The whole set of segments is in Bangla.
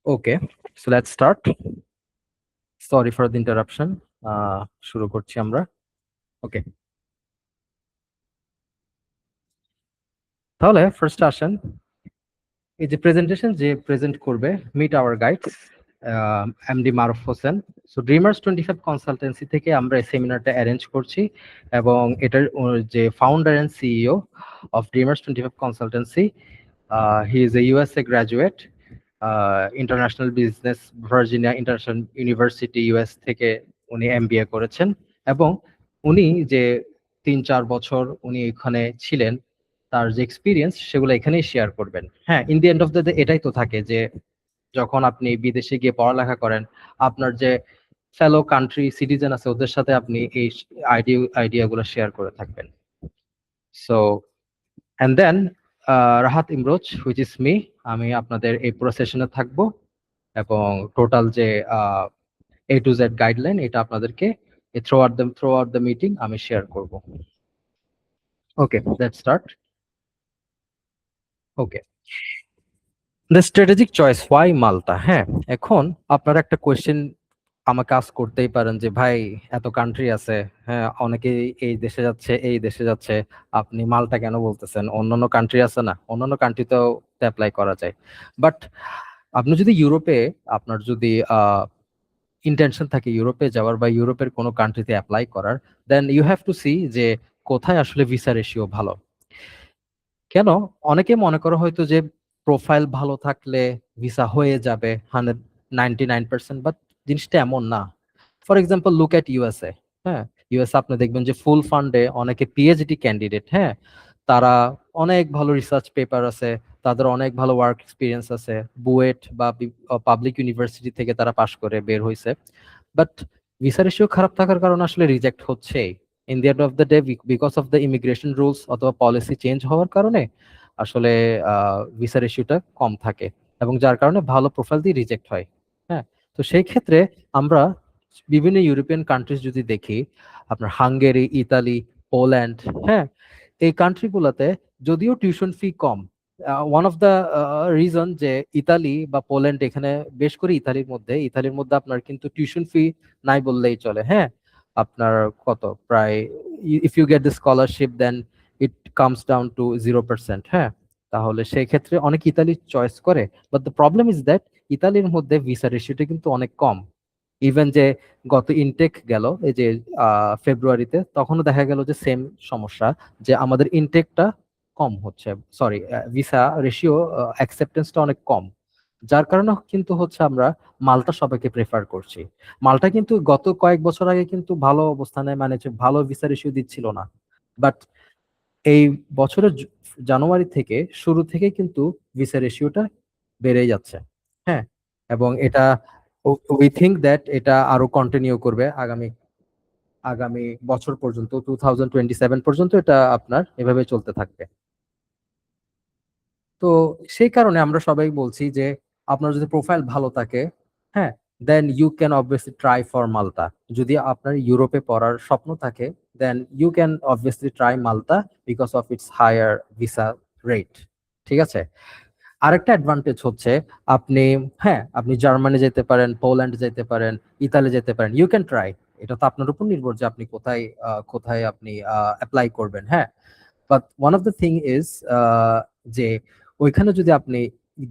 Okay, so let's start. Sorry for the interruption. শুরু করছি আমরা। ওকে, তাহলে ফার্স্ট আসেন, এই যে প্রেজেন্টেশন যে প্রেজেন্ট করবে, meet our guides MD Maruf Hossain. So Dreamers 25 consultancy থেকে আমরা এই সেমিনারটা অ্যারেঞ্জ করছি, এবং এটার যে founder and CEO of Dreamers 25 consultancy, he is a USA graduate, international business, Virginia International University US থেকে উনি এমবিএ করেছেন, এবং উনি যে 3-4 বছর উনি এখানে ছিলেন, তার যে এক্সপিরিয়েন্স সেগুলো এখানেই শেয়ার করবেন। হ্যাঁ, in the end of the day এটাই তো থাকে যে যখন আপনি বিদেশে গিয়ে পড়ালেখা করেন, আপনার যে ফেলো কান্ট্রি সিটিজেন আছে ওদের সাথে আপনি এই আইডিয়াগুলো শেয়ার করে থাকবেন। So and then Rahat Imroz, which is me, আমি আপনাদের এই পুরো সেশনে থাকবো, এবং টোটাল যে এ টু জেড গাইডলাইন এটা আপনাদেরকে থ্রু আউট দ্য মিটিং আমি শেয়ার করব। Okay, let's start. Okay, the strategic choice why Malta. হ্যাঁ, এখন আপনারা একটা কোয়েশ্চেন আমাকে আস্ক করতেই পারেন যে ভাই, এত কান্ট্রি আছে, হ্যাঁ অনেকে এই দেশে যাচ্ছে এই দেশে যাচ্ছে, আপনি মাল্টা কেন বলতেছেন? অন্যান্য কান্ট্রি আছে না? অন্যান্য কান্ট্রিতেও অ্যাপ্লাই করা যায়। বাট আপনি যদি ইউরোপে, আপনার যদি ইন্টেনশন থাকে ইউরোপে যাওয়ার বা ইউরোপের কোনো কান্ট্রিতে অ্যাপ্লাই করার, then you have to see যে কোথায় আসলে ভিসা রেশিও ভালো। কেন? অনেকে মনে করো হয়তো যে প্রোফাইল ভালো থাকলে ভিসা হয়ে যাবে 99%, বাট জিনিসটা এমন না। For example look at USA. হ্যাঁ, ইউএসএ আপনি দেখবেন যে ফুল ফান্ডে অনেকে পিএইচডি ক্যান্ডিডেট, হ্যাঁ, তারা অনেক ভালো রিসার্চ পেপার আছে, তাদের অনেক ভালো ওয়ার্ক এক্সপিরিয়েন্স আছে, বুয়েট বা পাবলিক ইউনিভার্সিটি থেকে তারা পাশ করে বের হয়েছে, বাট ভিসা রেশিও খারাপ থাকার কারণে আসলে রিজেক্ট হচ্ছেই। In the end of the day, because of the immigration rules অথবা পলিসি চেঞ্জ হওয়ার কারণে আসলে ভিসা রেশিওটা কম থাকে, এবং যার কারণে ভালো প্রোফাইল দিয়ে রিজেক্ট হয়। হ্যাঁ, তো সেই ক্ষেত্রে আমরা বিভিন্ন ইউরোপিয়ান কান্ট্রিজ যদি দেখি, আপনার হাঙ্গেরি, ইতালি, পোল্যান্ড, হ্যাঁ, এই কান্ট্রিগুলোতে যদিও tuition fee com, one of the reason যে ইতালি বা পোল্যান্ড, এখানে বেশ করে ইতালির মধ্যে আপনার কিন্তু টিউশন ফি নাই বললেই চলে। হ্যাঁ, আপনার কত প্রায়, if you get the scholarship then it comes down to 0%। হ্যাঁ, তাহলে সেই ক্ষেত্রে অনেক ইতালি চয়েস করে, but the problem is that ইতালির মধ্যে ভিসা রেশিওটা কিন্তু অনেক কম। ইভেন যে গত ইনটেক গেল এই যে ফেব্রুয়ারিতে, তখনও দেখা গেল যে সেম সমস্যা, যে আমাদের ইনটেকটা কম হচ্ছে, সরি ভিসা রেশিও অ্যাকসেপ্টেন্সটা অনেক কম, যার কারণে কিন্তু হচ্ছে আমরা মালটা সবাইকে প্রেফার করছি। মালটা কিন্তু গত কয়েক বছর আগে কিন্তু ভালো অবস্থানে, মানে যে ভালো ভিসা রেশিও দিচ্ছিল না, বাট এই বছরের জানুয়ারি থেকে শুরু থেকে কিন্তু ভিসা রেশিওটা বেড়ে যাচ্ছে। হ্যাঁ, এবং এটা উই থিঙ্ক দ্যাট এটা আরো কন্টিনিউ করবে আগামী আগামী বছর পর্যন্ত, 2027 পর্যন্ত এটা আপনার এভাবে চলতে থাকবে। তো সেই কারণে আমরা সবাই বলছি যে আপনার যদি প্রোফাইল ভালো থাকে, হ্যাঁ, then you can obviously try for Malta. যদি আপনার ইউরোপে পড়ার স্বপ্ন থাকে, then you can obviously try Malta because of its higher visa rate. ঠিক আছে, আরেকটা অ্যাডভান্টেজ হচ্ছে আপনি, হ্যাঁ, আপনি জার্মানি যেতে পারেন, পোল্যান্ড যেতে পারেন, ইতালি যেতে পারেন, ইউ ক্যান ট্রাই। এটা তো আপনার উপর নির্ভর যে আপনি কোথায় কোথায় আপনি অ্যাপ্লাই করবেন। হ্যাঁ, but one of the thing is যে ওইখানে যদি আপনি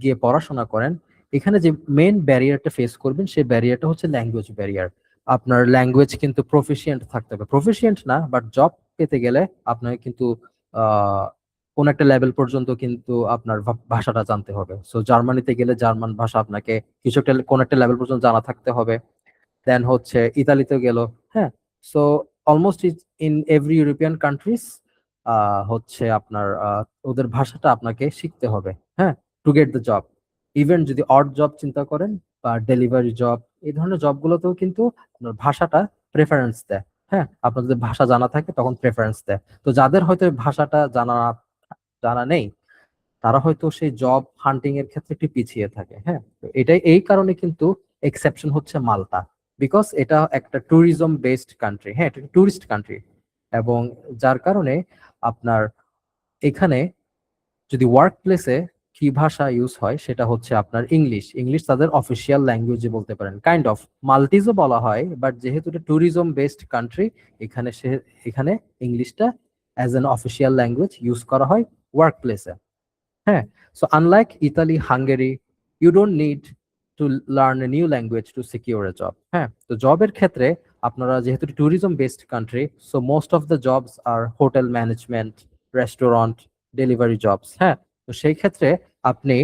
গিয়ে পড়াশোনা করেন, এখানে যে মেইন ব্যারিয়ারটা ফেস করবেন সেই ব্যারিয়ারটা হচ্ছে ল্যাঙ্গুয়েজ ব্যারিয়ার। আপনার ল্যাঙ্গুয়েজ কিন্তু প্রফিসিয়েন্ট থাকতে হবে, প্রফিসিয়েন্ট না বাট জব পেতে গেলে আপনাকে কিন্তু কোন একটা লেভেল পর্যন্ত কিন্তু আপনার ভাষাটা জানতে হবে। সো জার্মানিতে গেলে জার্মান ভাষা আপনাকে কিছু একটা কোন একটা লেভেল পর্যন্ত জানা থাকতে হবে। দেন হচ্ছে ইতালিতে গেল, হ্যাঁ। So almost in every European countries হচ্ছে আপনার ওদের ভাষাটা আপনাকে শিখতে হবে, হ্যাঁ, to get the job. Even যদি অড জব চিন্তা করেন বা ডেলিভারি জব, এই ধরনের জবগুলোতেও কিন্তু আপনার ভাষাটা প্রেফারেন্স দেয়। হ্যাঁ, আপনার যদি ভাষা জানা থাকে তখন প্রেফারেন্স দেয়। তো যাদের হয়তো এই ভাষাটা জানা জানা নেই, তারা হয়তো সেই জব হান্টিং এর ক্ষেত্রে একটু পিছিয়ে থাকে। হ্যাঁ, তো এটাই এই কারণে কিন্তু এক্সেপশন হচ্ছে মাল্টা, বিকজ এটা একটা ট্যুরিজম বেসড কান্ট্রি। হ্যাঁ, এটা টুরিস্ট কান্ট্রি, এবং যার কারণে আপনার এখানে যদি ওয়ার্ক প্লেসে কি ভাষা ইউজ হয় সেটা হচ্ছে আপনার ইংলিশ। ইংলিশ তাদের অফিসিয়াল ল্যাঙ্গুয়েজে বলতে পারেন, কাইন্ড অফ মাল্টিজও বলা হয়, বাট যেহেতু এটা ট্যুরিজম বেসড কান্ট্রি, এখানে ইংলিশটা as an official language use করা হয় ওয়ার্ক প্লেসে। হ্যাঁ, so unlike Italy, Hungary, you don't need to learn a new language to secure a job. হ্যাঁ, তো জবের ক্ষেত্রে আপনারা যেহেতু tourism based country, so most of the jobs are hotel management, restaurant, delivery jobs. হ্যাঁ, তো সেই ক্ষেত্রে আপনি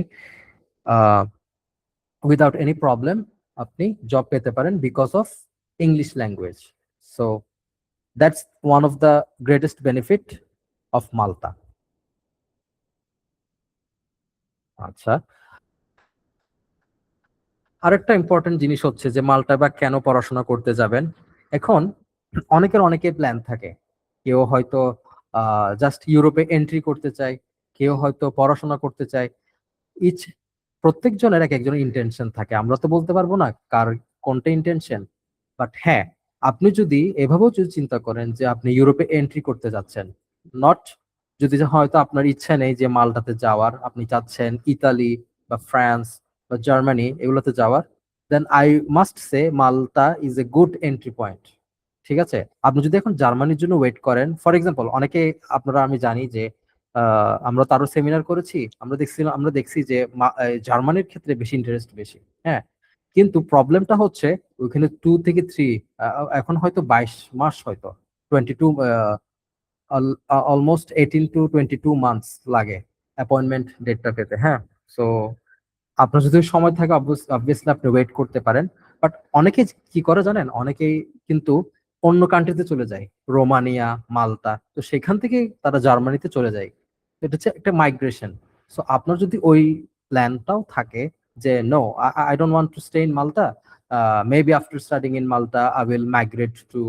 উইদাউট এনি প্রবলেম আপনি জব পেতে পারেন because of English language. So that's one of the greatest benefit of মালটা। আচ্ছা, আরেকটা ইম্পর্টেন্ট জিনিস হচ্ছে যে মালটা বা কেন পড়াশোনা করতে যাবেন। এখন অনেকের প্ল্যান থাকে। কেউ হয়তো জাস্ট ইউরোপে এন্ট্রি করতে চায়, কেউ হয়তো পড়াশোনা করতে চায়। ইচ প্রত্যেকজনের এক একজনের ইন্টেনশন থাকে, আমরা তো বলতে পারবো না কার কোনটা ইন্টেনশন। বাট হ্যাঁ, আপনি যদি এভাবেও যদি চিন্তা করেন যে আপনি ইউরোপে এন্ট্রি করতে যাচ্ছেন, নট যদি হয়তো আপনার ইচ্ছা নেই যে মাল্টাতে যাওয়ার, আপনি চাচ্ছেন ইতালি বা ফ্রান্স বা জার্মানি এগুলোতে যাওয়ার, then I must say Malta is a good entry point. ঠিক আছে, আপনি যদি এখন জার্মানির জন্য ওয়েট করেন, ফর এক্সাম্পল অনেকে, আপনারা, আমি জানি যে আমরা তারও সেমিনার করেছি, আমরা দেখছি যে জার্মানির ক্ষেত্রে বেশি ইন্টারেস্ট বেশি। হ্যাঁ, কিন্তু প্রবলেমটা হচ্ছে ওইখানে 2 থেকে 3, এখন হয়তো 22 মাস, হয়তো 22, অলমোস্ট 18 to 22 মান্থস লাগে অ্যাপয়েন্টমেন্ট ডেটটা পেতে। হ্যাঁ, সো আপনার যদি সময় থাকে অবভিয়াসলি আপনি ওয়েট করতে পারেন। বাট অনেকে কি করে জানেন, অনেকেই কিন্তু অন্য কান্ট্রিতে চলে যায়, রোমানিয়া, মালটা, তো সেখান থেকে তারা জার্মানিতে চলে যায়। এটা হচ্ছে একটা মাইগ্রেশন। সো আপনার যদি ওই প্ল্যানটাও থাকে যে no, I don't want to stay in Malta, maybe after studying in Malta I will migrate to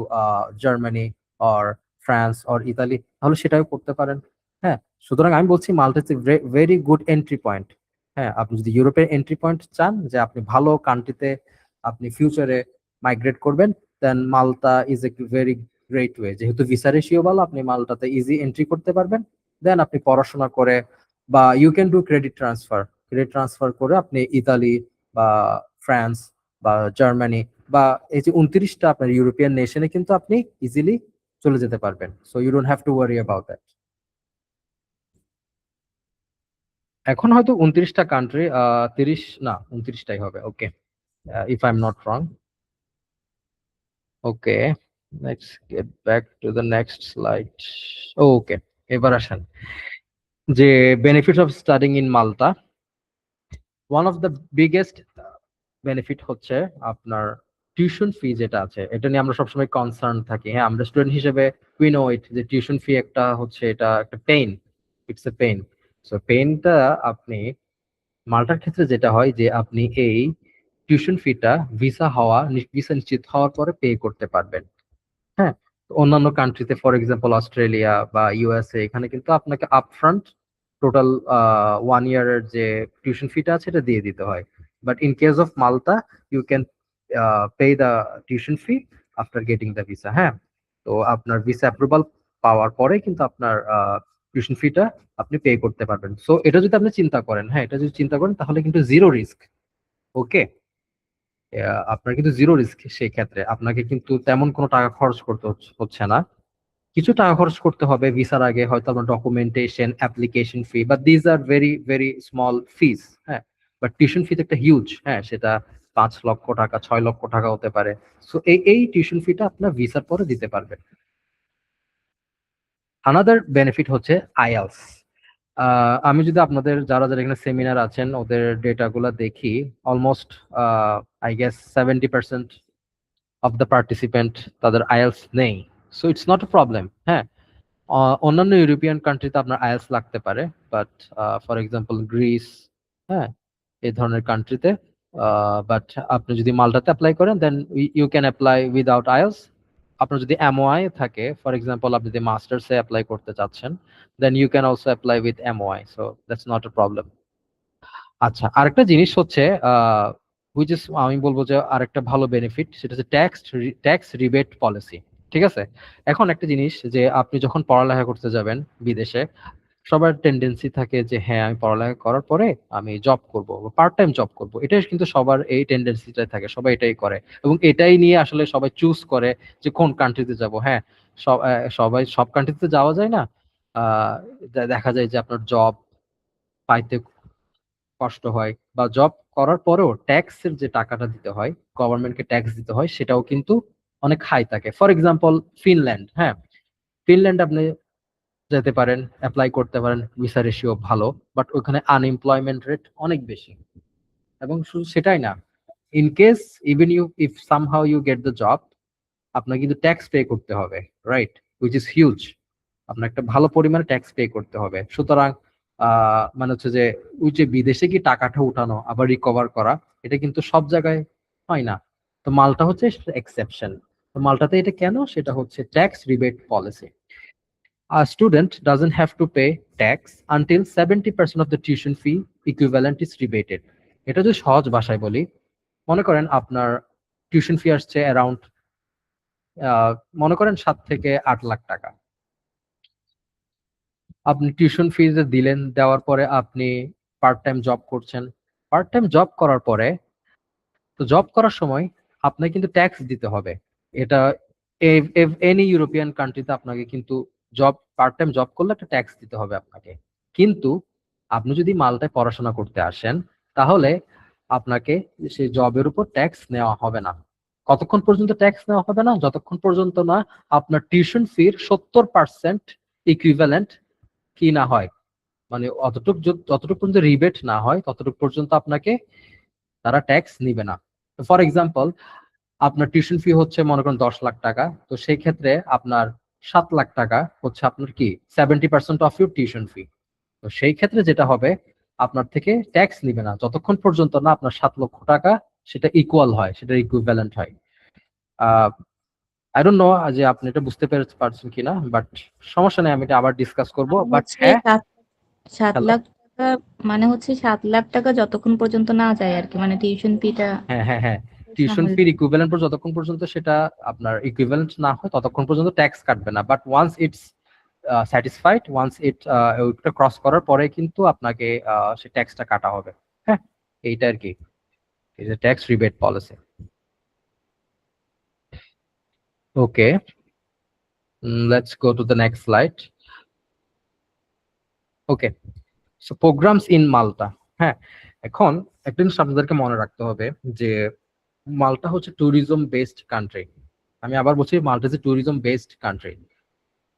Germany or France or Italy, তাহলে সেটাও করতে পারেন। হ্যাঁ, সুতরাং আমি বলছি Malta is a very good entry point. হ্যাঁ, আপনি যদি ইউরোপের এন্ট্রি পয়েন্ট চান, যে আপনি ভালো কান্ট্রিতে আপনি ফিউচারে মাইগ্রেট করবেন, দেন মালটা is a very great way. যেহেতু ভিসা রেশিও ভালো, আপনি মালটাতে ইজি এন্ট্রি করতে পারবেন। দেন আপনি পড়াশোনা করে, বা you can do credit transfer করে আপনি ইতালি বা ফ্রান্স বা জার্মানি বা এই যে 29টা আপনার ইউরোপিয়ান নেশনে কিন্তু আপনি ইজিলি চলে যেতে পারবেন। So you don't have to worry about that. এখন হয়তো 29টা কান্ট্রি, 30 না 29টাই হবে। Okay, if I am not wrong. Okay, let's get back to the next slide. Okay, এবার আসেন যে benefit of studying in Malta. One of the biggest benefit হচ্ছে আপনার টিউশন ফি যেটা আছে, এটা নিয়ে আমরা সবসময় কনসার্ন থাকি। হ্যাঁ, আমরা স্টুডেন্ট হিসেবে উই নো ইট যে টিউশন ফি একটা হচ্ছে, এটা একটা pain, it's a pain. So পেইনটা আপনি মাল্টার ক্ষেত্রে যেটা হয় যে আপনি এই টিউশন ফিটা ভিসা নিশ্চিত হওয়ার পরে পে করতে পারবেন। হ্যাঁ, তো অন্যান্য কান্ট্রিতে ফর এক্সাম্পল অস্ট্রেলিয়া বা ইউএসএ, এখানে কিন্তু আপনাকে আপফ্রন্ট টোটাল 1 ইয়ারের যে টিউশন ফিটা আছে এটা দিয়ে দিতে হয়। But in case of Malta you can pay the tuition fee after getting the visa. হ্যাঁ, তো আপনার ভিসা অ্যাপ্রুভাল পাওয়ার পরে কিন্তু আপনার টিউশন ফিটা আপনি পে করতে পারবেন। সো এটা যদি আপনি চিন্তা করেন, হ্যাঁ, এটা যদি চিন্তা করেন তাহলে কিন্তু জিরো রিস্ক। ওকে, আপনার কিন্তু জিরো রিস্ক। সেই ক্ষেত্রে আপনাকে কিন্তু তেমন কোনো টাকা খরচ করতে হচ্ছে না। কিছু টাকা খরচ করতে হবে ভিসার আগে, হয়তো আপনার documentation, application fee, but these are very very small fees. হ্যাঁ, বাট টিউশন ফি তো একটা হিউজ। হ্যাঁ, সেটা 5 লক্ষ টাকা, 6 লক্ষ টাকা হতে পারে। সো এই টিউশন ফিটা আপনার ভিসার পরে দিতে পারবে। আনাদার বেনিফিট হচ্ছে আইএলস। আমি যদি আপনাদের যারা যারা এখানে সেমিনার আছেন ওদের ডেটাগুলো দেখি, almost I guess 70% of the participant তাদের আইএলস নেই। So it's not a problem. হ্যাঁ, অন্যান্য ইউরোপিয়ান কান্ট্রিতে আপনার আইএলস লাগতে পারে, বাট ফর এক্সাম্পল গ্রিস, হ্যাঁ, এই ধরনের কান্ট্রিতে, বাট আপনি যদি মাল্টাতে অ্যাপ্লাই করেন then you can apply without IELTS. আপনার যদি এমওআই থাকে, ফর এক্সাম্পল আপনি যদি মাস্টার্সে অ্যাপ্লাই করতে চাচ্ছেন, then you can also apply with MOI. So that's not a problem. আচ্ছা, আরেকটা জিনিস হচ্ছে হুইচ ইজ, আমি বলবো যে আরেকটা ভালো বেনিফিট, সেটা হচ্ছে ট্যাক্স রিবেট পলিসি। ঠিক আছে, এখন একটা জিনিস যে আপনি যখন পড়ালেখা করতে যাবেন বিদেশে, সবার টেন্ডেন্সি থাকে যে হ্যাঁ আমি পড়ালেখা করার পরে আমি জব করব, পার্ট টাইম জব করব, এটাই কিন্তু সবার এই টেন্ডেন্সিটাই থাকে, সবাই এটাই করে এবং এটাই নিয়ে আসলে সবাই চুজ করে যে কোন কান্ট্রিতে যাব। হ্যাঁ, সবাই সব কান্ট্রিতে যাওয়া যায় না। আহ দেখা যায় যে আপনার জব পাইতে কষ্ট হয়, বা জব করার পরেও ট্যাক্সের যে টাকাটা দিতে হয়, গভর্নমেন্টকে ট্যাক্স দিতে হয়, সেটাও কিন্তু অনেক হাই থাকে। ফর এক্সাম্পল ফিনল্যান্ড, হ্যাঁ, ফিনল্যান্ড আপনি যেতে পারেন, অ্যাপ্লাই করতে পারেন, ভিসা রেশিও ভালো, বাট ওখানে আনএমপ্লয়মেন্ট রেট অনেক বেশি। এবং শুধু সেটাই না, in case even you if somehow you get the job, আপনার কিন্তু ট্যাক্স পে করতে হবে, রাইট, হুইচ ইজ হিউজ। আপনার একটা ভালো পরিমাণে ট্যাক্স পে করতে হবে। সুতরাং মানে হচ্ছে যে ওই যে বিদেশে কি টাকাটা উঠানো আবার রিকভার করা, এটা কিন্তু সব জায়গায় হয় না। তো মালটা হচ্ছে এক্সেপশন। তো মালটাতে এটা কেন, সেটা হচ্ছে tax rebate policy. A student doesn't have to pay tax until 70% of the tuition fee equivalent is rebated. এটা যদি সহজ ভাষায় বলি, মনে করেন আপনার টিউশন ফি আসছে অ্যারাউন্ড মনে করেন 7 থেকে 8 লাখ টাকা। আপনি টিউশন ফিজ দিলেন, দেওয়ার পরে আপনি পার্ট টাইম জব করছেন। পার্ট টাইম জব করার পরে, তো জব করার সময় আপনাকে কিন্তু ট্যাক্স দিতে হবে। এটা এনি ইউরোপিয়ান কান্ট্রিতে আপনাকে কিন্তু জব পার্ট টাইম জব করলে একটা ট্যাক্স দিতে হবে আপনাকে। কিন্তু আপনি যদি মালটায় পড়াশোনা করতে আসেন, তাহলে আপনাকে সেই জবের উপর ট্যাক্স নেওয়া হবে না। কতক্ষণ পর্যন্ত ট্যাক্স নেওয়া হবে না? যতক্ষণ পর্যন্ত না আপনার টিউশন ফির 70% ইকুইভ্যালেন্ট কি না হয়, মানে যতটুকু পর্যন্ত রিবেট না হয় ততটুকু পর্যন্ত আপনাকে তারা ট্যাক্স নিবে না। ফর এক্সাম্পল, আপনার টিউশন ফি হচ্ছে মনে করেন 10 লাখ টাকা, তো সেই ক্ষেত্রে আপনার 7 লাখ টাকা হচ্ছে আপনার কি 70% অফ ইউর টিউশন ফি। তো সেই ক্ষেত্রে যেটা হবে, আপনার থেকে ট্যাক্স নিবে না যতক্ষণ পর্যন্ত না আপনার 7 লক্ষ টাকা সেটা ইকুয়াল হয়, সেটা ইকুইভ্যালেন্ট হয়। আহ আই ডোন্ট নো যে আপনি এটা বুঝতে পারছেন কিনা, বাট সমস্যা নেই, আমি এটা আবার ডিসকাস করব। মানে বাট হচ্ছে হ্যাঁ, সাত সাত হ্যালো, লাখ টাকা মানে হচ্ছে 7 লাখ টাকা যতক্ষণ পর্যন্ত না যায় আর কি, মানে টিউশন ফিটা হ্যাঁ হ্যাঁ হ্যাঁ, শেষ না টিউশন হলে। ফির ইকুইভ্যালেন্ট যতক্ষণ পর্যন্ত সেটা আপনার ইকুইভ্যালেন্ট না হয় ততক্ষণ পর্যন্ত ট্যাক্স কাটবে না। But once it's satisfied, once ওইটা ক্রস করার পরে কিন্তু আপনাকে সে ট্যাক্সটা কাটা হবে। হ্যাঁ, এইটা আর কি, এই যে tax rebate policy. Okay, let's go to the next slide. Okay, so programmes in Malta. হ্যাঁ, এখন একটা জিনিস আপনাদেরকে মনে রাখতে হবে যে মাল্টা হচ্ছে ট্যুরিজম বেসড কান্ট্রি। আমি আবার বলছি, Malta is a tourism based country.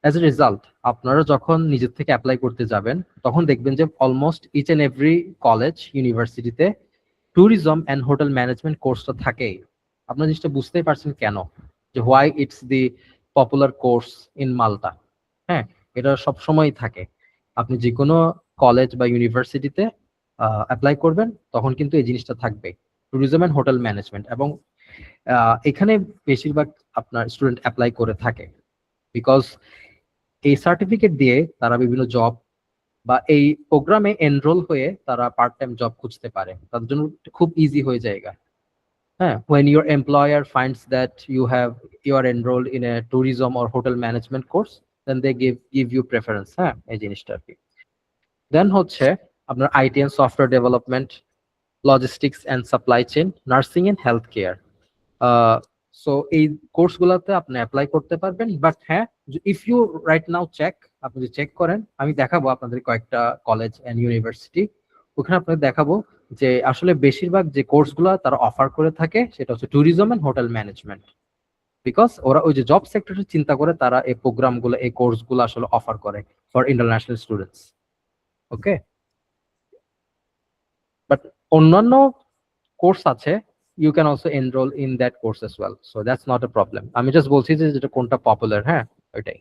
As a result, আপনারা যখন নিজের থেকে অ্যাপ্লাই করতে যাবেন, তখন দেখবেন যে almost each and every college ইউনিভার্সিটিতে ট্যুরিজম অ্যান্ড হোটেল ম্যানেজমেন্ট কোর্সটা থাকেই। আপনার জিনিসটা বুঝতেই পারছেন কেন, যে why it's the popular course in Malta. হ্যাঁ, এটা সব সময় থাকে। আপনি যে কোনো কলেজ বা ইউনিভার্সিটিতে অ্যাপ্লাই করবেন, তখন কিন্তু এই জিনিসটা থাকবে, ট্যুরিজম অ্যান্ড হোটেল ম্যানেজমেন্ট। এবং এখানে বেশিরভাগ আপনার স্টুডেন্ট অ্যাপ্লাই করে থাকে, বিকজ এই সার্টিফিকেট দিয়ে তারা বিভিন্ন জব বা এই প্রোগ্রামে এনরোল হয়ে তারা পার্ট টাইম জব খুঁজতে পারে, তাদের জন্য খুব ইজি হয়ে যায়। হ্যাঁ, when your employer finds that you are enrolled in a tourism or hotel management course, then they give you preference। হ্যাঁ, এই জিনিসটা আর কি। দেন হচ্ছে আপনার IT and software development, logistics and supply chain, nursing and health care. So এই কোর্স গুলাতে আপনি অ্যাপ্লাই করতে পারবেন। বাট হ্যাঁ, if you right now check, আপনি যদি চেক করেন, আমি দেখাবো আপনাদের কয়েকটা কলেজ এন্ড ইউনিভার্সিটি, ওখানে আপনাদের দেখাবো যে আসলে বেশিরভাগ যে কোর্স গুলা তারা অফার করে থাকে সেটা হচ্ছে tourism and hotel management. Because ওরা ওই যে জব সেক্টরে চিন্তা করে তারা এই প্রোগ্রাম গুলো, এই কোর্স গুলো আসলে অফার করে for international students. Okay, but অন্যান্য কোর্স আছে, you can also enroll in that course as well, so that's not a problem. আমি জাস্ট বলছি যে যেটা কোনটা পপুলার। হ্যাঁ, ওইটাই।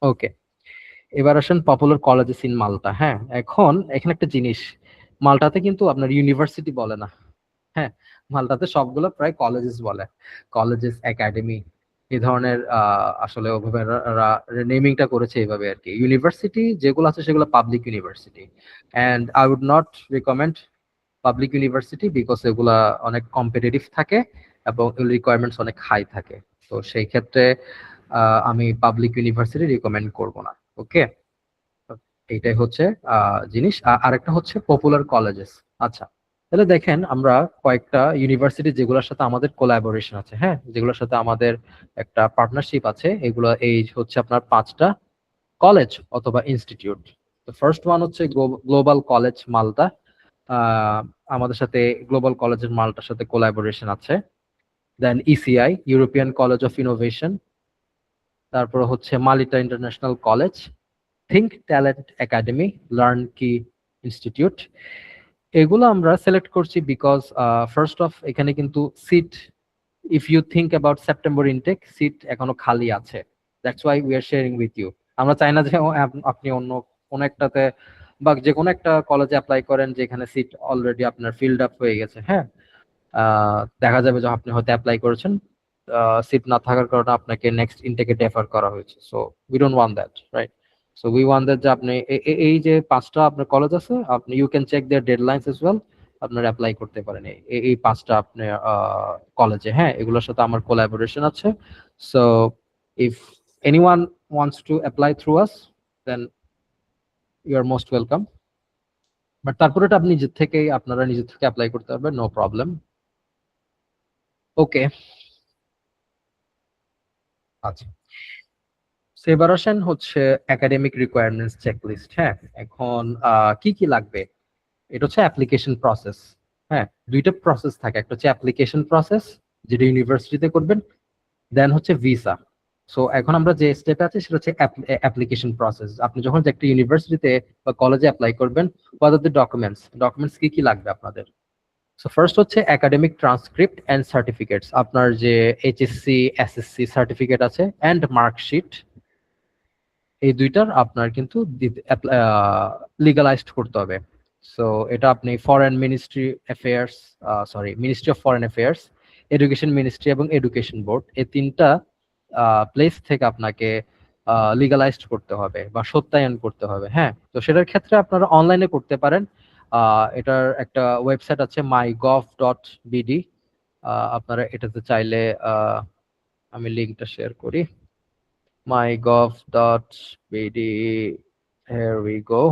ওকে, এবার আসেন পপুলার কলেজেস ইন মাল্টা। হ্যাঁ, এখন এখানে একটা জিনিস, মাল্টাতে কিন্তু আপনার ইউনিভার্সিটি বলে না। হ্যাঁ, মাল্টাতে সবগুলো প্রায় কলেজেস বলে, কলেজেস, একাডেমি, এই ধরনের আসলে ওভাবে নেমিংটা করেছে এইভাবে আর কি। ইউনিভার্সিটি যেগুলো আছে সেগুলো public university, and I would not recommend public university because এগুলা অনেক কম্পিটিটিভ থাকে এবং রিকোয়ারমেন্টস অনেক হাই থাকে। তো সেই ক্ষেত্রে আমি পাবলিক ইউনিভার্সিটি রিকমেন্ড করব না। ওকে, এইটাই হচ্ছে জিনিস। আরেকটা হচ্ছে পপুলার কলেজেস। আচ্ছা, তাহলে দেখেন আমরা কয়েকটা ইউনিভার্সিটি যেগুলোর সাথে আমাদের কোলাবোরেশন আছে, হ্যাঁ, যেগুলোর সাথে আমাদের একটা পার্টনারশিপ আছে, এগুলো এই হচ্ছে আপনার 5টা কলেজ অথবা ইনস্টিটিউট। তো ফার্স্ট ওয়ান হচ্ছে গ্লোবাল কলেজ মালটা। আমাদের সাথে গ্লোবাল কলেজের মালটার সাথে কোলাবোরেশন আছে। Then ECI, European college of innovation. তারপর হচ্ছে Malta international college, think talent academy, learn key institute. এগুলো আমরা সিলেক্ট করছি বিকজ ফার্স্ট অফ এখানে কিন্তু seat, if you think about September intake, seat এখনো খালি আছে। That's why we are sharing with you. আমরা চাই না যে আপনি অন্য কোনো একটাতে বা যে কোনো একটা কলেজে অ্যাপ্লাই করেন যেখানে সিট অলরেডি আপনার ফিল্ড আপ হয়ে গেছে, হ্যাঁ। দেখা যাবে যে আপনি হয়তো অ্যাপ্লাই করেছেন, সিট না থাকার কারণে আপনাকে নেক্সট ইনটেকে ডেফার করা হয়েছে। So we don't want that, right? So we want that যে আপনি এই যে 5টা আপনার কলেজ আছে, আপনি you can check their deadlines as well, আপনার অ্যাপ্লাই করতে পারেন এই 5টা আপনি কলেজে, হ্যাঁ। এগুলোর সাথে আমার কোলাবোরেশন আছে। So if anyone wants to apply through us, then you are most welcome. But তারপরে এটা আপনি আপনারা নিজের থেকে অ্যাপ্লাই করতে পারবেন, নো প্রবলেম। ওকে, আচ্ছা। সেবারেশন হচ্ছে একাডেমিক রিকোয়ারমেন্টস চেকলিস্ট, হ্যাঁ। এখন কি কি লাগবে, এটা হচ্ছে অ্যাপ্লিকেশন প্রসেস। হ্যাঁ, দুইটা প্রসেস থাকে, একটা হচ্ছে অ্যাপ্লিকেশন প্রসেস যেটা ইউনিভার্সিটিতে করবেন, দেন হচ্ছে ভিসা। সো এখন আমরা যে স্টেপে আছি সেটা হচ্ছে অ্যাপ্লিকেশন প্রসেস। আপনি যখন একটা ইউনিভার্সিটিতে বা কলেজে অ্যাপ্লাই করবেন, হোয়াট আর দ্য ডকুমেন্টস কি কি লাগবে আপনাদের? সো ফার্স্ট হচ্ছে একাডেমিক ট্রান্সক্রিপ্ট এন্ড সার্টিফিকেটস, আপনার যে এইচএসসি এসএসসি সার্টিফিকেট আছে এন্ড মার্কশিট, এই দুইটার আপনার কিন্তু লিগালাইজড করতে হবে। সো এটা আপনি foreign ministry affairs, ministry of foreign affairs, education ministry এবং এডুকেশন বোর্ড, এই 3টা প্লেস থেকে আপনাকে লিগালাইজড করতে হবে বা সত্যায়ন করতে হবে, হ্যাঁ। তো সেটার ক্ষেত্রে আপনারা অনলাইনে করতে পারেন। এটার একটা ওয়েবসাইট আছে mygov.bd, আপনারা এটাতে চাইলে আমি লিঙ্কটা শেয়ার করি, mygov.bd, here we go.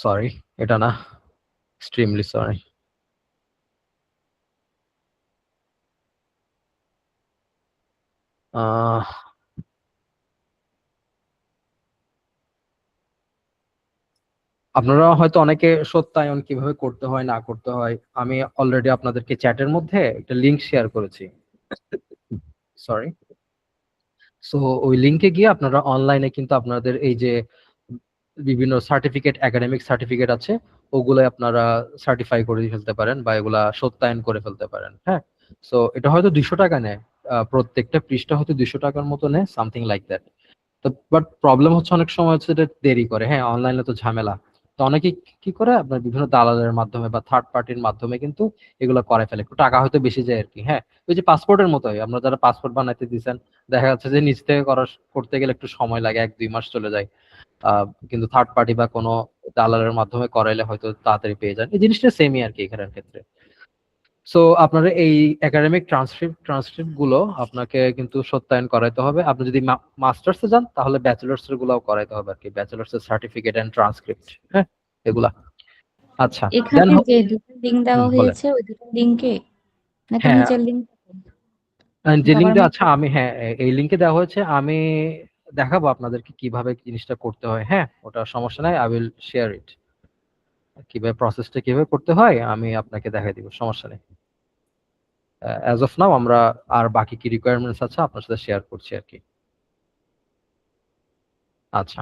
Sorry, এটা না, এক্সট্রিমলি সরি। আপনারা হয়তো অনেকে সত্যায়ন কিভাবে করতে হয় না করতে হয়, আমি অলরেডি আপনাদেরকে চ্যাটের মধ্যে একটা লিংক শেয়ার করেছি, সরি। সো ওই লিংকে গিয়ে আপনারা অনলাইনে কিন্তু আপনাদের এই যে বিভিন্ন সার্টিফিকেট, একাডেমিক সার্টিফিকেট আছে, ওগুলো আপনারা সার্টিফাই করে ফেলতে পারেন বা এগুলা সত্যায়ন করে ফেলতে পারেন, হ্যাঁ। সো এটা হয়তো 200 টাকা নেয়, প্রত্যেকটা পৃষ্ঠা হয়তো 200 টাকার মতো নেয়, সামথিং লাইক দ্যাট। তো বাট প্রবলেম হচ্ছে অনেক সময় হচ্ছে এটা দেরি করে, হ্যাঁ, অনলাইনে তো ঝামেলা। তো অনেকে কি করে, আপনার বিভিন্ন দালালের মাধ্যমে বা থার্ড পার্টির মাধ্যমে কিন্তু এগুলো করে ফেলে, একটু টাকা হয়তো বেশি যায় আর কি, হ্যাঁ। ওই যে পাসপোর্টের মতোই, আমরা যারা পাসপোর্ট বানাইতে দিচ্ছেন, দেখা যাচ্ছে যে নিজ থেকে করতে গেলে একটু সময় লাগে, 1-2 মাস চলে যায়। কিন্তু থার্ড পার্টি বা কোনো দালালের মাধ্যমে করাইলে হয়তো তাড়াতাড়ি পেয়ে যান। এই জিনিসটা সেমই আর কি এখানের ক্ষেত্রে। সো আপনার এই একাডেমিক ট্রান্সক্রিপ্ট গুলো আপনাকে কিন্তু সত্যায়ন করাইতে হবে। আপনি যদি মাস্টার্স এ যান তাহলে ব্যাচেলার্স এর গুলাও করাইতে হবে আর কি, ব্যাচেলার্স এর সার্টিফিকেট এন্ড ট্রান্সক্রিপ্ট, হ্যাঁ, এগুলা। আচ্ছা, দেন এখানে যে দুটো লিঙ্ক দেওয়া বলেন। হয়েছে ওই দুটো লিঙ্কে নাকি হ্যাঁ, নিচের লিঙ্ক যে লিঙ্ক দেওয়া গভর্নমেন্ট? আচ্ছা, আমি হ্যাঁ এই লিঙ্কে দেওয়া হয়েছে, আমি দেখাবো আপনাদেরকে কিভাবে জিনিসটা করতে হয়, হ্যাঁ, ওটা সমস্যা নাই, আই উইল শেয়ার ইট। কিভাবে প্রসেসটা কিভাবে করতে হয় আমি আপনাকে দেখাই দিব, সমস্যা নেই। অ্যাজ অফ নাও আমরা আর বাকি কি রিকোয়ারমেন্টস আছে আপনার সাথে শেয়ার করছি আর কি। আচ্ছা,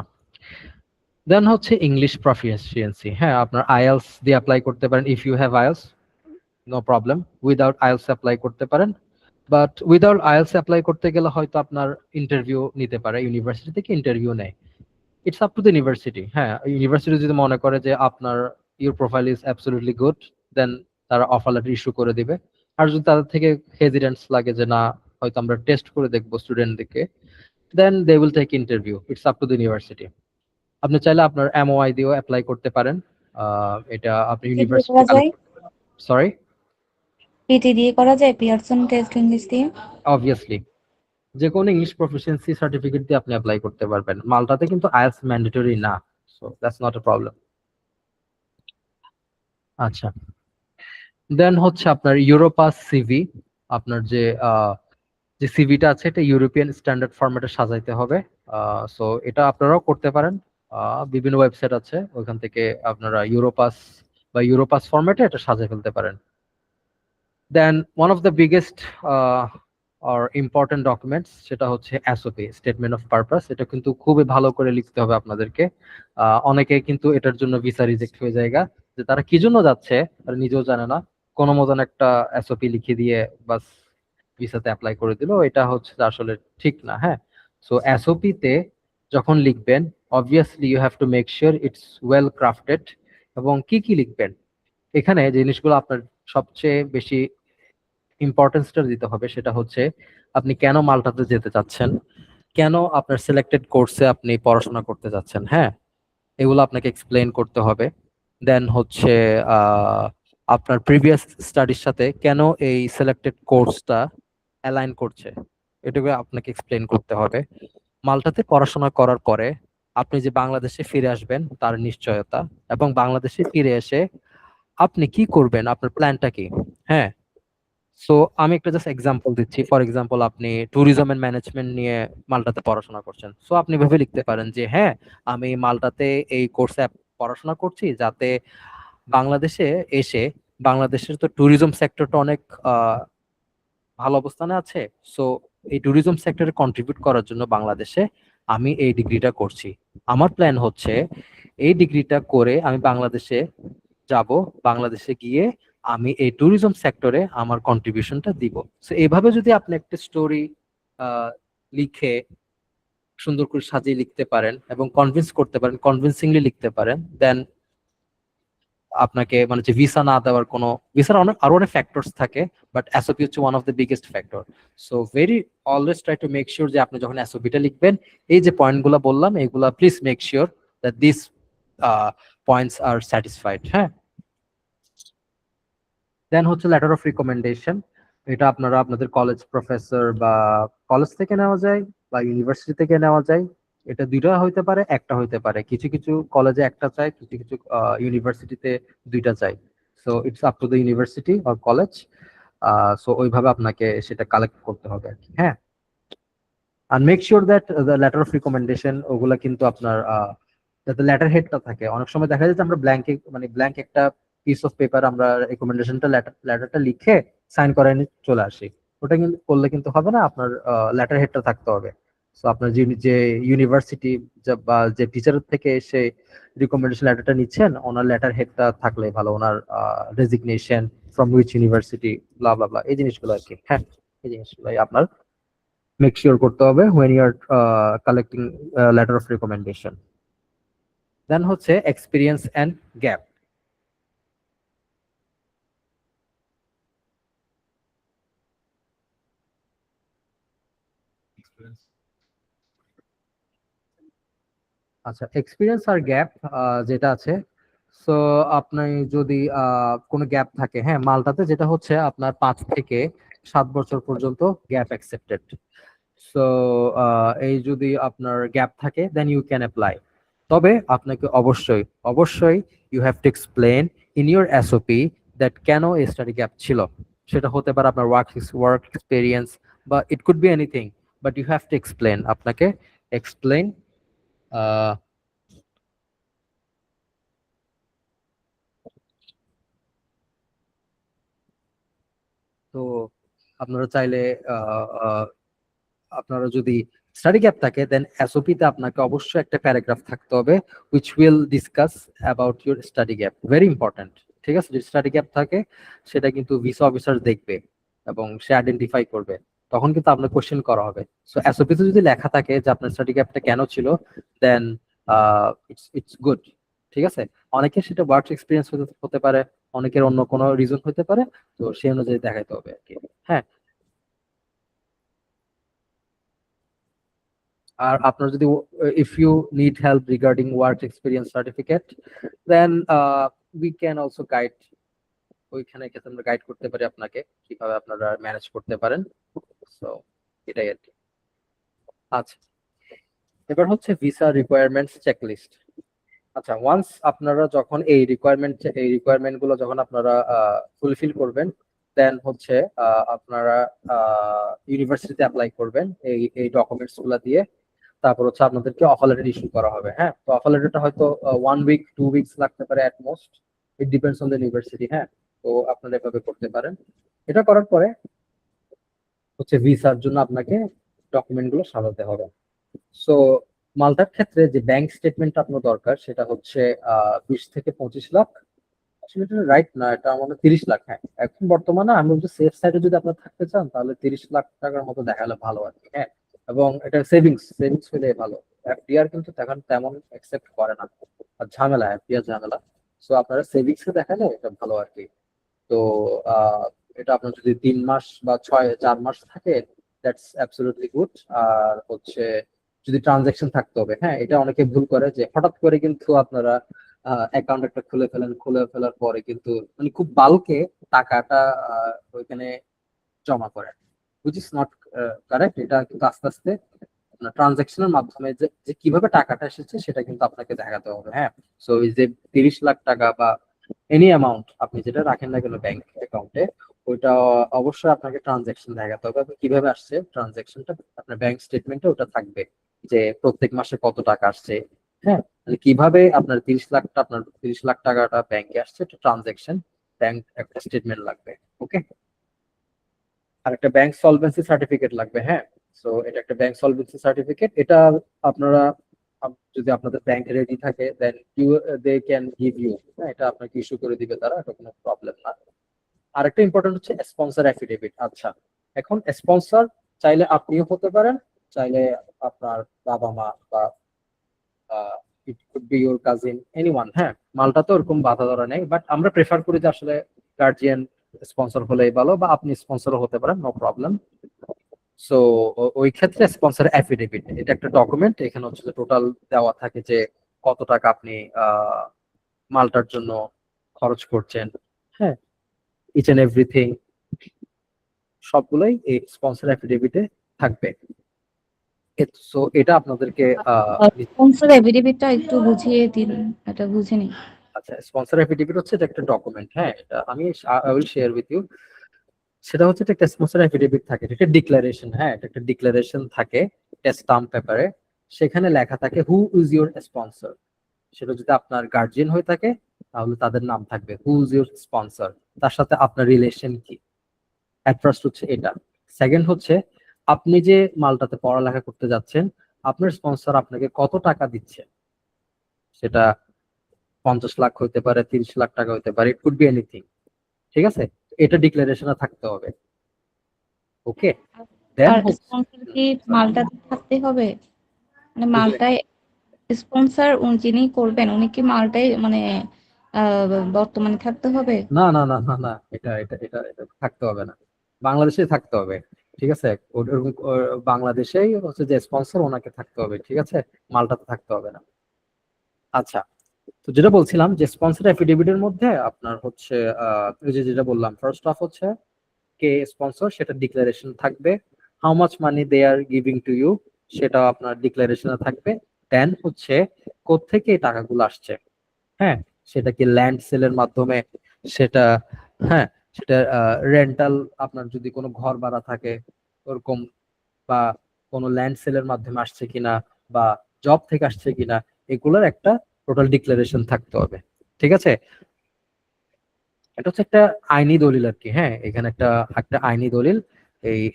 দেন হচ্ছে ইংলিশ প্রফিসিয়েন্সি, হ্যাঁ, আপনার আইএলস দিয়ে অ্যাপ্লাই করতে পারেন, if you have IELTS no problem, without IELTS apply করতে পারেন। বাট উইদাউট আইএলস অ্যাপ্লাই করতে গেলে হয়তো আপনার ইন্টারভিউ নিতে পারে, ইউনিভার্সিটি থেকে ইন্টারভিউ নেয়। It's up to the university, হ্যাঁ। ইউনিভার্সিটি যদি মনে করে যে আপনার your profile is absolutely good, then তারা অফার লেটার ইস্যু করে দিবে। আর যদি তাদের থেকে হেজিটেন্স লাগে যে না, হয়তো আমরা টেস্ট করে দেখবো স্টুডেন্টদেরকে, then they will take interview. It's up to the university. আপনি চাইলে আপনার এমওআই দিয়েও অ্যাপ্লাই করতে পারেন, এটা আপনি কিভাবে ইউনিভার্সিটি করা যায়? সরি। পিটি দিয়ে করা যায়, পিয়ারসন টেস্ট ইংলিশ দিয়ে? অবভিয়াসলি যে কোনো ইংলিশ প্রফিসিয়েন্সি সার্টিফিকেট দিয়ে আপনি অ্যাপ্লাই করতে পারবেন। মাল্টাতে কিন্তু আইএলটিএস ম্যান্ডেটরি না, so that's not a problem. আচ্ছা, দেন হচ্ছে আপনার ইউরোপাস সিভি। আপনার যে সিভিটা আছে এটা ইউরোপিয়ান স্ট্যান্ডার্ড ফরম্যাটে সাজাইতে হবে। সো এটা আপনারাও করতে পারেন। বিভিন্ন ওয়েবসাইট আছে, ওইখান থেকে আপনারা ইউরোপাস বা ইউরোপাস ফরম্যাটে এটা সাজিয়ে ফেলতে পারেন। Then one of the biggest আর ইম্পর্টেন্ট ডকুমেন্টস সেটা হচ্ছে এসওপি, স্টেটমেন্ট অফ পারপাস। এটা কিন্তু খুবই ভালো করে লিখতে হবে আপনাদেরকে। অনেকে কিন্তু এটার জন্য ভিসা রিজেক্ট হয়ে যায়, যে তারা কি জন্য যাচ্ছে তারা নিজেও জানে না, কোনো মতন একটা এসওপি লিখে দিয়ে বাস ভিসাতে অ্যাপ্লাই করে দিল, এটা হচ্ছে যে আসলে ঠিক না। হ্যাঁ, সো এসওপি তে যখন লিখবেন obviously you have to make sure it's well crafted. এবং কি কি লিখবেন এখানে যে জিনিসগুলো আপনার সবচেয়ে বেশি ইম্পর্টেন্সটা দিতে হবে সেটা হচ্ছে আপনি কেন মাল্টাতে যেতে চাচ্ছেন, কেন আপনার সিলেক্টেড কোর্সে আপনি পড়াশোনা করতে যাচ্ছেন। হ্যাঁ, এগুলো আপনাকে এক্সপ্লেন করতে হবে। দেন হচ্ছে আপনার প্রিভিয়াস স্টাডির সাথে কেন এই সিলেক্টেড কোর্সটা অ্যালাইন করছে, এটুকু আপনাকে এক্সপ্লেন করতে হবে। মাল্টাতে পড়াশোনা করার পরে আপনি যে বাংলাদেশে ফিরে আসবেন তার নিশ্চয়তা, এবং বাংলাদেশে ফিরে এসে আপনি কি করবেন, আপনার প্ল্যানটা কি। হ্যাঁ, সো আমি একটা জাস্ট এক্সাম্পল দিচ্ছি। ফর এক্সাম্পল আপনি ট্যুরিজম এন্ড ম্যানেজমেন্ট নিয়ে মাল্টাতে পড়াশোনা করছেন, সো আপনি ভেবে লিখতে পারেন যে হ্যাঁ, আমি মাল্টাতে এই কোর্সে পড়াশোনা করছি যাতে বাংলাদেশে এসে, বাংলাদেশের তো ট্যুরিজম সেক্টরটা অনেক ভালো অবস্থানে আছে। সো এই ট্যুরিজম সেক্টরে কন্ট্রিবিউট করার জন্য বাংলাদেশে আমি এই ডিগ্রিটা করছি। আমার প্ল্যান হচ্ছে এই ডিগ্রিটা করে আমি বাংলাদেশে যাব, বাংলাদেশে গিয়ে আমি এই ট্যুরিজম সেক্টরে আমার কন্ট্রিবিউশনটা দিব। সো এইভাবে যদি আপনি একটা স্টোরি লিখে সুন্দর করে সাজিয়ে লিখতে পারেন এবং কনভিন্স করতে পারেন, কনভিন্সিংলি লিখতে পারেন, দেন আপনাকে মানে যে ভিসা না দেওয়ার কোনো, ভিসার অনেক আরো অনেক ফ্যাক্টরস থাকে, বাট এসওপি হচ্ছে one of the biggest factor. So very always try to make sure যে আপনি যখন এসওপিটা লিখবেন এই যে পয়েন্টগুলো বললাম এগুলা please make sure that this points R satisfied. হ্যাঁ, দেন হচ্ছে লেটার অফ রিকমেন্ডেশন। এটা আপনারা আপনাদের কলেজ প্রফেসর বা কলেজ থেকে নেওয়া যায় বা ইউনিভার্সিটি থেকে নেওয়া যায়। এটা দুইটা হইতে পারে, একটা হইতে পারে, কিছু কিছু কলেজে একটা চাই, কিছু কিছু ইউনিভার্সিটিতে দুইটা চাই। So it's up to the university or college. So ওইভাবে আপনাকে সেটা কালেক্ট করতে হবে আর কি। হ্যাঁ, আর make sure that the letter of recommendation ওগুলা কিন্তু আপনার যাতে লেটার হেডটা থাকে। অনেক সময় দেখা যায় যে আমরা ব্ল্যাঙ্ক, মানে ব্ল্যাঙ্ক একটা পিস অফ পেপার আমরা রিকমেন্ডেশনটা লেটারটা লিখে সাইন করায় নিয়ে চলে আসি। ওটা কিন্তু করলে কিন্তু হবে না, আপনার লেটার হেডটা থাকতে হবে। সো আপনার যে ইউনিভার্সিটি বা যে টিচারের থেকে এসে রিকমেন্ডেশন লেটারটা নিচ্ছেন ওনার লেটার হেডটা থাকলে ভালো, ওনার রেজিগনেশন ফ্রম হুইচ ইউনিভার্সিটি, ব্লা ব্লা ব্লা, এই জিনিসগুলো আর কি। হ্যাঁ, এই জিনিসগুলোই আপনার মেক শিওর করতে হবে when you are collecting letter of recommendation. দেন হচ্ছে এক্সপিরিয়েন্স এন্ড গ্যাপ। আচ্ছা, এক্সপিরিয়েন্স আর গ্যাপ যেটা আছে, সো আপনি যদি কোনো গ্যাপ থাকে, হ্যাঁ, মালটাতে যেটা হচ্ছে আপনার 5 থেকে 7 বছর পর্যন্ত গ্যাপ অ্যাকসেপ্টেড। সো এই যদি আপনার গ্যাপ থাকে দেন ইউ ক্যান অ্যাপ্লাই। তবে আপনাকে অবশ্যই অবশ্যই you have to explain in your SOP that কেন এই স্টাডি গ্যাপ ছিল। সেটা হতে পারে আপনার ওয়ার্ক এক্সপিরিয়েন্স বা it could be anything, but you have to explain. আপনাকে এক্সপ্লেন। তো আপনারা চাইলে আহ, আহ, আপনারা যদি স্টাডি গ্যাপ থাকে দেন এসওপি তে আপনাকে অবশ্যই একটা প্যারাগ্রাফ থাকতে হবে which will discuss about your study gap, very important। ঠিক আছে, যদি স্টাডি গ্যাপ থাকে সেটা কিন্তু ভিসা অফিসার দেখবে এবং সে আইডেন্টিফাই করবে, তখন কিন্তু আপনার কোশ্চেন করা হবে। সো এসওপি তে যদি লেখা থাকে যে আপনার স্টাডি গ্যাপটা কেন ছিল, দেন ইটস ইটস গুড। ঠিক আছে, অনেকের সেটা ওয়ার্ক এক্সপিরিয়েন্স হতে পারে, অনেকের অন্য কোনো রিজন হতে পারে, তো সেই অনুযায়ী দেখাইতে হবে আর কি। হ্যাঁ, আর আপনার যদি if you need help regarding work experience certificate then we can also guide ওইখানে ক্ষেত্রে আমরা গাইড করতে পারি আপনাকে কিভাবে আপনারা ম্যানেজ করতে পারেন। সো এটাই আর কি। আচ্ছা, এবার হচ্ছে ভিসা রিকোয়ারমেন্টস চেকলিস্ট। আচ্ছা, ওয়ান্স আপনারা যখন এই রিকোয়ারমেন্ট গুলো যখন আপনারা ফুলফিল করবেন, দেন হচ্ছে আপনারা ইউনিভার্সিটিতে অ্যাপ্লাই করবেন এই এই ডকুমেন্টস গুলা দিয়ে। তারপর হচ্ছে আপনাদেরকে অফার লেটার ইস্যু করা হবে। হ্যাঁ, তো অফার লেটারটা হয়তো 1 উইক 2 উইকস লাগতে পারে at most, it depends on the university. হ্যাঁ, তো আপনারা এভাবে করতে পারেন। এটা করার পরে হচ্ছে ভিসার জন্য আপনাকে ডকুমেন্ট গুলো সাজাতে হবে। সো মালটার ক্ষেত্রে যে ব্যাংক স্টেটমেন্ট আপনার দরকার সেটা হচ্ছে 20 থেকে 25 লাখ। আসলে এটা রাইট না, এটা আমাদের 30 লাখ। হ্যাঁ, এখন বর্তমানে আমি বলছি সেফ সাইডে যদি আপনার থাকতে চান তাহলে 30 লাখ টাকার মতো দেখালে ভালো আর কি। হ্যাঁ, এবং এটা সেভিংস হলে ভালো। এফডিআর কিন্তু এখন তেমন অ্যাকসেপ্ট করে না, আর ঝামেলা, এফডিআর ঝামেলা। সো আপনারা সেভিংস এ দেখালে এটা ভালো আর কি। তো এটা আপনার যদি 3 মাস বা 4 মাস থাকে, দ্যাটস অ্যাবসলিউটলি গুড। আর হচ্ছে যদি ট্রানজেকশন থাকতে হবে। হ্যাঁ, এটা অনেকে ভুল করে যে হঠাৎ করে কিন্তু আপনারা অ্যাকাউন্ট একটা খুলে ফেলেন, খুলে ফেলার পরে কিন্তু মানে খুব বাল্কে টাকাটা ওইখানে জমা করেন, হুইচ ইজ নট কারেক্ট। এটা কিন্তু আস্তে আস্তে ট্রানজেকশনের মাধ্যমে যে যে কিভাবে টাকাটা এসেছে সেটা কিন্তু আপনাকে দেখাতে হবে। হ্যাঁ, সো এই যে 30 লাখ টাকা বা এনি অ্যামাউন্ট আপনি যেটা রাখেন না কেন ব্যাংক অ্যাকাউন্টে, ওইটা অবশ্যই আপনাকে ট্রানজেকশন দেখাতে হবে। কিভাবে আসছে ট্রানজেকশনটা, আপনার ব্যাংক স্টেটমেন্টে ওটা থাকবে যে প্রত্যেক মাসে কত টাকা আসছে। হ্যাঁ, তাহলে কিভাবে আপনার 30 লাখটা, আপনার 30 লাখ টাকাটা ব্যাংকে আসছে, এটা ট্রানজেকশন, ব্যাংক একটা স্টেটমেন্ট লাগবে। ওকে, আর একটা ব্যাংক সলভেন্সি সার্টিফিকেট লাগবে। হ্যাঁ, সো এটা একটা ব্যাংক সলভেন্সি সার্টিফিকেট। এটা আপনারা যদি আপনাদের ব্যাংক রেডি থাকে দেন দে ক্যান গিভ ইউ। হ্যাঁ, এটা আপনাকে ইস্যু করে দিবে তারা, এটা কোনো প্রবলেম না। আরেকটা ইম্পর্টেন্ট হচ্ছে স্পন্সর অ্যাফিডেভিট। আচ্ছা, এখন স্পন্সর চাইলে আপনিও হতে পারেন, চাইলে আপনার বাবা মা বা it could B your cousin, anyone. হ্যাঁ, মালটা তো ওরকম বাধা ধরা নেই, বাট আমরা প্রেফার করি যে আসলে গার্জিয়ান স্পন্সর হলেই ভালো, বা আপনি স্পন্সরও হতে পারেন, নো প্রবলেম। সো ওই ক্ষেত্রে স্পন্সর অ্যাফিডেভিট এটা একটা ডকুমেন্ট, এখানে হচ্ছে টোটাল দেওয়া থাকে যে কত টাকা আপনি মালটার জন্য খরচ করছেন। হ্যাঁ, ইচ এন্ড এভরিথিং সবগুলোই এই স্পন্সর অ্যাফিডেভিটে থাকবে। সো এটা আপনাদেরকে স্পন্সর এফিডেভিটটা একটু বুঝিয়ে দিন, এটা বুঝিনি। আচ্ছা, স্পন্সর অ্যাফিডেভিট হচ্ছে এটা একটা ডকুমেন্ট। হ্যাঁ, এটা আমি I will share with you. সেটা হচ্ছে একটা স্পন্সর অ্যাফিডেভিট থাকে, এটা একটা ডিক্লারেশন। হ্যাঁ, এটা একটা ডিক্লারেশন থাকে স্টাম্প পেপারে। সেখানে লেখা থাকে হু ইজ ইউর স্পন্সর। সেটা যদি আপনার গার্জিয়ান হয়ে থাকে তাহলে তাদের নাম থাকবে হু ইজ ইউর স্পন্সর, তার সাথে আপনার রিলেশন কি। এট ফার্স্ট হচ্ছে এটা। সেকেন্ড হচ্ছে আপনি যে মালটাতে পড়ালেখা করতে যাচ্ছেন, আপনার স্পন্সর আপনাকে কত টাকা দিচ্ছে। সেটা 50 লাখ হইতে পারে, 30 লাখ টাকা হইতে পারে, ইট কুড বি এনিথিং। ঠিক আছে, এটা ডিক্লারেশনে থাকতে হবে। ওকে, দেন আর হচ্ছে স্পন্সর কি মালটাতে থাকতে হবে? মানে বুঝলেন? মালটায় স্পন্সর যিনি করবেন উনি কি মালটায় মানে বর্তমানে থাকতে হবে? না না না না না, এটা থাকতে হবে না, বাংলাদেশে থাকতে হবে। ঠিক আছে, বাংলাদেশেই হচ্ছে যে স্পন্সর ওনাকে থাকতে হবে। ঠিক আছে, মালটাতে থাকতে হবে না। আচ্ছা, তো যেটা বলছিলাম যে স্পন্সর এফিডেভিটের মধ্যে আপনার হচ্ছে ওই যে যেটা বললাম, ফার্স্ট অফ হচ্ছে কে স্পন্সর সেটা ডিক্লারেশন থাকবে। How much money they are giving to you সেটা আপনার ডিক্লারেশনে থাকবে। দেন হচ্ছে কোত্থেকে এই টাকাগুলো আসছে। হ্যাঁ, সেটা কি ল্যান্ড সেলের মাধ্যমে, সেটা, হ্যাঁ, সেটা রেন্টাল, আপনার যদি কোনো ঘর ভাড়া থাকে ওরকম, বা কোনো ল্যান্ড সেলের মাধ্যমে আসছে কিনা, বা জব থেকে আসছে কিনা, এগুলোর একটা টোটাল ডিক্লারেশন থাকতে হবে। ঠিক আছে, এটা হচ্ছে একটা আইনি দলিল আর কি। হ্যাঁ, এখানে একটা একটা আইনি দলিল।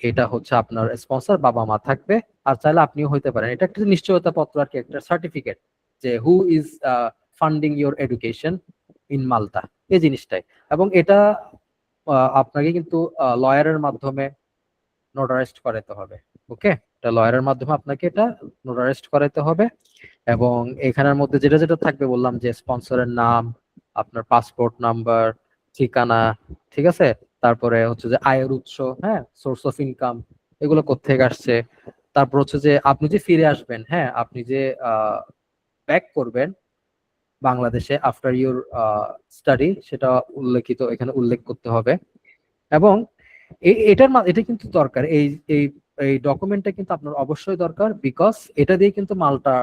এটা হচ্ছে আপনার স্পন্সর বাবা মা থাকবে, আর চাইলে আপনিও হইতে পারেন। এটা একটা নিশ্চয়তা পত্র আর কি, একটা সার্টিফিকেট যে who is funding your education in মালটা, এই জিনিসটাই। এবং এটা আপনাকে কিন্তু লয়ারের মাধ্যমে নোটারাইজড করাতে হবে। ওকে, এটা লয়ারের মাধ্যমে আপনাকে এটা নোটারাইজড করাতে হবে। এবং এখানের মধ্যে যেটা যেটা থাকবে বললাম যে স্পন্সরের নাম, আপনার পাসপোর্ট নাম্বার, ঠিকানা। ঠিক আছে, তারপরে হচ্ছে যে আয়ের উৎস, হ্যাঁ, সোর্স অফ ইনকাম, এগুলো কোত্থেকে আসছে। তারপর হচ্ছে যে আপনি যে ফিরে আসবেন, হ্যাঁ, আপনি যে ব্যাক করবেন, বাংলাদেশে আফটার ইউর স্টাডি, সেটা এখানে উল্লেখ করতে হবে। এবং এটা কিন্তু দরকার, এই এই এই ডকুমেন্টটা কিন্তু আপনার অবশ্যই দরকার, বিকজ এটা দিয়ে কিন্তু মাল্টা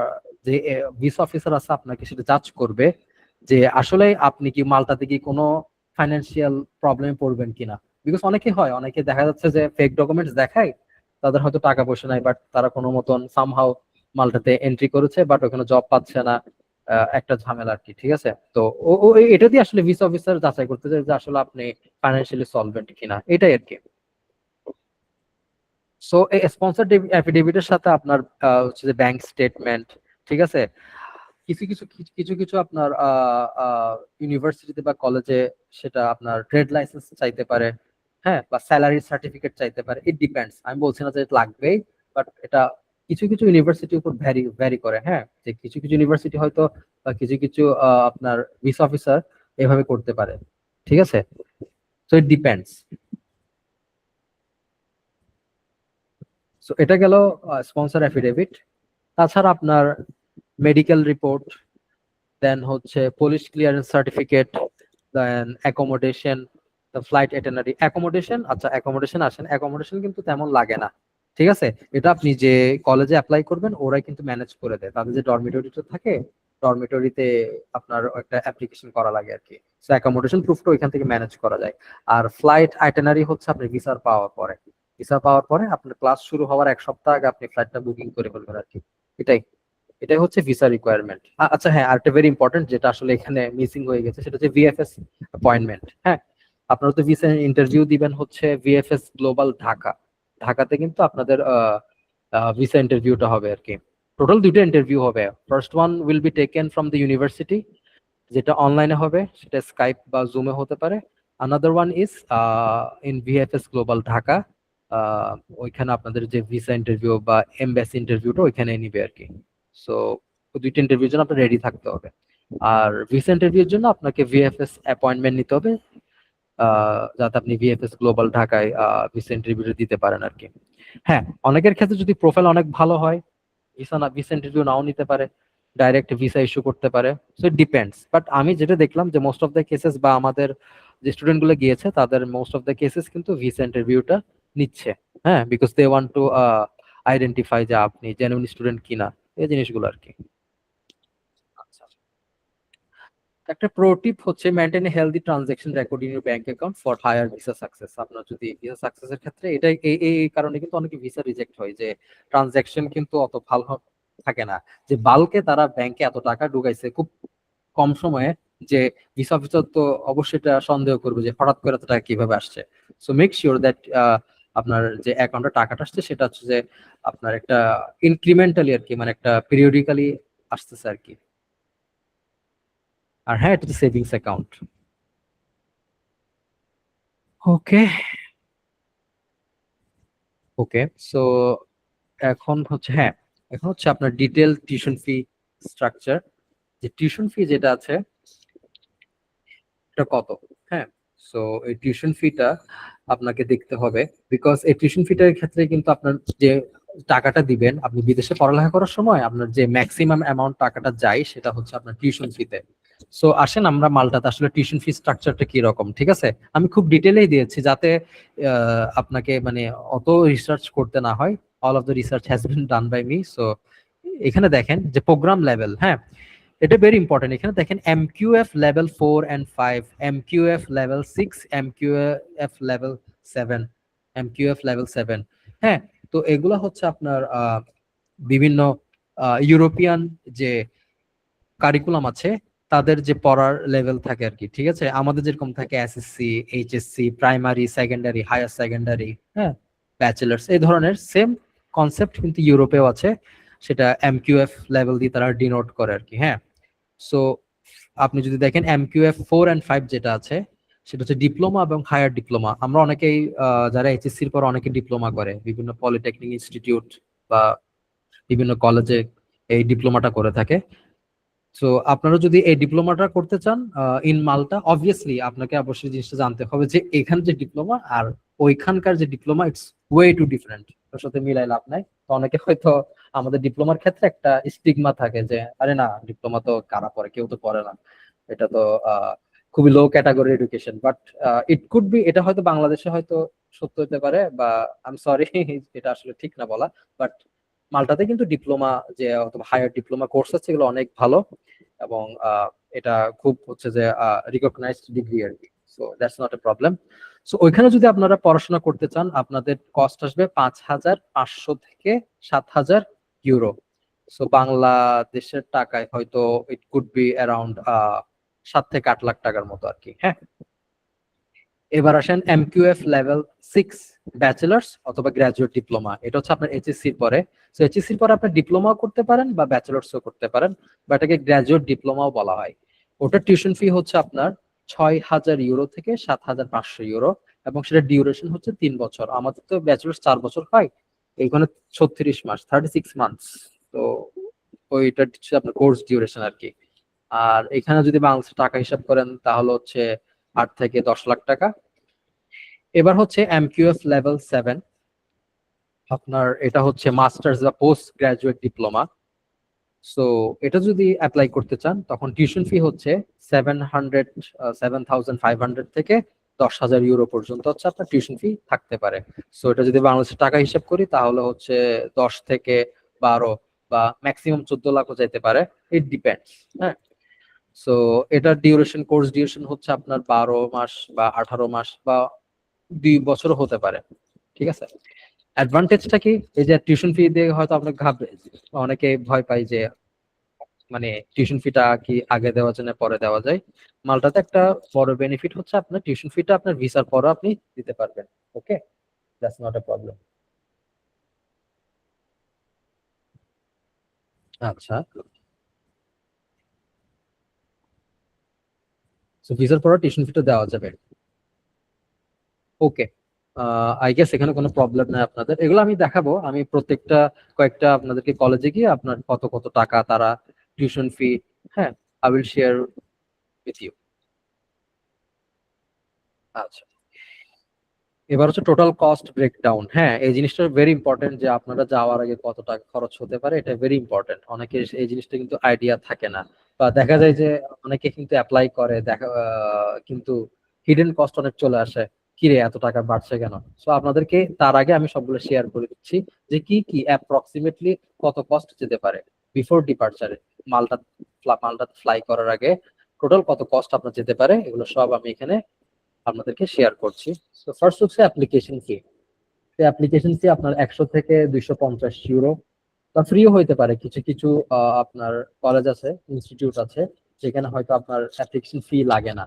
যে ভিসা অফিসার আছে আপনাকে সেটা জাজ করবে যে আসলে আপনি কি মাল্টাতে কি কোনো ফাইন্যান্সিয়াল প্রবলেমে পড়বেন কিনা। বিকজ অনেকে দেখা যাচ্ছে যে ফেক ডকুমেন্টস দেখায়, তাদের হয়তো টাকা পয়সা নাই, বাট তারা কোনো মতন সামহাও মাল্টাতে এন্ট্রি করেছে, বাট ওখানে জব পাচ্ছে না। একটা ঝামেলা আর কি, ঠিক আছে। তো এটা দিয়ে আসলে ভিসা অফিসার যাচাই করতে চায় যে আসলে আপনি ফাইন্যান্সিয়ালি সলভেন্ট কিনা, এটাই আর কি। সো এই স্পন্সর অ্যাফিডেভিটের সাথে আপনার হচ্ছে যে ব্যাংক স্টেটমেন্ট, ঠিক আছে। কিছু আপনার ইউনিভার্সিটিতে বা কলেজে সেটা আপনার ট্রেড লাইসেন্স চাইতে পারে, হ্যাঁ, বা স্যালারি সার্টিফিকেট চাইতে পারে। ইট ডিপেন্ডস, আমি বলছি না যে এটা লাগবেই, বাট এটা কিছু কিছু ইউনিভার্সিটির উপর ভ্যারি করে, হ্যাঁ। যে কিছু কিছু ইউনিভার্সিটি হয়তো কিছু কিছু আপনার ভিসা অফিসার এভাবে করতে পারে, ঠিক আছে। So it depends. সো এটা গেল স্পন্সর অ্যাফিডেভিট। তাছাড়া আপনার মেডিকেল রিপোর্ট, দেন হচ্ছে পুলিশ ক্লিয়ারেন্স সার্টিফিকেট, দেন অ্যাকোমোডেশন, ফ্লাইট এটেনারি। অ্যাকোমোডেশন আসেন, অ্যাকোমোডেশন কিন্তু তেমন লাগে না, ঠিক আছে। এটা আপনি যে কলেজে অ্যাপ্লাই করবেন ওরাই কিন্তু ম্যানেজ করে দেয়, তাদের যে ডরমিটরিটা থাকে, ডরমিটরিতে আপনার একটা অ্যাপ্লিকেশন করা লাগে আর কি। সো অ্যাকোমোডেশন প্রুফটা ওইখান থেকে ম্যানেজ করা যায়। আর ফ্লাইট আইটেনারি হচ্ছে আপনি ভিসা পাওয়ার পরে আপনার ক্লাস শুরু হওয়ার 1 সপ্তাহ আগে আপনি ফ্লাইটটা বুকিং করে ফেলবেন আর কি। এটাই এটাই হচ্ছে ভিসা রিকোয়ারমেন্ট। আচ্ছা হ্যাঁ, আরেকটা ভেরি ইম্পর্টেন্ট যেটা আসলে এখানে মিসিং হয়ে গেছে, সেটা হচ্ছে ভিএফএস অ্যাপয়েন্টমেন্ট। হ্যাঁ, আপনারা তো ভিসা ইন্টারভিউ দিবেন হচ্ছে ভিএফএস গ্লোবাল ঢাকা। ঢাকাতে কিন্তু আপনাদের ভিসা ইন্টারভিউটা হবে আর কি। টোটাল 2টা ইন্টারভিউ হবে। First one will be taken from the university, যেটা অনলাইনে হবে, সেটা স্কাইপ বা জুমে হতে পারে। Another one is in VFS global Dhaka. আহ, ওইখানে আপনাদের যে ভিসা ইন্টারভিউ বা এমবাসি ইন্টারভিউটা ওইখানে নিবে আর কি। সো 2টা ইন্টারভিউর জন্য আপনার রেডি থাকতে হবে। আর ভিসা ইন্টারভিউর জন্য আপনাকে ভিএফএস অ্যাপয়েন্টমেন্ট নিতে হবে, যাতে আপনি ভিএফএস গ্লোবাল ঢাকায় ভিসা ইন্টারভিউটা দিতে পারেন আর কি। হ্যাঁ, অনেকের ক্ষেত্রে যদি প্রোফাইল অনেক ভালো হয়, ভিসা ইন্টারভিউ নাও নিতে পারে, ডাইরেক্ট ভিসা ইস্যু করতে পারে। So it depends. বাট আমি যেটা দেখলাম যে মোস্ট অফ দ্য কেসেস, বা আমাদের যে স্টুডেন্ট গুলো গিয়েছে তাদের মোস্ট অফ দ্য কেসেস কিন্তু ভিসা ইন্টারভিউটা নিচ্ছে। হ্যাঁ, because they want to identify যে আপনি জেনুইন স্টুডেন্ট কিনা, এই জিনিসগুলো আর কি। আচ্ছা, একটা প্রো টিপ হচ্ছে maintain a healthy transaction record in your bank account for higher visa success. আপনার যদি ভিসা সাকসেসের ক্ষেত্রে এটা এই কারণে কিন্তু অনেকে ভিসা রিজেক্ট হয়, যে ট্রানজাকশন কিন্তু অত ভালো থাকে না, যে বালকে তারা ব্যাংকে এত টাকা ঢুকাইছে খুব কম সময়ে, যে ভিসা অফিসার তো অবশ্যই এটা সন্দেহ করবে যে হঠাৎ করে এত টাকা কিভাবে আসছে। সো মেক শিওর দ্যাট আপনার যে অ্যাকাউন্টে টাকাটা আসছে সেটা হচ্ছে যে আপনার একটা ইনক্রিমেন্টালি আর কি, মানে একটা পিরিয়ডিক্যালি আসতেছে আর কি। আর হ্যাঁ, এটা তো সেভিংস অ্যাকাউন্ট। ওকে, ওকে। সো হ্যাঁ, এখন হচ্ছে আপনার ডিটেল টিউশন ফি স্ট্রাকচার, যে টিউশন ফি যেটা আছে এটা কত। হ্যাঁ, সো এই টিউশন ফিটা আপনাকে দেখতে হবে, বিকজ এই টিউশন ফিটার ক্ষেত্রে কিন্তু আপনার যে টাকাটা দিবেন, আপনি বিদেশে পড়ালেখা করার সময় আপনার যে ম্যাক্সিমাম অ্যামাউন্ট টাকাটা যায় সেটা হচ্ছে আপনার টিউশন ফিতে। সো আসেন আমরা মালটাতে আসলে টিউশন ফি স্ট্রাকচারটা কি রকম, ঠিক আছে। আমি খুব ডিটেলেই দিয়েছি যাতে আপনাকে মানে অত রিসার্চ করতে না হয়। All of the research has been done by me. So এখানে দেখেন যে প্রোগ্রাম লেভেল, হ্যাঁ, এটা ভেরি ইম্পর্টেন্ট। এখানে দেখেন MQF level 4 and 5, MQF level 6, MQF level 7, MQF level 7। হ্যাঁ, তো এগুলা হচ্ছে আপনার বিভিন্ন ইউরোপিয়ান যে কারিকুলাম আছে তাদের যে পড়ার লেভেল থাকে আর কি, ঠিক আছে। আমাদের যেরকম থাকে SSC, HSC, primary, secondary, higher secondary, হ্যাঁ, ব্যাচেলার্স, এই ধরনের সেম কনসেপ্ট কিন্তু ইউরোপেও আছে। সেটা এমকিউএফ লেভেল দিয়ে তারা ডিনোট করে আর কি। হ্যাঁ, সো আপনি যদি দেখেন এমকিউএফ 4 and 5 যেটা আছে সেটা হচ্ছে ডিপ্লোমা এবং হায়ার ডিপ্লোমা। আমরা অনেকেই যারা এইচএসসির পর অনেকে ডিপ্লোমা করে বিভিন্ন পলিটেকনিক ইনস্টিটিউট বা বিভিন্ন কলেজে এই ডিপ্লোমাটা করে থাকে। সো আপনারা যদি এই ডিপ্লোমাটা করতে চান ইন মাল্টা, অবভিয়াসলি আপনাকে অবশ্যই জিনিসটা জানতে হবে যে এখান যে ডিপ্লোমা আর ওইখানকার যে diploma, it's way too different. ওর সাথে মিলাই লাভ নাই। তো অনেকে হয়তো আমাদের ডিপ্লোমার ক্ষেত্রে একটা স্টিগমা থাকে যে আরে না, ডিপ্লোমা তো কারা পড়ে, কেউ তো পড়ে না, এটা তো খুবই low category education. But it could be, এটা হয়তো বাংলাদেশে হয়তো সত্য হতে পারে, বা আই এম সরি, এটা আসলে ঠিক না বলা। বাট মাল্টাতে কিন্তু ডিপ্লোমা যে অথবা হায়ার ডিপ্লোমা কোর্স আছে এগুলো অনেক ভালো, এবং এটা খুব হচ্ছে যে রিকগনাইজড ডিগ্রি আর কি। So that's not a problem. So ওইখানে যদি আপনারা পড়াশোনা করতে চান, আপনাদের কস্ট আসবে 5,500 থেকে 7,000 ইউরো। সো বাংলাদেশের টাকায় হয়তো ইট কুড বি অ্যারাউন্ড 7 থেকে 8 লাখ টাকার মতো আর কি। হ্যাঁ, এবার আসেন এমকিউএফ লেভেল 6 ব্যাচেলার্স অথবা গ্রাজুয়েট ডিপ্লোমা। এটা হচ্ছে আপনার এইচএসসির পরে। সো এইচএসসির পরে আপনি ডিপ্লোমাও করতে পারেন বা ব্যাচেলার্সও করতে পারেন, বা এটাকে গ্রাজুয়েট ডিপ্লোমাও বলা হয়। ওটার টিউশন ফি হচ্ছে আপনার 6,000 ইউরো থেকে 7,500 ইউরো, এবং সেটা ডিউরেশন হচ্ছে 3 বছর। আমাদের তো ব্যাচেলার্স 4 বছর হয়, এইখানে 36 মাস, 36 মান্থস। তো ওইটা হচ্ছে আপনার কোর্স ডিউরেশন আর কি। আর এখানে যদি বাংলাদেশের টাকা হিসাব করেন তাহলে হচ্ছে 8 থেকে 10 লাখ টাকা। এবার হচ্ছে এমকিউএফ লেভেল 7, আপনার এটা হচ্ছে মাস্টার্স বা পোস্ট গ্রাজুয়েট ডিপ্লোমা। সো এটা যদি অ্যাপ্লাই করতে চান তখন টিউশন ফি হচ্ছে 7,500 থেকে 10,000 ইউরো পর্যন্ত হচ্ছে আপনার টিউশন ফি থাকতে পারে। সো এটা যদি বাংলাদেশের টাকা হিসাব করি তাহলে হচ্ছে 10 থেকে 12 বা ম্যাক্সিমাম 14 লাখও যেতে পারে, ইট ডিপেন্ডস। হ্যাঁ, সো এটার ডিউরেশন, কোর্স ডিউরেশন হচ্ছে আপনার 12 মাস বা 18 মাস বা 2 বছরও হতে পারে। ঠিক আছে, অ্যাডভান্টেজটা কি? এই যে টিউশন ফি দিয়ে হয়তো আপনাকে অনেকে ভয় পায় যে মানে টিউশন ফিটা কি আগে দেওয়া যায় না পরে দেওয়া যায়। মালটাতে একটা বড় বেনিফিট হচ্ছে আপনার টিউশন ফিটা আপনার ভিসার পরও আপনি দিতে পারবেন। ওকে, দ্যাটস নট এ প্রবলেম। আচ্ছা, সো ভিসার পরও টিউশন ফিটা দেওয়া যাবে। ওকে, আই গেস এখানে কোনো প্রবলেম নাই আপনাদের। এগুলো আমি দেখাবো, আমি প্রত্যেকটা কয়েকটা আপনাদেরকে কলেজে গিয়ে আপনার কত কত টাকা তারা টিউশন ফি, হ্যাঁ, I will share with you. আচ্ছা, এবার হচ্ছে টোটাল কস্ট ব্রেকডাউন। হ্যাঁ, এই জিনিসটা ভেরি ইম্পর্টেন্ট যে আপনারা যাওয়ার আগে কত টাকা খরচ হতে পারে, এটা ভেরি ইম্পর্টেন্ট। অনেকের এই জিনিসটা কিন্তু আইডিয়া থাকে না, বা দেখা যায় যে অনেকে কিন্তু অ্যাপ্লাই করে দেখা কিন্তু হিডেন কস্ট অনেক চলে আসে, কি রে এত টাকা বাড়ছে কেন। সো আপনাদেরকে তার আগে আমি সবগুলো শেয়ার করে দিচ্ছি যে কি কি অ্যাপ্রক্সিমেটলি কত কস্ট যেতে পারে বিফোর ডিপার্চারে, মালটা মালটা ফ্লাই করার আগে টোটাল কত কস্ট আপনার যেতে পারে, এগুলো সব আমি এখানে আপনাদেরকে শেয়ার করছি। তো ফার্স্ট হচ্ছে অ্যাপ্লিকেশন ফি। অ্যাপ্লিকেশন ফি আপনার 100 থেকে 250 ইউরো, বা ফ্রিও হইতে পারে। কিছু কিছু আপনার কলেজ আছে, ইনস্টিটিউট আছে যেখানে হয়তো আপনার অ্যাপ্লিকেশন ফি লাগে না।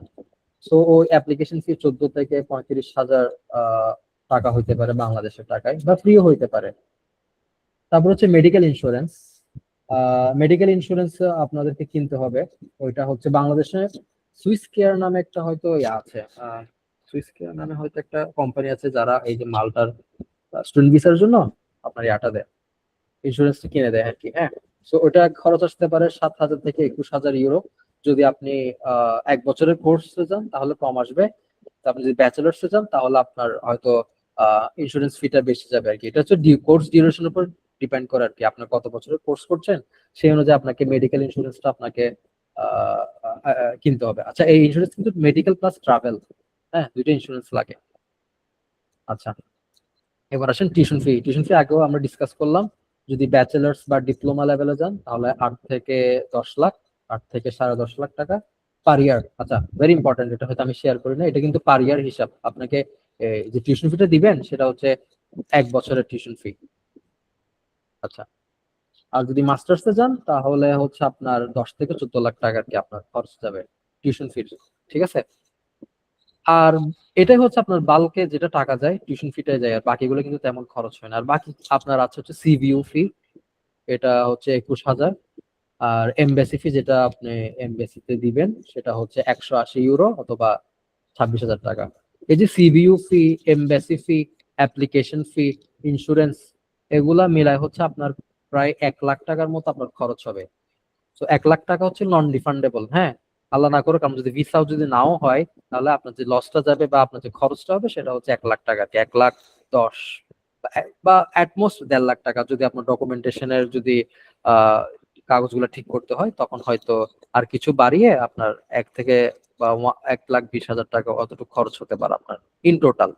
সো ওই অ্যাপ্লিকেশন ফি 14 থেকে 35 হাজার টাকা হইতে পারে বাংলাদেশের টাকায়, বা ফ্রিও হইতে পারে। তারপর হচ্ছে মেডিকেল ইন্স্যুরেন্স। মেডিকেল ইন্স্যুরেন্স আপনাদেরকে কিনতে হবে। ওইটা হচ্ছে বাংলাদেশে সুইস কেয়ার নামে একটা হয়তো ইয়া আছে, সুইস কেয়ার নামে হয়তো একটা কোম্পানি আছে যারা এই যে মালটার স্টুডেন্ট ভিসার জন্য আপনার ইয়াটা দেয়, ইন্স্যুরেন্সটা কিনে দেয় আর কি। হ্যাঁ, সো ওটা খরচ আসতে পারে 7,000 থেকে 21,000 ইউরো। যদি আপনি 1 বছরের কোর্সে যান তাহলে কম আসবে। তো আপনি যদি ব্যাচেলার্সে যান তাহলে আপনার হয়তো ইন্স্যুরেন্স ফিটা বেশি যাবে আর কি। এটা হচ্ছে কোর্স ডিউরেশনের উপর ডিপেন্ড করে আর কি, আপনার কত বছরের কোর্স করছেন সেই অনুযায়ী আপনাকে মেডিকেল ইন্স্যুরেন্সটা আপনাকে কিনতে হবে। আচ্ছা, এই ইন্স্যুরেন্স কিন্তু মেডিকেল প্লাস ট্রাভেল, হ্যাঁ, দুইটা ইন্স্যুরেন্স লাগে। আচ্ছা, এবার আসেন টিউশন ফি। টিউশন ফি আগেও আমরা ডিসকাস করলাম, যদি ব্যাচেলার্স বা ডিপ্লোমা লেভেলে যান তাহলে 8 থেকে 10 লাখ, 8 থেকে 10.5 লাখ টাকা পার ইয়ার। আচ্ছা, ভেরি ইম্পর্টেন্ট, এটা হয়তো আমি শেয়ার করি না, এটা কিন্তু পার ইয়ার হিসাব। আপনাকে যে টিউশন ফিটা দিবেন সেটা হচ্ছে 1 বছরের টিউশন ফি। আচ্ছা, আর যদি মাস্টার্সে যান তাহলে হচ্ছে আপনার 10 থেকে 14 লাখ টাকা আর কি আপনার খরচ যাবে টিউশন ফির। ঠিক আছে, আর এটাই হচ্ছে আপনার বাল্কে যেটা টাকা যায় টিউশন ফিটাই যায়, আর বাকিগুলো কিন্তু তেমন খরচ হয় না। আর বাকি আপনার আছে হচ্ছে সিভিউ ফি, এটা হচ্ছে 21,000। আর এমবেসি ফি যেটা আপনি এমবেসিতে দিবেন সেটা হচ্ছে 180 ইউরো অথবা 26,000 টাকা। এই যে সিভিউ ফি, এমবেসি ফি, অ্যাপ্লিকেশন ফি, ইন্স্যুরেন্স, এগুলা মিলায় হচ্ছে আপনার প্রায় 1 লাখ টাকার মতো আপনার খরচ হবে। তো 1 লাখ টাকা হচ্ছে নন রিফান্ডেবল। হ্যাঁ, আল্লাহ না করুক আমরা যদি ভিসাও যদি নাও হয় তাহলে আপনার যে লসটা যাবে বা আপনার যে খরচটা হবে সেটা হচ্ছে 1 লাখ টাকা, 1,10,000। বা অ্যাটমোস্ট 1.5 লাখ টাকা যদি আপনার ডকুমেন্টেশনের যদি আহ কাগজগুলো ঠিক করতে হয়, তখন হয়তো আর কিছু বাড়িয়ে আপনার 1 থেকে বা 1,20,000 টাকা অতটুকু খরচ হতে পারে আপনার ইন টোটাল।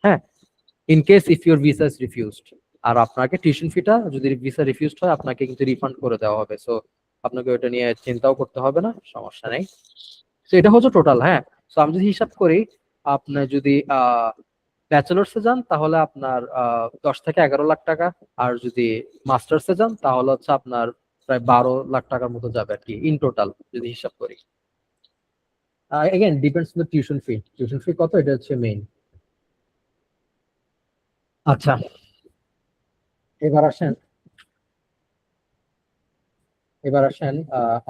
হ্যাঁ, in case if your visa is refused. আর আপনাকে টিউশন ফিটা যদি ভিসা রিফিউজড হয় আপনাকে কিন্তু রিফান্ড করে দেওয়া হবে, সো আপনাকে ওটা নিয়ে চিন্তাও করতে হবে না, সমস্যা নেই। তো এটা হচ্ছে টোটাল। হ্যাঁ, তো আমি যদি হিসাব করি, আপনার যদি ব্যাচেলার্সে যান তাহলে আপনার 10 থেকে 11 লাখ টাকা, আর যদি মাস্টার্সে যান তাহলে হচ্ছে আপনার প্রায় 12 লাখ টাকার মতো যাবে আর কি ইন টোটাল যদি হিসাব করি। Again depends on the tuition fee, tuition fee কত এটা হচ্ছে মেইন। আচ্ছা, এবার আসেন,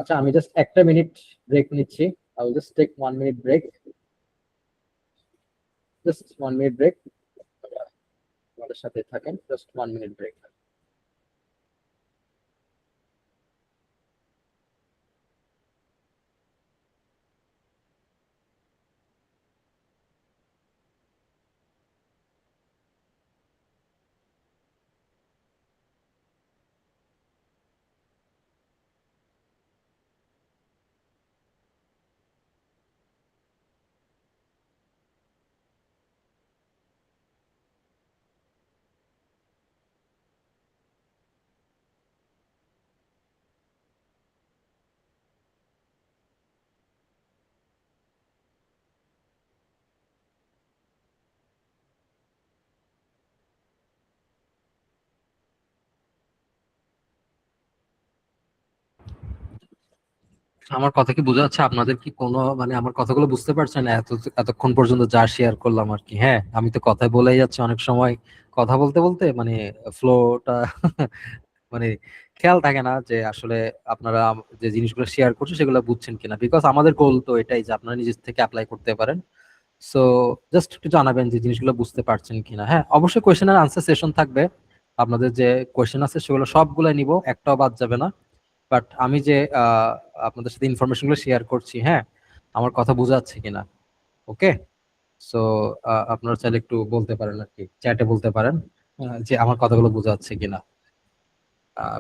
আচ্ছা আমি জাস্ট 1 মিনিট ব্রেক নিচ্ছি। I will just take 1 minute break, just 1 minute break. আমাদের সাথে থাকেন, জাস্ট 1 মিনিট ব্রেক। আমার কথা কি বোঝা যাচ্ছে? আপনাদের কি কোনো মানে আমার কথাগুলো বুঝতে পারছেন? এতক্ষণ পর্যন্ত যা শেয়ার করলাম আর কি। হ্যাঁ, আমি তো কথাই বলেই যাচ্ছি অনেক সময়, কথা বলতে বলতে মানে ফ্লোটা মানে খেয়াল থাকে না যে আসলে আপনারা যে জিনিসগুলো শেয়ার করছেন সেগুলো বুঝছেন কিনা। বিকজ আমাদের গোল তো এটাই যে আপনারা নিজের থেকে অ্যাপ্লাই করতে পারেন। সো জাস্ট একটু জানাবেন যে জিনিসগুলো বুঝতে পারছেন কিনা। হ্যাঁ, অবশ্যই কোয়েশ্চেন আর আনসার সেশন থাকবে। আপনাদের যে কোয়েশ্চেন আছে সেগুলো সবগুলো নিব, একটাও বাদ যাবে না। বাট আমি যে আপনাদের সাথে ইনফরমেশন গুলো শেয়ার করছি, হ্যাঁ, আমার কথা বোঝা যাচ্ছে কিনা। ওকে, সো আপনারা চাইলে একটু বলতে পারেন আর কি, চ্যাটে বলতে পারেন যে আমার কথাগুলো বোঝা যাচ্ছে কিনা।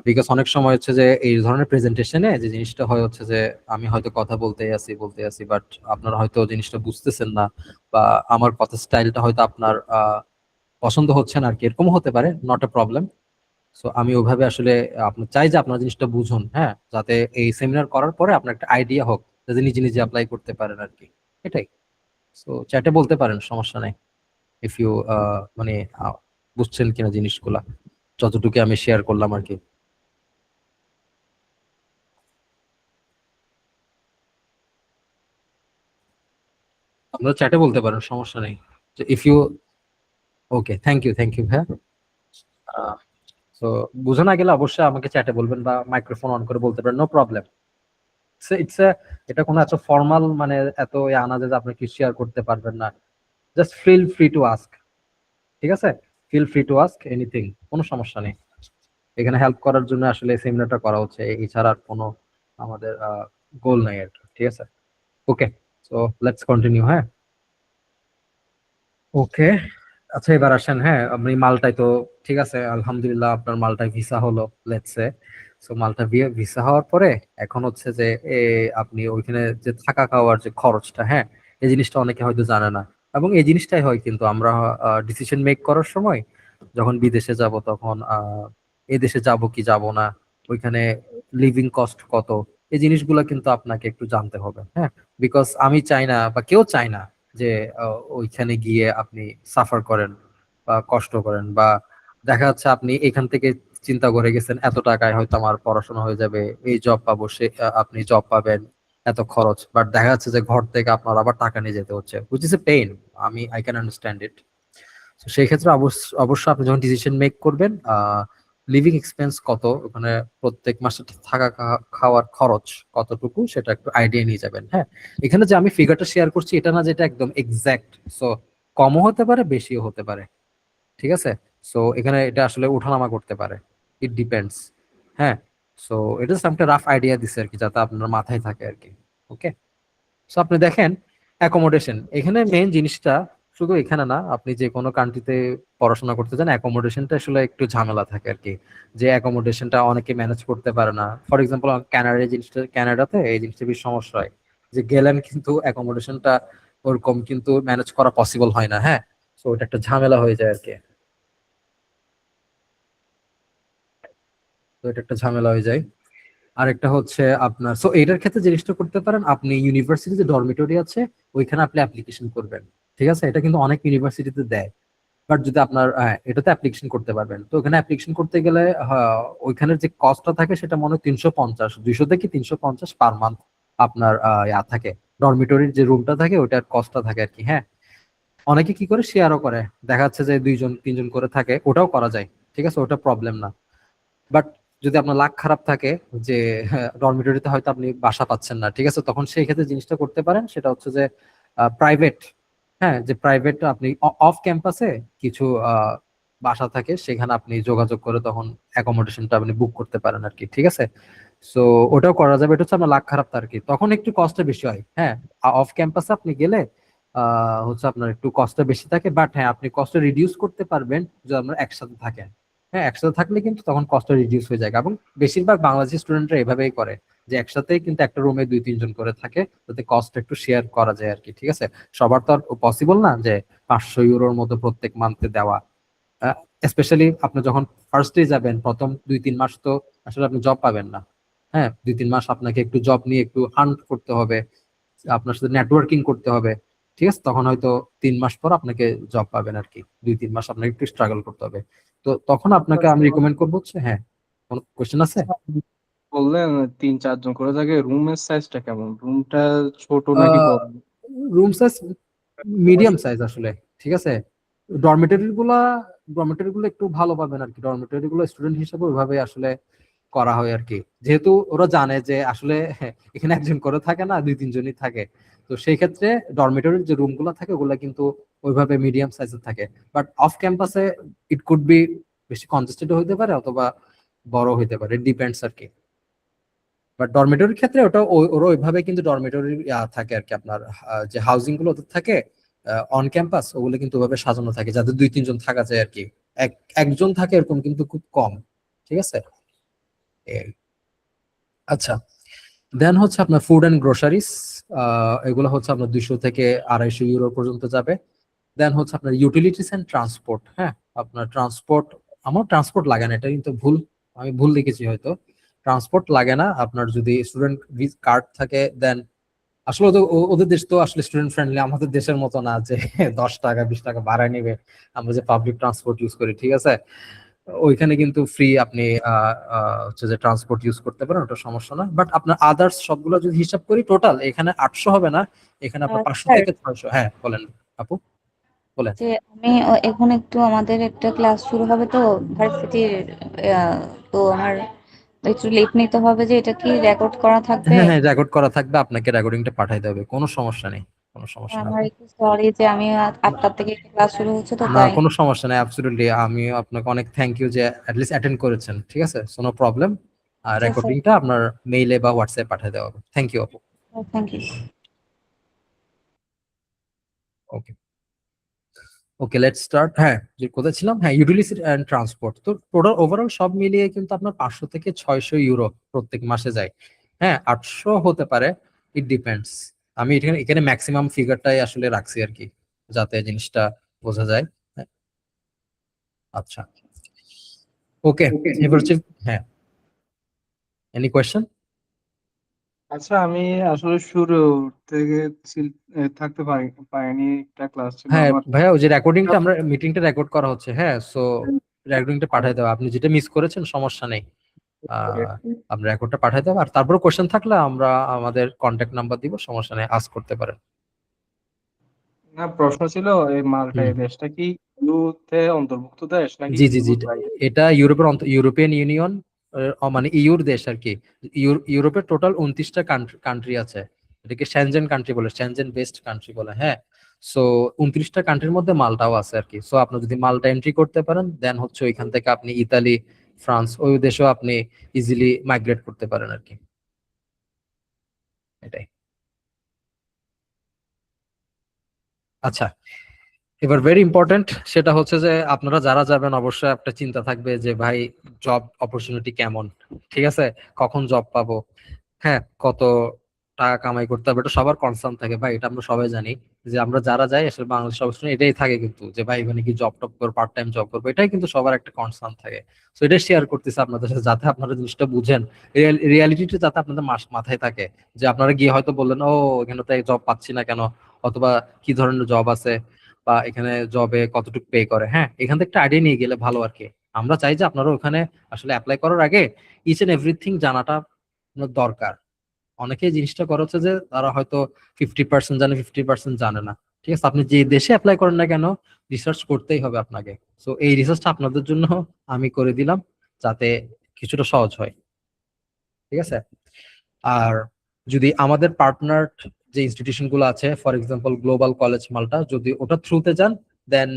বিকজ অনেক সময় হচ্ছে যে এই ধরনের প্রেজেন্টেশনে যে জিনিসটা হয় হচ্ছে যে আমি হয়তো কথা বলতে আছি বাট আপনারা হয়তো জিনিসটা বুঝতেছেন না, বা আমার কথা স্টাইলটা হয়তো আপনার পছন্দ হচ্ছে না আর কি, এরকম হতে পারে, নট এ প্রবলেম। সো আমি ওইভাবে আসলে আপনার চাই যে আপনার জিনিসটা বুঝুন, হ্যাঁ, যাতে এই সেমিনার করার পরে আপনার একটা আইডিয়া হোক, যাতে নিজে নিজে অ্যাপ্লাই করতে পারেন আর কি, এটাই। সো চ্যাটে বলতে পারেন, সমস্যা নাই। ইফ ইউ মানে বুঝছেন কিনা জিনিসগুলা, যতটুকু আমি শেয়ার করলাম আর কি। আপনারা চ্যাটে বলতে পারেন, সমস্যা নেই। If you okay, thank you ভাইয়া। তো বুঝে না গেলে অবশ্যই আমাকে চ্যাটে বলবেন বা মাইক্রোফোন অন করে বলতে পারেন, নো প্রবলেম। ইটস এটা কোনো এত ফর্মাল মানে এত আনা যে আপনি কি শেয়ার করতে পারবেন না। Just feel free to ask, ঠিক আছে? Feel free to ask anything, কোনো সমস্যা নেই। এখানে হেল্প করার জন্য আসলে সেমিনারটা করা হচ্ছে, এছাড়া আর কোনো আমাদের গোল নাই আর কি, ঠিক আছে? ওকে, সো লেটস কন্টিনিউ। হ্যাঁ, ওকে। আচ্ছা এবার আসেন, হ্যাঁ, আপনি মালটায় তো ঠিক আছে, আলহামদুলিল্লাহ আপনার মালটায় ভিসা হলো, লেটস সে। সো মালটা ভিসা হওয়ার পরে এখন হচ্ছে যে আপনি ওইখানে যে থাকা খাওয়ার যে খরচটা, হ্যাঁ, এই জিনিসটা অনেকে হয়তো জানে না। এবং এই জিনিসটাই হয় কিন্তু আমরা ডিসিশন মেক করার সময়, যখন বিদেশে যাব তখন এই দেশে যাব কি যাব না, ওইখানে লিভিং কস্ট কত, এই জিনিসগুলো কিন্তু আপনাকে একটু জানতে হবে। হ্যাঁ, বিকজ আমি চাই না বা কেউ চায় না যে ওইখানে গিয়ে আপনি সাফার করেন বা কষ্ট করেন, বা দেখা যাচ্ছে আপনি এখান থেকে চিন্তা করে গেছেন এত টাকায় হয়তো আমার পড়াশোনা হয়ে যাবে, এই জব পাবো, সে আপনি জব পাবেন, এত খরচ, বাট দেখা যাচ্ছে যে ঘর থেকে আপনার আবার টাকা নিয়ে যেতে হচ্ছে, which is a pain. I can understand it. তো সেই ক্ষেত্রে অবশ্যই আপনি যখন ডিসিশন মেক করবেন, লিভিং এক্সপেন্স কত ওখানে, প্রত্যেক মাসে থাকা খাওয়ার খরচ কতটুকু, সেটা একটু আইডিয়া নিয়ে যাবেন। হ্যাঁ, এখানে যে আমি ফিগারটা শেয়ার করছি এটা না যেটা একদম এক্সাক্ট, সো কমও হতে পারে বেশিও হতে পারে, ঠিক আছে? সো এখানে এটা আসলে ওঠানামা করতে পারে, ইট ডিপেন্ডস। হ্যাঁ, সো এটা জাস্ট একটা রাফ আইডিয়া দিছে আর কি, যাতে আপনার মাথায় থাকে আর কি। ওকে, সো আপনি দেখেন অ্যাকোমোডেশন, এখানে মেইন জিনিসটা শুধু এখানে না, আপনি যে কোনো কান্ট্রিতে পড়াশোনা করতে চান, অ্যাকোমোডেশনটা আসলে একটু ঝামেলা থাকে আর কি, যে অ্যাকোমোডেশনটা অনেকে ম্যানেজ করতে পারে না। ফর এক্সাম্পল কানাডাতে এই জিনিসটা বেশি সমস্যা হয়, যে গেলেন কিন্তু অ্যাকোমোডেশনটা ওরকম কিন্তু ম্যানেজ করা পসিবল হয় না। হ্যাঁ, তো ওটা একটা ঝামেলা হয়ে যায় আর কি। তো এটা একটা ঝামেলা হয়ে যায়। আরেকটা হচ্ছে আপনার, সো এটার ক্ষেত্রে জিনিসটা করতে পারেন, আপনি ইউনিভার্সিটি যে ডরমিটরি আছে ওইখানে আপনি অ্যাপ্লিকেশন করবেন। ঠিক আছে, এটা কিন্তু অনেক ইউনিভার্সিটিতে দেয়। বাট যদি আপনার এটাতে অ্যাপ্লিকেশন করতে পারবেন, তো ওখানে অ্যাপ্লিকেশন করতে গেলে ওইখানের যে কস্টটা থাকে সেটা মনে হয় 350, 200 থেকে 350 পার মান্থ আপনার থাকে। ডরমিটরির যে রুমটা থাকে ওইটার কস্টটা থাকে আর কি। হ্যাঁ, অনেকে কি করে শেয়ারও করে, দেখা যাচ্ছে যে 2 জন 3 জন করে থাকে, ওটাও করা যায়। ঠিক আছে, ওটা প্রবলেম না। বাট যদি আপনার লাক খারাপ থাকে যে ডরমিটরিতে হয়তো আপনি বাসা পাচ্ছেন না, ঠিক আছে, তখন সেই ক্ষেত্রে জিনিসটা করতে পারেন, সেটা হচ্ছে যে প্রাইভেট, হ্যাঁ, যে প্রাইভেট আপনি অফ ক্যাম্পাসে কিছু বাসা থাকে, সেখানে আপনি যোগাযোগ করে তখন অ্যাকোমোডেশনটা আপনি বুক করতে পারেন আর কি। ঠিক আছে, সো ওটাও করা যাবে। এটা হচ্ছে আপনার লাক খারাপ আর কি, তখন একটু কষ্টটা বেশি হয়। হ্যাঁ, অফ ক্যাম্পাসে আপনি গেলে হচ্ছে আপনার একটু কষ্টটা বেশি থাকে, বাট হ্যাঁ আপনি কষ্ট রিডিউস করতে পারবেন যদি আপনার একসাথে থাকেন। হ্যাঁ, একসাথে থাকলে কিন্তু তখন কষ্ট রিডিউস হয়ে যায়, এবং বেশিরভাগ বাংলাদেশি স্টুডেন্টরা এভাবেই করে, যে একসাথে কিন্তু একটা রুমে 2 3 জন করে থাকে, যাতে কষ্ট একটু শেয়ার করা যায় আর কি। ঠিক আছে, সবার তো আর পসিবল না যে 500 ইউরোর মতো প্রত্যেক মান্থে দেওয়া। স্পেশালি আপনি যখন ফার্স্ট ডে যাবেন, প্রথম 2 3 মাস তো আসলে আপনি জব পাবেন না। হ্যাঁ, 2 3 মাস আপনাকে একটু জব নিয়ে একটু হান্ট করতে হবে, আপনার সাথে নেটওয়ার্কিং করতে হবে। ঠিক আছে, তখন হয়তো 3 মাস পর আপনাকে জব পাবেন আর কি। 2 3 মাস আপনাকে একটু স্ট্রাগল করতে হবে। তো তখন আপনাকে আমি রিকমেন্ড করবো হচ্ছে, হ্যাঁ, কোনো কোশ্চেন আছে? বললেন 3 4 জন করে থাকে, রুমের সাইজটা কেমন? রুমটা ছোট নাকি বড়? রুম সাইজ মিডিয়াম সাইজ আসলে। ঠিক আছে, ডরমিটরি গুলা ডরমিটরি গুলো একটু ভালো পাবেন আর কি। ডরমিটরি গুলো স্টুডেন্ট হিসেবে ওইভাবে আসলে করা হয় আর কি, যেহেতু ওরা জানে যে আসলে এখানে একজন করে থাকে না, 2 3 জনই থাকে। তো সেই ক্ষেত্রে ডরমিটরির যে রুম গুলো থাকে ওগুলা কিন্তু ওইভাবে মিডিয়াম সাইজের থাকে। বাট অফ ক্যাম্পাসে ইট কুড বি বেশি কনজেস্টেড হইতে পারে, অথবা বড় হইতে পারে, ডিপেন্ডস আর কি। বাট ডরমিটরির ক্ষেত্রে ওরা ওইভাবে কিন্তু ডরমিটরি থাকে আর কি। আপনার যে হাউজিং গুলো ওদের থাকে অন ক্যাম্পাস, ওগুলো কিন্তু ওইভাবে সাজানো থাকে যাতে 2 3 জন থাকা যায় আর কি। এক একজন থাকে এরকম কিন্তু খুব কম। ঠিক আছে, এই। আচ্ছা, দেন হচ্ছে আপনার ফুড অ্যান্ড গ্রোসারিস, এগুলো হচ্ছে আপনার 200 থেকে 250 ইউরো পর্যন্ত যাবে। দেন হচ্ছে আপনার ইউটিলিটিস এন্ড ট্রান্সপোর্ট। হ্যাঁ, আপনার ট্রান্সপোর্ট, আমার ট্রান্সপোর্ট লাগে না, এটা কিন্তু ভুল, আমি ভুল লিখেছি হয়তো। ট্রান্সপোর্ট লাগে না আপনার যদি স্টুডেন্ট কার্ড থাকে। দেন আসলে ওদের দেশ তো আসলে স্টুডেন্ট ফ্রেন্ডলি, আমাদের দেশের মতো না যে 10 টাকা 20 টাকা ভাড়া নিবে। আমরা যে পাবলিক ট্রান্সপোর্ট ইউজ করি, ঠিক আছে, ওইখানে কিন্তু ফ্রি আপনি হচ্ছে যে ট্রান্সপোর্ট ইউজ করতে পারেন, ওটা সমস্যা না। বাট আপনার আদার্স সবগুলো যদি হিসাব করি, টোটাল এখানে 800 হবে না, এখানে আপনার 500 স্যার, থেকে 600। হ্যাঁ বলেন আপু, বলেন। যে আমি এখন একটু আমাদের একটা ক্লাস শুরু হবে তো ভার্সিটির, তো আমার একটু লিভ নিতে হবে, যে এটা কি রেকর্ড করা থাকবে? হ্যাঁ হ্যাঁ, রেকর্ড করা থাকবে, আপনাকে রেকর্ডিংটা পাঠাইতে হবে, কোনো সমস্যা নেই। কোনো সমস্যা না আমার আপু। একটু সরি যে আমি 8টার থেকে ক্লাস শুরু হচ্ছে তো না, তাই। কোনো সমস্যা নেই, অ্যাবসলিউটলি। আমি আপনাকে অনেক থ্যাংক ইউ যে অ্যাটলিস্ট অ্যাটেন্ড করেছেন। ঠিক আছে, কোনো প্রবলেম। আর আচ্ছা স্যার, রেকর্ডিংটা আপনার মেইলে বা হোয়াটসঅ্যাপে পাঠিয়ে দেওয়া হবে। থ্যাংক ইউ আপু। Thank you. Okay, okay, let's start. হ্যাঁ, যে কোথায় ছিলাম, হ্যাঁ, ইউটিলিটি অ্যান্ড ট্রান্সপোর্ট। তো টোটাল ওভারঅল সব মিলিয়ে কিন্তু আপনার 500 থেকে 600 ইউরো প্রত্যেক মাসে যায়। হ্যাঁ, 800 হতে পারে, ইট ডিপেন্ডস। আমি এখানে এখানে ম্যাক্সিমাম ফিগারটাই আসলে রাখছি আর কি, যাতে জিনিসটা বোঝা যায়। হ্যাঁ, আচ্ছা, ওকে, এবার হচ্ছে, হ্যাঁ, এনি কোয়েশ্চেন? আচ্ছা, আমি আসলে শুরু থেকে থাকতে পারিনি, একটা ক্লাস ছিল হ্যাঁ আমার। ভাইয়া, ওই যে রেকর্ডিংটা, আমরা মিটিংটা রেকর্ড করা হচ্ছে, হ্যাঁ, সো রেকর্ডিংটা পাঠিয়ে দেওয়া, আপনি যেটা মিস করেছেন সমস্যা নেই। আহ আমরা রেকর্ডটা পাঠিয়ে দেবো, আর তারপরে কোশ্চেন থাকলে আমরা আমাদের কন্ট্যাক্ট নাম্বার দিব, সমস্যা নেই, আস্ক করতে পারেন। না, প্রশ্ন ছিল এই মালটা, হুম, এই দেশটা কি ইউতে অন্তর্ভুক্ত দেশ নাকি জি জি জি, ইউর বাইরে? এটা ইউরোপের ইউরোপিয়ান ইউনিয়ন, মানে ইউর দেশ আর কি। ইউরোপের টোটাল 29টা কান্ট্রি আছে, এটাকে শ্যানজেন কান্ট্রি বলে, শ্যানজেন বেসড কান্ট্রি বলে। হ্যাঁ, সো 29টা কান্ট্রির মধ্যে মালটাও আছে আর কি। সো আপনি যদি মালটা এন্ট্রি করতে পারেন, দেন হচ্ছে ওইখান থেকে আপনি ইতালি, ফ্রান্স, ওই দেশেও আপনি ইজিলি মাইগ্রেট করতে পারেন আর কি। এটাই। আচ্ছা, এবার ভেরি ইম্পর্টেন্ট সেটা হচ্ছে যে আপনারা যারা যাবেন অবশ্যই একটা চিন্তা থাকবে যে ভাই জব অপরচুনিটি কেমন, ঠিক আছে, কখন জব পাবো, হ্যাঁ, কত টাকা কামাই করতে হবে, এটা সবার কনসার্ন থাকে ভাই, এটা আমরা সবাই জানি যে আমরা যারা যাই আসলে বাংলাদেশ অবস্থা এটাই থাকে কিন্তু যে ভাই মানে কি জব টপ করবো, পার্ট টাইম জব করবো, এটাই কিন্তু সবার একটা কনসার্ন থাকে। তো এটা শেয়ার করতেছে আপনাদের সাথে যাতে আপনারা জিনিসটা বুঝেন, রিয়ালিটিটা যাতে আপনাদের মাথায় থাকে, যে আপনারা গিয়ে হয়তো বললেন ও এখানে তো জব পাচ্ছি না কেন, অথবা কি ধরনের জব আছে, বা এখানে জবে কতটুকু পে করে, হ্যাঁ, এখান থেকে একটা আইডিয়া নিয়ে গেলে ভালো আর কি। আমরা চাই যে আপনারা ওখানে আসলে অ্যাপ্লাই করার আগে ইচ এন্ড এভরিথিং জানাটা আপনার দরকার। অনেকে এই জিনিসটা করে হচ্ছে যে তারা হয়তো 50% জানে, 50% জানে না। ঠিক আছে, আপনি যে দেশে অ্যাপ্লাই করেন না কেন রিসার্চ করতেই হবে আপনাকে। তো এই রিসার্চটা আপনাদের জন্য আমি করে দিলাম যাতে কিছুটা সহজ হয়। ঠিক আছে। আর যদি আমাদের পার্টনার যে ইনস্টিটিউশন গুলো আছে, for example Global College Malta, যদি ওটা থ্রুতে যান then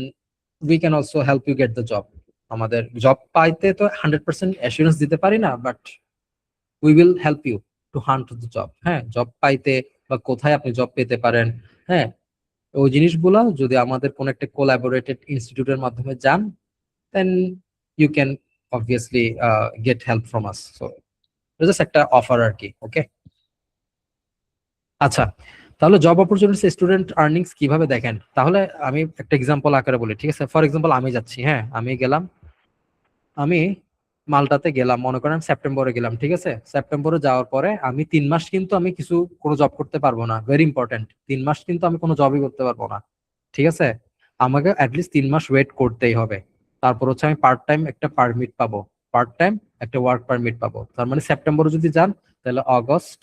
we can also help you get the job. আমাদের জব পাইতে তো 100% অ্যাসুরেন্স দিতে পারি না, but we will help you to hunt the job. হ্যাঁ, জব পাইতে বা কোথায় আপনি জব পেতে পারেন, হ্যাঁ, ওই জিনিসগুলো যদি আমাদের কোন একটা কোলাবোরেটেড ইনস্টিটিউটের মাধ্যমে যান then you can obviously get help from us. So just একটা অফার আর কি। ওকে, আচ্ছা, তাহলে জব অপরচুনিটিস স্টুডেন্ট আর্নিংস কিভাবে দেখেন, তাহলে আমি একটা এক্সাম্পল আকারে বলি। ঠিক আছে, ফর এক্সাম্পল আমি যাচ্ছি, হ্যাঁ, আমি মালটাতে গেলাম, মনে করেন সেপ্টেম্বরে গেলাম। ঠিক আছে, সেপ্টেম্বরে যাওয়ার পরে আমি 3 মাস কিন্তু আমি কোনো জব করতে পারবো না। ভেরি ইম্পর্টেন্ট, 3 মাস কিন্তু আমি কোনো জবই করতে পারবো না। ঠিক আছে, আমাকে অ্যাটলিস্ট 3 মাস ওয়েট করতেই হবে। তারপর হচ্ছে আমি পার্ট টাইম একটা পারমিট পাবো, পার্ট টাইম একটা ওয়ার্ক পারমিট পাবো। তার মানে সেপ্টেম্বরে যদি যান তাহলে অগস্ট,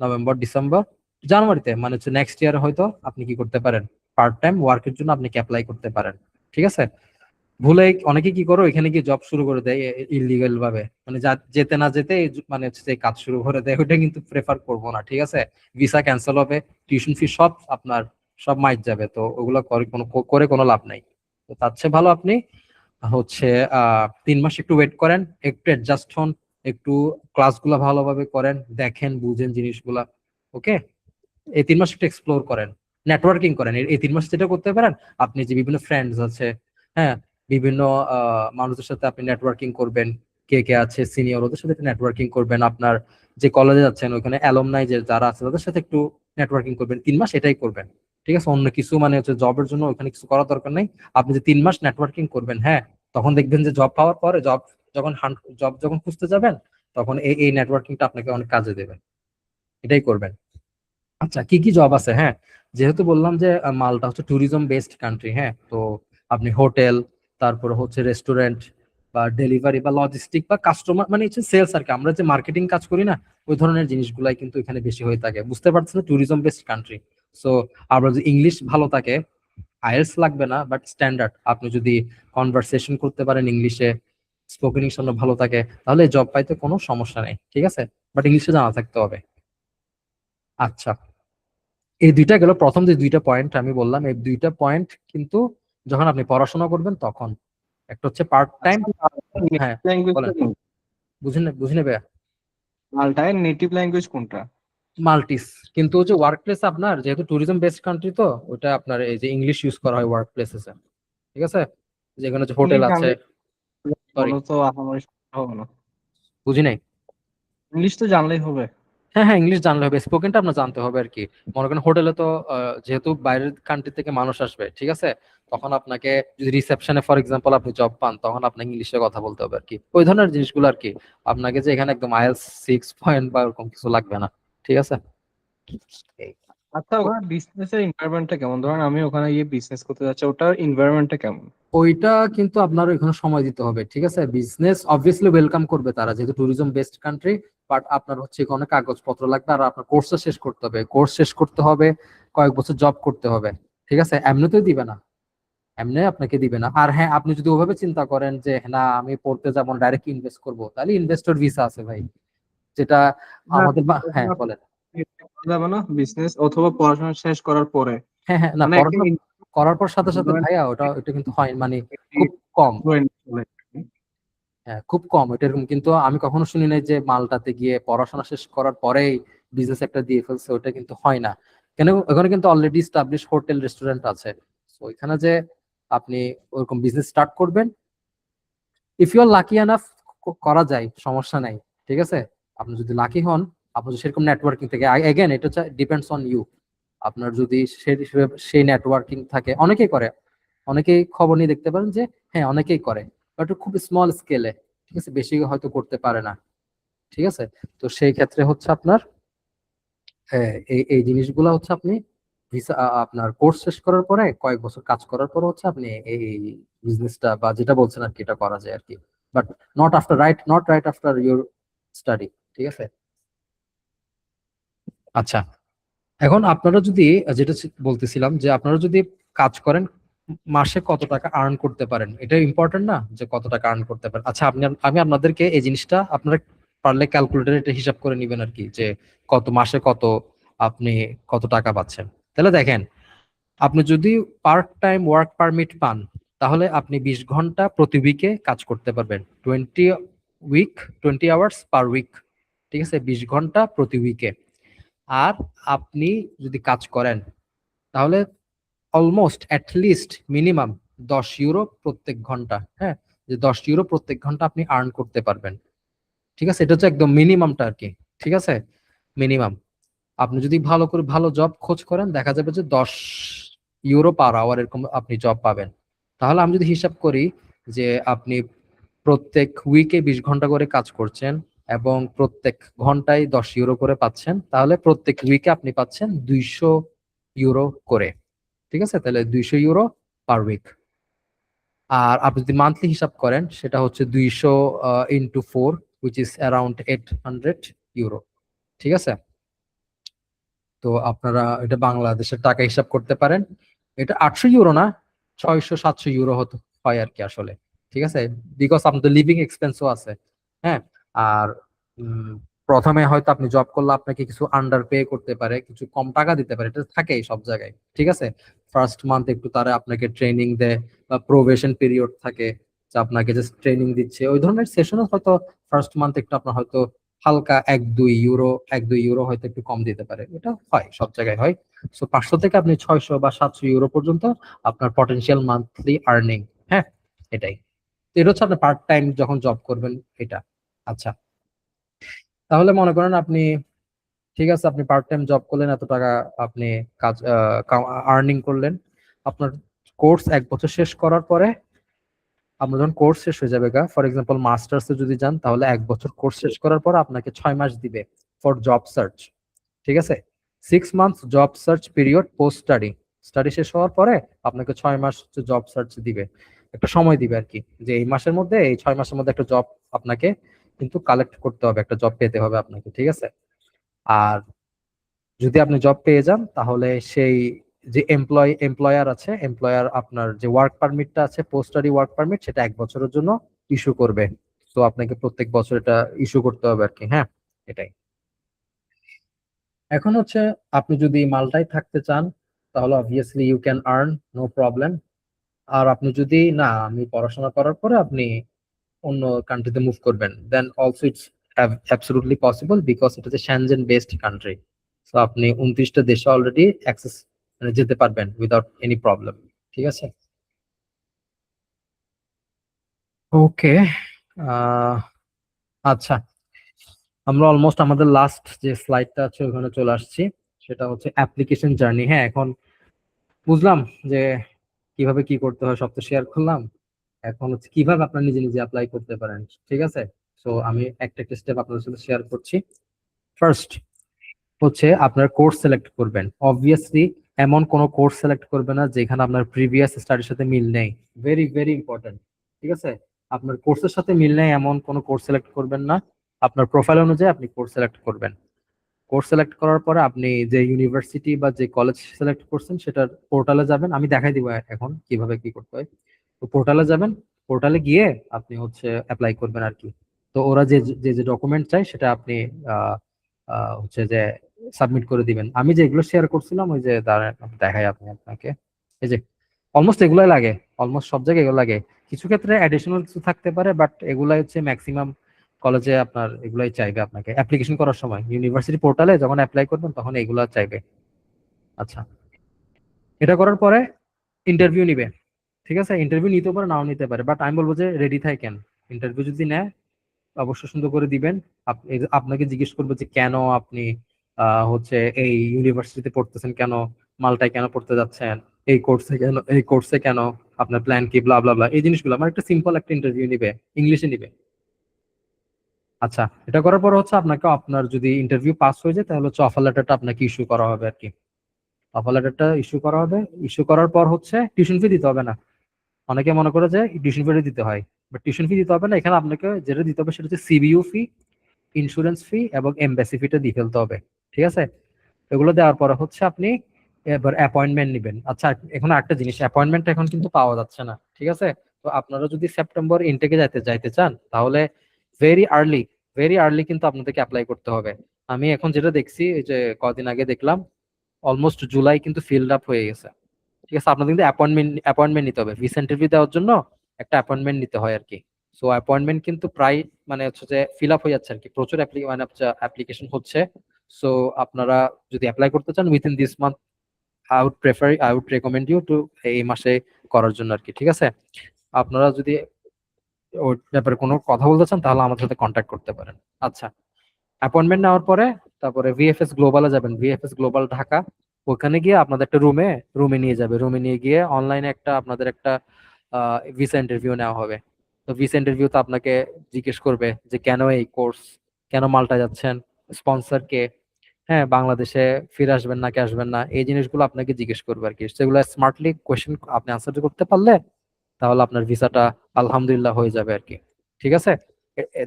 নভেম্বর, ডিসেম্বর, জানুয়ারিতে মানে হচ্ছে নেক্সট ইয়ার হয়তো আপনি কি করতে পারেন, পার্ট টাইম ওয়ার্কের জন্য আপনি অ্যাপ্লাই করতে পারেন। ঠিক আছে, ভুলে অনেকে কি করো এখানে গিয়ে জব শুরু করে দেয় ইলিগাল ভাবে, মানে যেতে না যেতে মানে হচ্ছে যে কাজ শুরু করে দেয়, ওইটা কিন্তু প্রেফার করবো না। ঠিক আছে, ভিসা ক্যান্সেল হবে, টিউশন ফি সব আপনার সব মাইট যাবে, তো ওগুলো করে কোনো লাভ নাই। তো তার চেয়ে ভালো আপনি হচ্ছে 3 মাস একটু ওয়েট করেন, একটু অ্যাডজাস্ট হন, একটু ক্লাসগুলো ভালোভাবে করেন, দেখেন বুঝেন জিনিসগুলা। ওকে, এই 3 মাস একটু এক্সপ্লোর করেন, নেটওয়ার্কিং করেন। এই 3 মাস যেটা করতে পারেন, আপনি যে বিভিন্ন ফ্রেন্ডস আছে, হ্যাঁ, বিভিন্ন মানুষদের সাথে আপনি নেটওয়ার্কিং করবেন, কে কে আছে সিনিয়র, ওদের সাথে একটু নেটওয়ার্কিং করবেন। আপনার যে কলেজে যাচ্ছেন ওখানে অ্যালুমনাই যে যারা আছে তাদের সাথে একটু নেটওয়ার্কিং করবেন, 3 মাস এটাই করবেন। ঠিক আছে, অন্য কিছু মানে হচ্ছে জবের জন্য ওখানে কিছু করার দরকার নেই। আপনি যে 3 মাস নেটওয়ার্কিং করবেন, হ্যাঁ, তখন দেখবেন যে জব পাওয়ার পরে জব যখন খুঁজতে যাবেন তখন এই নেটওয়ার্কিংটা আপনাকে অনেক কাজে দেবে। এটাই করবেন। আচ্ছা, কি কি জব আছে, হ্যাঁ, যেহেতু বললাম যে মালটা হচ্ছে ট্যুরিজম বেসড কান্ট্রি, হ্যাঁ, তো আপনি হোটেল, তারপরে হচ্ছে রেস্টুরেন্ট বা ডেলিভারি বা লজিস্টিক বা কাস্টমার মানে হচ্ছে সেলস আর কি, আমরা যে মার্কেটিং কাজ করি না, ওই ধরনের জিনিসগুলাই কিন্তু এখানে বেশি হয়ে থাকে। বুঝতে পারছেন, ট্যুরিজম বেসড কান্ট্রি। সো আপনার যদি ইংলিশ ভালো থাকে, আইএলটিএস লাগবে না, বাট স্ট্যান্ডার্ড আপনি যদি কনভারসেশন করতে পারেন ইংলিশে, স্পোকেন ইংলিশ ভালো থাকে, তাহলে জব পাইতে কোনো সমস্যা নেই। ঠিক আছে, বাট ইংলিশে জানা থাকতে হবে। আচ্ছা, এই দুইটা গেল প্রথম যে দুইটা পয়েন্ট আমি বললাম, এই দুইটা পয়েন্ট কিন্তু যখন আপনি পড়াশোনা করবেন তখন। একটা হচ্ছে পার্ট টাইম। হ্যাঁ, বলেন, বুঝি নেবে। মাল্টায় নেটিভ ল্যাঙ্গুয়েজ কোনটা? মাল্টিস, কিন্তু হচ্ছে ওয়ার্ক প্লেস আপনার যেহেতু ট্যুরিজম বেসড কান্ট্রি, তো ওটা আপনার এই যে ইংলিশ ইউজ করা হয় ওয়ার্ক প্লেসেস। ঠিক আছে, যেখানে হচ্ছে হোটেল ইংলিশ আছে। জানলে সরি, বলো তো, আমার হবে না। বুঝি নাই। ইংলিশ তো জানলেই হবে। হ্যাঁ হ্যাঁ, ইংলিশ জানলে হবে, স্পোকেনটা আপনার জানতে হবে আর কি। মনে করেন হোটেলে তো যেহেতু বাইরের কান্ট্রি থেকে মানুষ আসবে, ঠিক আছে, তখন আপনাকে যদি রিসেপশনে ফর এক্সাম্পল আপনি জব পান, তখন আপনাকে ইংলিশে কথা বলতে হবে আর কি, ওই ধরনের জিনিসগুলো আর কি। আপনাকে যে এখানে একদম আইএলটিএস 6 পয়েন্ট বা এরকম কিছু লাগবে না। ঠিক আছে, এই। আচ্ছা, ওখানে বিজনেসের এনভায়রনমেন্টটা কেমন? ধরেন আমি ওখানে গিয়ে বিজনেস করতে যাচ্ছি, ওটার এনভায়রনমেন্টটা কেমন? ওইটা কিন্তু আপনার এখানে সময় দিতে হবে। ঠিক আছে, বিজনেস অবভিয়াসলি ওয়েলকাম করবে তারা, যেহেতু ট্যুরিজম বেসড কান্ট্রি, বাট আপনার হচ্ছে এখানে কাগজপত্র লাগবে, আর আপনার কোর্সটা শেষ করতে হবে, কোর্স শেষ করতে হবে, কয়েক বছর জব করতে হবে। ঠিক আছে, এমনিতেই দিবে না, এমনি আপনাকে দিবে না। আর হ্যাঁ, আপনি যদি ওভাবে চিন্তা করেন যে না আমি পড়তে যাবো ডাইরেক্ট ইনভেস্ট করব, তাহলে ইনভেস্টর ভিসা আছে ভাই, যেটা না, আমাদের হ্যাঁ বলেন। করা যাবে না বিজনেস, অথবা পড়াশোনা শেষ করার পরে? হ্যাঁ হ্যাঁ, না মানে একটা পড়াশোনা করার পর সাথে সাথে ভাইয়া ওটা ওটা কিন্তু হয় মানে খুব কম। হ্যাঁ, খুব কম এটা এরকম, কিন্তু আমি কখনো শুনি নাই যে মালটাতে গিয়ে পড়াশোনা শেষ করার পরেই বিজনেস একটা দিয়ে ফেলছে, ওটা কিন্তু হয় না। কেন, ওখানে কিন্তু অলরেডি এস্টাবলিশ হোটেল রেস্টুরেন্ট আছে। সো এখানে যে আপনি ওরকম বিজনেস স্টার্ট করবেন, if you are lucky enough করা যায়, সমস্যা নাই, ঠিক আছে। আপনি যদি লাকি হন, আপনার যদি সেরকম নেটওয়ার্কিং থেকে, এগেন এটা হচ্ছে ডিপেন্ডস অন ইউ। আপনার যদি সেই নেটওয়ার্কিং থাকে, অনেকেই করে, অনেকেই খবর নিয়ে দেখতে পারেন যে হ্যাঁ অনেকেই করে, বাট খুব স্মল স্কেলে, ঠিক আছে, বেশি হয়তো করতে পারে না, ঠিক আছে। তো সেই ক্ষেত্রে হচ্ছে আপনার এই এই জিনিসগুলো হচ্ছে আপনি ভিসা, আপনার কোর্স শেষ করার পরে কয়েক বছর কাজ করার পর হচ্ছে আপনি এই বিজনেসটা বা যেটা বলছেন আর কি এটা করা যায় আর কি, but not right after your study, ঠিক আছে। আচ্ছা, এখন আপনারা যদি, যেটা বলতেছিলাম যে আপনারা যদি কাজ করেন, মাসে কত টাকা আর্ন করতে পারেন, এটা ইম্পর্টেন্ট না, যে কত টাকা আর্ন করতে পারেন। আচ্ছা, আমি আপনাদেরকে এই জিনিসটা আপনারা পারলে ক্যালকুলেটরে এটা হিসাব করে নেবেন আর কি, যে কত মাসে কত আপনি কত টাকা পাচ্ছেন। তাহলে দেখেন, আপনি যদি পার্ট টাইম ওয়ার্ক পারমিট পান, তাহলে আপনি 20 ঘন্টা প্রতি উইকে কাজ করতে পারবেন, 20 আওয়ার্স পার উইক, ঠিক আছে, 20 ঘন্টা প্রতি উইকে। আর আপনি যদি কাজ করেন, তাহলে অলমোস্ট অ্যাটলিস্ট মিনিমাম 10 ইউরো প্রত্যেক ঘন্টা, হ্যাঁ, যে 10 ইউরো প্রত্যেক ঘন্টা আপনি আর্ন করতে পারবেন, ঠিক আছে। এটা হচ্ছে একদম মিনিমামটা আর কি, ঠিক আছে, মিনিমাম। আপনি যদি ভালো করে ভালো জব খোঁজ করেন, দেখা যাবে যে 10 ইউরো পার আওয়ার এরকম আপনি জব পাবেন। তাহলে আমি যদি হিসাব করি যে আপনি প্রত্যেক উইকে 20 ঘন্টা করে কাজ করছেন এবং প্রত্যেক ঘন্টায় 10 ইউরো করে পাচ্ছেন, তাহলে প্রত্যেক উইকে আপনি পাচ্ছেন 200 ইউরো করে, ঠিক আছে। তাহলে 200 ইউরো পার উইক। আর আপনি যদি মান্থলি হিসাব করেন, সেটা হচ্ছে 200 × 4, উইচ ইজ অ্যারাউন্ড 800 ইউরো, ঠিক আছে। তো আপনারা এটা বাংলাদেশের টাকা হিসাব করতে পারেন, এটা 800 ইউরো না, 600-700 ইউরো হতো হয় আর কি আসলে, ঠিক আছে, বিকজ আপনাদের লিভিং এক্সপেন্সও আছে, হ্যাঁ। আর উম, প্রথমে হয়তো আপনি জব করলে আপনাকে কিছু আন্ডার পে করতে পারে, কিছু কম টাকা দিতে পারে, এটা থাকেই সব জায়গায়, ঠিক আছে। ফার্স্ট মান্থ একটু তারা আপনাকে ট্রেনিং দেয়, বা প্রোবেশন পিরিয়ড থাকে, যে আপনাকে জাস্ট ট্রেনিং দিচ্ছে, ওই ধরনের সেশনও হয়তো ফার্স্ট মান্থ একটু আপনার হয়তো হালকা 1-2 ইউরো হয়তো একটু কম দিতে পারে, এটা হয়, সব জায়গায় হয়। সো 500 থেকে আপনি 600 বা 700 ইউরো পর্যন্ত আপনার পটেনশিয়াল মান্থলি আর্নিং, হ্যাঁ, এটাই। তো এটা হচ্ছে আপনার পার্ট টাইম যখন জব করবেন এটা। আচ্ছা, তাহলে মনে করেন আপনি, ঠিক আছে, আপনি পার্ট টাইম জব করলেন, এত টাকা আপনি কাজ আর্নিং করলেন, আপনার কোর্স 1 বছর শেষ করার পরে, আপনার যখন কোর্স শেষ হয়ে যাবে, ফর এক্সাম্পল মাস্টার্স এ যদি যান, তাহলে 1 বছর কোর্স শেষ করার পর আপনাকে 6 মাস দিবে ফর জব সার্চ, ঠিক আছে। 6 months job search period post study, study শেষ হওয়ার পরে আপনাকে 6 মাস জব সার্চ দিবে, একটা সময় দিবে আর কি, যে এই মাসের মধ্যে, এই 6 মাসের মধ্যে একটা জব আপনাকে কিন্তু কালেক্ট করতে হবে, একটা জব পেতে হবে আপনাকে, ঠিক আছে। আর যদি আপনি জব পেয়ে যান, তাহলে সেই যে এমপ্লয়ার আছে, এমপ্লয়ার আপনার যে ওয়ার্ক পারমিটটা আছে, পোস্ট স্টাডি ওয়ার্ক পারমিট, সেটা 1 বছরের জন্য ইস্যু করবে। তো আপনাকে প্রত্যেক বছর এটা ইস্যু করতে হবে আর কি, হ্যাঁ, এটাই। এখন হচ্ছে আপনি যদি মালটায় থাকতে চান, তাহলে obviously you can earn, no problem. আর আপনি যদি না, আমি পড়াশোনা করার পরে আপনি অন্য কান্ট্রিতে মুভ করবেন, then also it's absolutely possible, because এটা হচ্ছে শ্যানজেন বেসড কান্ট্রি। সো আপনি 29টা দেশে অলরেডি অ্যাক্সেস, মানে যেতে পারবেন উইদাউট এনি প্রবলেম, ঠিক আছে। ওকে, আচ্ছা, আমরা অলমোস্ট আমাদের লাস্ট যে স্লাইডটা আছে ওখানে চলে আসছি, সেটা হচ্ছে অ্যাপ্লিকেশন জার্নি। হ্যাঁ, এখন বুঝলাম যে কিভাবে কি করতে হয়, সব তো শেয়ার করলাম। এখন হচ্ছে কিভাবে আপনার নিজে নিজে অ্যাপ্লাই করতে পারেন, ঠিক আছে। সো আমি একটা একটা স্টেপ আপনাদের সাথে শেয়ার করছি। ফার্স্ট হচ্ছে আপনার কোর্স সিলেক্ট করবেন, অবভিয়াসলি এমন কোনো কোর্স সিলেক্ট করবে না যেখানে আপনার প্রিভিয়াস স্টাডির সাথে মিল নেই, ভেরি ভেরি ইম্পর্টেন্ট, ঠিক আছে। আপনার কোর্সের সাথে মিল নেই এমন কোনো কোর্স সিলেক্ট করবেন না, আপনার প্রোফাইল অনুযায়ী আপনি কোর্স সিলেক্ট করবেন। কোর্স সিলেক্ট করার পরে আপনি যে ইউনিভার্সিটি বা যে কলেজ সিলেক্ট করছেন সেটার পোর্টালে যাবেন, আমি দেখাই দিব এখন কিভাবে কি করতে হয়। তো পোর্টালে যাবেন, পোর্টালে গিয়ে আপনি হচ্ছে অ্যাপ্লাই করবেন আর কি। তো ওরা যে যে যে ডকুমেন্ট চাই সেটা আপনি আহ, হচ্ছে যে সাবমিট করে দিবেন। আমি যেগুলো শেয়ার করছিলাম, ওই যে দাঁড়ান আমি দেখাই আপনাকে, এই যে অলমোস্ট এগুলাই লাগে, অলমোস্ট সব জায়গায় এগুলো লাগে, কিছু ক্ষেত্রে অ্যাডিশনাল কিছু থাকতে পারে, বাট এগুলাই হচ্ছে ম্যাক্সিমাম কলেজে আপনার এগুলাই চাইবে, আপনাকে অ্যাপ্লিকেশন করার সময় ইউনিভার্সিটি পোর্টালে যখন অ্যাপ্লাই করবেন তখন এগুলা চাইবে। আচ্ছা, এটা করার পরে ইন্টারভিউ নিবে, ঠিক আছে? ইন্টারভিউ নিতে পারে নাও নিতে পারে, বাট আমি বলবো যে রেডি থাকেন। ইন্টারভিউ যদি নেয় অবশ্যই সুন্দর করে দিবেন। আপনাকে জিজ্ঞেস করবে যে কেন আপনি হচ্ছে এই ইউনিভার্সিটিতে পড়তেছেন, কেন মাল্টায় কেন পড়তে যাচ্ছেন, এই কোর্সে কেন আপনার প্ল্যান কি, ব্লা ব্লা ব্লা, এই জিনিসগুলো আমার একটা সিম্পল একটা ইন্টারভিউ নিবে, ইংলিশে নিবে। আচ্ছা, এটা করার পর হচ্ছে আপনাকে, আপনার যদি ইন্টারভিউ পাস হয়ে যায় তাহলে হচ্ছে অফার লেটারটা আপনাকে ইস্যু করা হবে আর কি। অফার লেটারটা ইস্যু করা হবে, ইস্যু করার পর হচ্ছে টিউশন ফি দিতে হবে না। অনেকে মনে করে যে টিউশন ফি দিতে হয়, বাট টিউশন ফি দিতে হবে না। এখানে আপনাকে যেটা দিতে হবে সেটা হচ্ছে সিবিইউ ফি, ইন্স্যুরেন্স ফি এবং এমবাসি ফিটা দিয়ে ফেলতে হবে, ঠিক আছে? এগুলো দেওয়ার পরে হচ্ছে আপনি এবার অ্যাপয়েন্টমেন্ট নেবেন। আচ্ছা, এখন একটা জিনিস, অ্যাপয়েন্টমেন্ট এখন কিন্তু পাওয়া যাচ্ছে না, ঠিক আছে? তো আপনারা যদি সেপ্টেম্বর ইনটেকে যাইতে যাইতে চান তাহলে ভেরি আর্লি, ভেরি আর্লি কিন্তু আপনাদেরকে অ্যাপ্লাই করতে হবে। আমি এখন যেটা দেখছি, এই যে কদিন আগে দেখলাম অলমোস্ট জুলাই কিন্তু ফিল্ড আপ হয়ে গেছে, ঠিক আছে? আপনাদের কিন্তু অ্যাপয়েন্টমেন্ট নিতে হবে ভিসা ইন্টারভিউ দেওয়ার জন্য, একটা অ্যাপয়েন্টমেন্ট নিতে হয় আর কি। সো অ্যাপয়েন্টমেন্ট কিন্তু প্রায় মানে হচ্ছে যে ফিল আপ হয়ে যাচ্ছে আর কি, প্রচুর অ্যাপ্লিকেশন হচ্ছে। সো আপনারা যদি অ্যাপ্লাই করতে চান within this month, I would recommend you to এই মাসে করার জন্য আর কি, ঠিক আছে? আপনারা যদি ওই ব্যাপারে কোনো কথা বলতে চান তাহলে আমাদের সাথে কন্ট্যাক্ট করতে পারেন। আচ্ছা, অ্যাপয়েন্টমেন্ট নেওয়ার পরে তারপরে ভিএফএস গ্লোবালে যাবেন, ভিএফএস গ্লোবাল ঢাকা। ওখানে গিয়ে আপনাদের একটা রুমে নিয়ে যাবে, রুমে নিয়ে গিয়ে অনলাইনে একটা আপনাদের একটা ভিসা ইন্টারভিউ নেওয়া হবে। তো ভিসা ইন্টারভিউতে আপনাকে জিজ্ঞেস করবে যে কেন এই কোর্স, কেন মাল্টা যাচ্ছেন, স্পন্সর কে, হ্যাঁ বাংলাদেশে ফিরে আসবেন নাকি আসবেন না, এই জিনিসগুলো আপনাকে জিজ্ঞেস করবে আর কি। সেগুলো স্মার্টলি কোয়েশ্চেন আপনি আনসার করতে পারলে তাহলে আপনার ভিসাটা আলহামদুলিল্লাহ হয়ে যাবে আর কি, ঠিক আছে?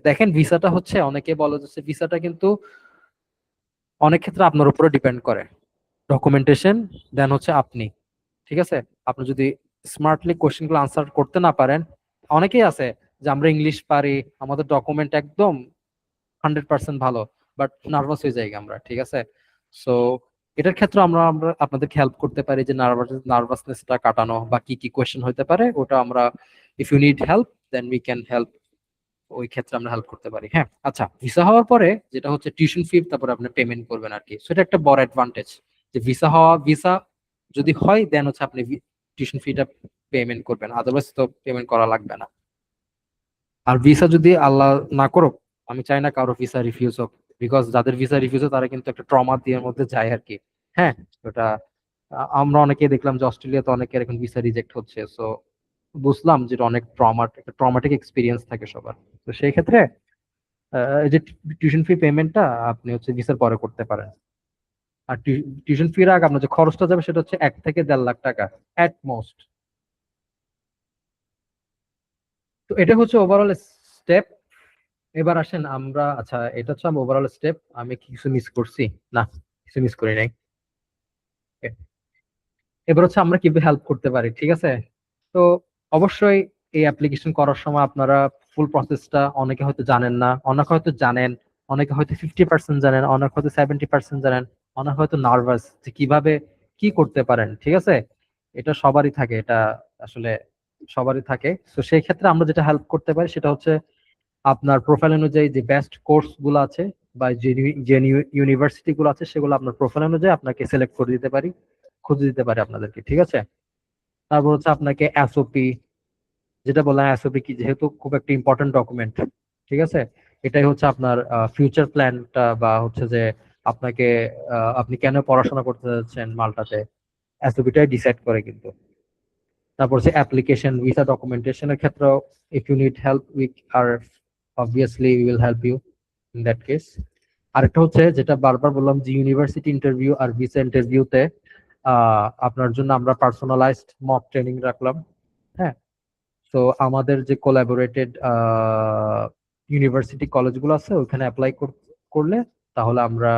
দেখেন ভিসাটা হচ্ছে, অনেকে বলে যে ভিসাটা কিন্তু অনেক ক্ষেত্রে আপনার উপরে ডিপেন্ড করে, ডকুমেন্টেশন দেন হচ্ছে আপনি, ঠিক আছে? আপনি যদি স্মার্টলি কোশ্চেন গুলো আনসার করতে না পারেন, অনেকেই আছে যে আমরা ইংলিশ পারি, আমাদের ডকুমেন্ট একদম 100% ভালো, বাট নার্ভাস হয়ে যাই আমরা, ঠিক আছে? সো এটার ক্ষেত্রে আমরা আমরা আপনাদেরকে হেল্প করতে পারি যে নার্ভাসনেসটা কাটানো, বা কি কি কোয়েশ্চেন হতে পারে ওটা আমরা, if you need help then we can help, ওই ক্ষেত্রে আমরা হেল্প করতে পারি। হ্যাঁ, আচ্ছা, ভিসা হওয়ার পরে যেটা হচ্ছে টিউশন ফি, তারপরে আপনি পেমেন্ট করবেন আর কি। সেটা একটা বড় অ্যাডভান্টেজ যে ভিসা যদি হয় দেন হচ্ছে আপনি টিউশন ফিটা পেমেন্ট করবেন, আদারওয়াইজ তো পেমেন্ট করা লাগবে না। আর ভিসা যদি আল্লাহ না করুক, আমি চাই না কারো ভিসা রিফিউজ হোক, বিকজ যাদের ভিসা রিফিউজ হয় তারা কিন্তু একটা ট্রমা দিয়ে মধ্যে যায় আর কি। হ্যাঁ, ওটা আমরা অনেকে দেখলাম যে অস্ট্রেলিয়াতে অনেকের এখন ভিসা রিজেক্ট হচ্ছে। সো বুঝলাম যেটা অনেক একটা ট্রমাটিক এক্সপিরিয়েন্স থাকে সবার। তো সেই ক্ষেত্রে এই যে টিউশন ফি পেমেন্টটা আপনি হচ্ছে ভিসার পরে করতে পারেন। আর টিউশন ফির আগে আপনার যে খরচটা যাবে সেটা হচ্ছে 1 থেকে 1.5 লাখ টাকা এট মোস্ট। তো এটা হচ্ছে ওভারঅল স্টেপ। এবার আসেন আমরা, আচ্ছা এটা হচ্ছে আমার ওভারঅল স্টেপ, আমি কি কিছু মিস করছি? না, কিছু মিস করি নাই। Okay, এবার হচ্ছে আমরা কিভাবে হেল্প করতে পারি, ঠিক আছে? তো অবশ্যই এই অ্যাপ্লিকেশন করার সময় আপনারা ফুল প্রসেসটা অনেকে হয়তো জানেন না, অনেকে হয়তো জানেন, অনেকে হয়তো 50% জানেন, অনেকে হয়তো 70% জানেন, অনেকে হয়তো নার্ভাস যে কিভাবে কি করতে পারেন, ঠিক আছে? এটা সবারই থাকে, এটা আসলে সবারই থাকে। তো সেই ক্ষেত্রে আমরা যেটা হেল্প করতে পারি সেটা হচ্ছে আপনার প্রোফাইল অনুযায়ী যে বেস্ট কোর্স গুলো আছে বা যে ইউনিভার্সিটি গুলো আছে সেগুলো আপনার প্রোফাইল অনুযায়ী আপনাকে সিলেক্ট করে দিতে পারি, খুঁজে দিতে পারি আপনাদেরকে, ঠিক আছে? তারপর হচ্ছে আপনাকে এসওপি, যেটা বললাম এসওপি কি, যেহেতু খুব একটা ইম্পর্টেন্ট ডকুমেন্ট, ঠিক আছে? এটাই হচ্ছে আপনার ফিউচার প্ল্যানটা, বা হচ্ছে যে আপনাকে আপনি কেন পড়াশোনা করতে যাচ্ছেন মাল্টাতে, এসওপিটাই ডিসাইড করে কিন্তু। তারপর হচ্ছে অ্যাপ্লিকেশন, ভিসা ডকুমেন্টেশনের ক্ষেত্রে if you need help we are obviously we will help you in that case. আরেকটা হচ্ছে যেটা বারবার বললাম যে ইউনিভার্সিটি ইন্টারভিউ আর ভিসা ইন্টারভিউতে আপনার জন্য আমরা পার্সোনালাইজড মক ট্রেনিং রাখলাম। হ্যাঁ, তো আমাদের যে কোলাবোরেটেড ইউনিভার্সিটি কলেজগুলো আছে ওখানে অ্যাপ্লাই করলে তাহলে আমরা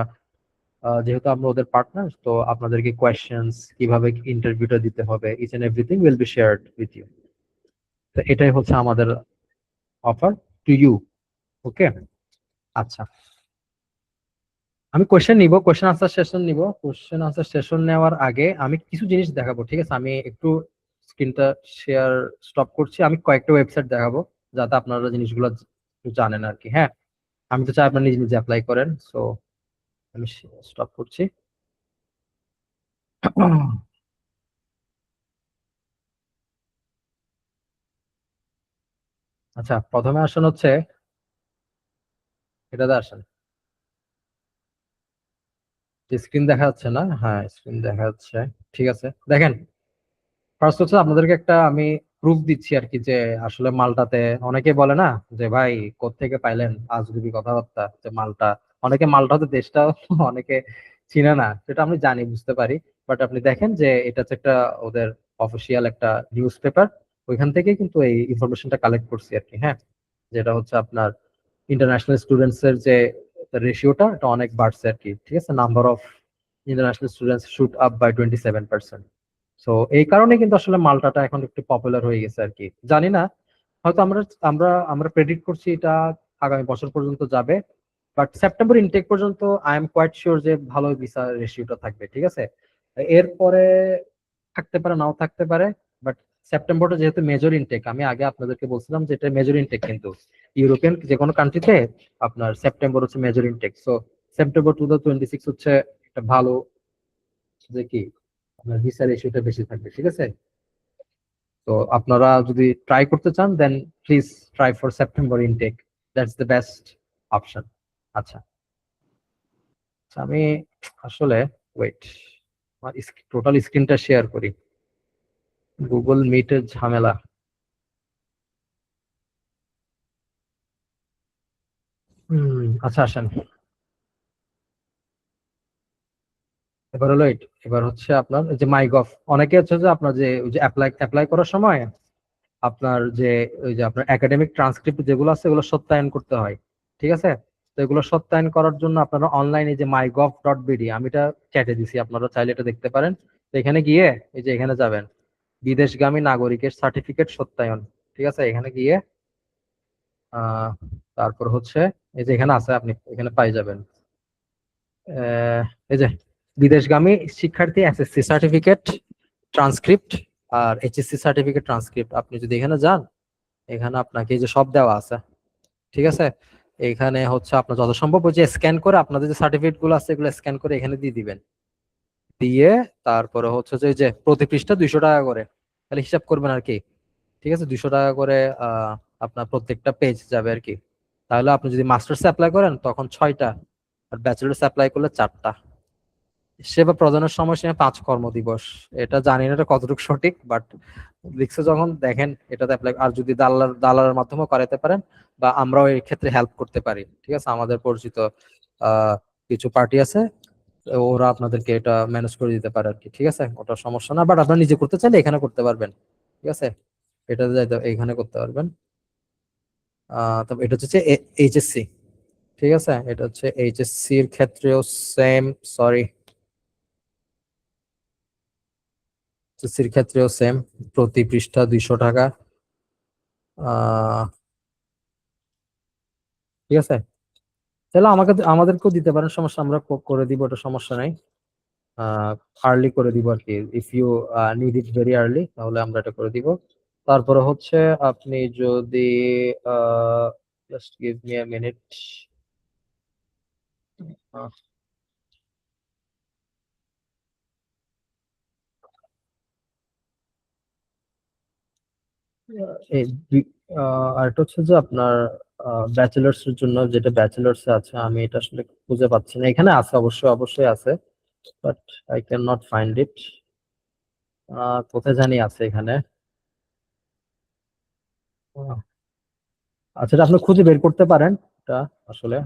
যেহেতু আমরা ওদের পার্টনার, তো আপনাদেরকে কোয়েশ্চেন্স কিভাবে ইন্টারভিউটা দিতে হবে each and everything will be shared with you. তো এটাই হচ্ছে আমাদের অফার টু ইউ। ওকে, আচ্ছা, আমি কোশ্চেন নিব, কোশ্চেন আনসার সেশন নিব। কোশ্চেন আনসার সেশন নেওয়ার আগে আমি কিছু জিনিস দেখাবো, ঠিক আছে? আমি একটু স্ক্রিনটা শেয়ার স্টপ করছি, আমি কয়েকটা ওয়েবসাইট দেখাবো যাতে আপনারা জিনিসগুলো একটু জানেন আর কি। হ্যাঁ, আমি তো চাই আপনারা নিজে নিজে অ্যাপ্লাই করেন। সো আমি স্টপ করছি। আচ্ছা, প্রথমে আসেন হচ্ছে এটাতে আসেন। স্ক্রিন দেখা যাচ্ছে না? হ্যাঁ, স্ক্রিন দেখা যাচ্ছে। ঠিক আছে, দেখেন। ফার্স্ট হচ্ছে আপনাদেরকে একটা আমি প্রুফ দিচ্ছি আর কি, যে আসলে মালটাতে অনেকে বলে না যে ভাই কোত্থেকে পাইলেন আজগুবি কথাবার্তা, যে মালটা, অনেকে মালটা হচ্ছে দেশটা অনেকে চিনে না, সেটা আমি জানি, বুঝতে পারি। বাট আপনি দেখেন যে এটা হচ্ছে একটা ওদের অফিসিয়াল একটা নিউজ পেপার, ওইখান থেকে কিন্তু এই ইনফরমেশনটা কালেক্ট করছি আর কি। হ্যাঁ, যেটা হচ্ছে আপনার ইন্টারন্যাশনাল স্টুডেন্টস এর যে রেশিওটা, এটা অনেক বাড়ছে আর কি। ঠিক আছে, number of international students shoot up by 27%। So এই কারণে কিন্তু আসলে মাল্টাটা এখন একটু পপুলার হয়ে গেছে আর কি। জানি না, হয়তো আমরা আমরা আমরা প্রেডিক্ট করছি এটা আগামী বছর পর্যন্ত যাবে, বাট সেপ্টেম্বর ইনটেক পর্যন্ত আই এম কোয়াইট শিওর যে ভালো ভিসা রেশিওটা থাকবে। ঠিক আছে, এরপরে থাকতে পারে, নাও থাকতে পারে। বাট সেপ্টেম্বরটা যেহেতু মেজর ইনটেক, আমি আগে আপনাদেরকে বলছিলাম যে এটা মেজর ইনটেক, কিন্তু ইউরোপিয়ান যে কোনো কান্ট্রিতে আপনার সেপ্টেম্বর হচ্ছে মেজর ইনটেক। সো সেপ্টেম্বর 2026 হচ্ছে একটা ভালো, যে কি আপনার ভিসা রেশিওটা বেশি থাকবে। ঠিক আছে, তো আপনারা যদি ট্রাই করতে চান then please try for September intake, that's the best option. আচ্ছা, আচ্ছা, আমি আসলে ওয়েট, আমার টোটাল স্ক্রিনটা শেয়ার করি, গুগল মিটের ঝামেলা। আচ্ছা, আসেন। এবার হলো এবার হচ্ছে আপনার এই যে মাই গভ, অনেকে হচ্ছে যে আপনার যে ওই যে অ্যাপ্লাই অ্যাপ্লাই করার সময় আপনার যে ওই যে আপনার একাডেমিক ট্রান্সক্রিপ্ট যেগুলো আছে এগুলো সত্যায়ন করতে হয়। ঠিক আছে, তো এগুলো সত্যায়ন করার জন্য আপনারা অনলাইনে যে mygov.bd, আমি এটা চ্যাটে দিছি, আপনারা চাইলে এটা দেখতে পারেন। তো এখানে গিয়ে এই যে এখানে যাবেন, বিদেশগামী নাগরিকের সার্টিফিকেট সত্যায়ন। ঠিক আছে, এখানে গিয়ে আহ তারপর হচ্ছে এই যে এখানে আছে, আপনি এখানে পাই যাবেন এই যে বিদেশগামী শিক্ষার্থী এসএসসি সার্টিফিকেট ট্রান্সক্রিপ্ট আর এইচএসসি সার্টিফিকেট ট্রান্সক্রিপ্ট। আপনি যদি এখানে যান, এখানে আপনাকে এই যে সব দেওয়া আছে। ঠিক আছে, এখানে হচ্ছে আপনার যত সম্ভব ওই যে স্ক্যান করে আপনাদের যে সার্টিফিকেট গুলো আছে এগুলো স্ক্যান করে এখানে দিয়ে দিবেন। দিয়ে তারপরে হচ্ছে যে এই যে প্রতি পৃষ্ঠা 200 টাকা করে, তাহলে হিসাব করবেন আর কি। ঠিক আছে, 200 টাকা করে আপনার প্রত্যেকটা পেজ যাবে আর কি। তাহলে আপনি যদি মাস্টার্স অ্যাপ্লাই করেন তখন 6টা, আর ব্যাচেলার্স অ্যাপ্লাই করলে 4টা। সেবা প্রদানের সময়সীমা 5 কর্মদিবস। এটা জানি না এটা কতটুকু সঠিক, বাট লিখছে যখন দেখেন এটাতে অ্যাপ্লাই, আর যদি দালালের মাধ্যমে করাতে পারেন বা আমরাও এই ক্ষেত্রে হেল্প করতে পারি। ঠিক আছে, আমাদের পরিচিত আহ কিছু পার্টি আছে, ওরা আপনাদেরকে এটা ম্যানেজ করে দিতে পারে আর কি। ঠিক আছে, ওটা সমস্যা না, বাট আপনারা নিজে করতে চাইলে এখানে করতে পারবেন। ঠিক আছে, এটাতে যাইতে এখানে করতে পারবেন। তবে এটা হচ্ছে এইচএসসি। ঠিক আছে, এটা হচ্ছে এইচএসসি এর ক্ষেত্রেও সেম, সরি, এসএসসির ক্ষেত্রেও সেম, প্রতি পৃষ্ঠা 200 টাকা। আহ ঠিক আছে, তাহলে আমাদেরকেও দিতে পারেন, সমস্যা, আমরা করে দিব, ওটা সমস্যা নাই। আর্লি করে দিব আর কি, if you need it very early, তাহলে আমরা এটা করে দিব। তারপরে হচ্ছে আপনি যদি just give me a minute. এই আরেকটা হচ্ছে যে আপনার ব্যাচেলার্স এর জন্য, যেটা ব্যাচেলার্স এ আছে, আমি এটা আসলে খুঁজে পাচ্ছি না। এখানে আছে, অবশ্যই অবশ্যই আছে, but I can not find it. কোথায় জানি আছে এখানে। আহ, আচ্ছা, এটা আপনি খুঁজে বের করতে পারেন এটা। আসলে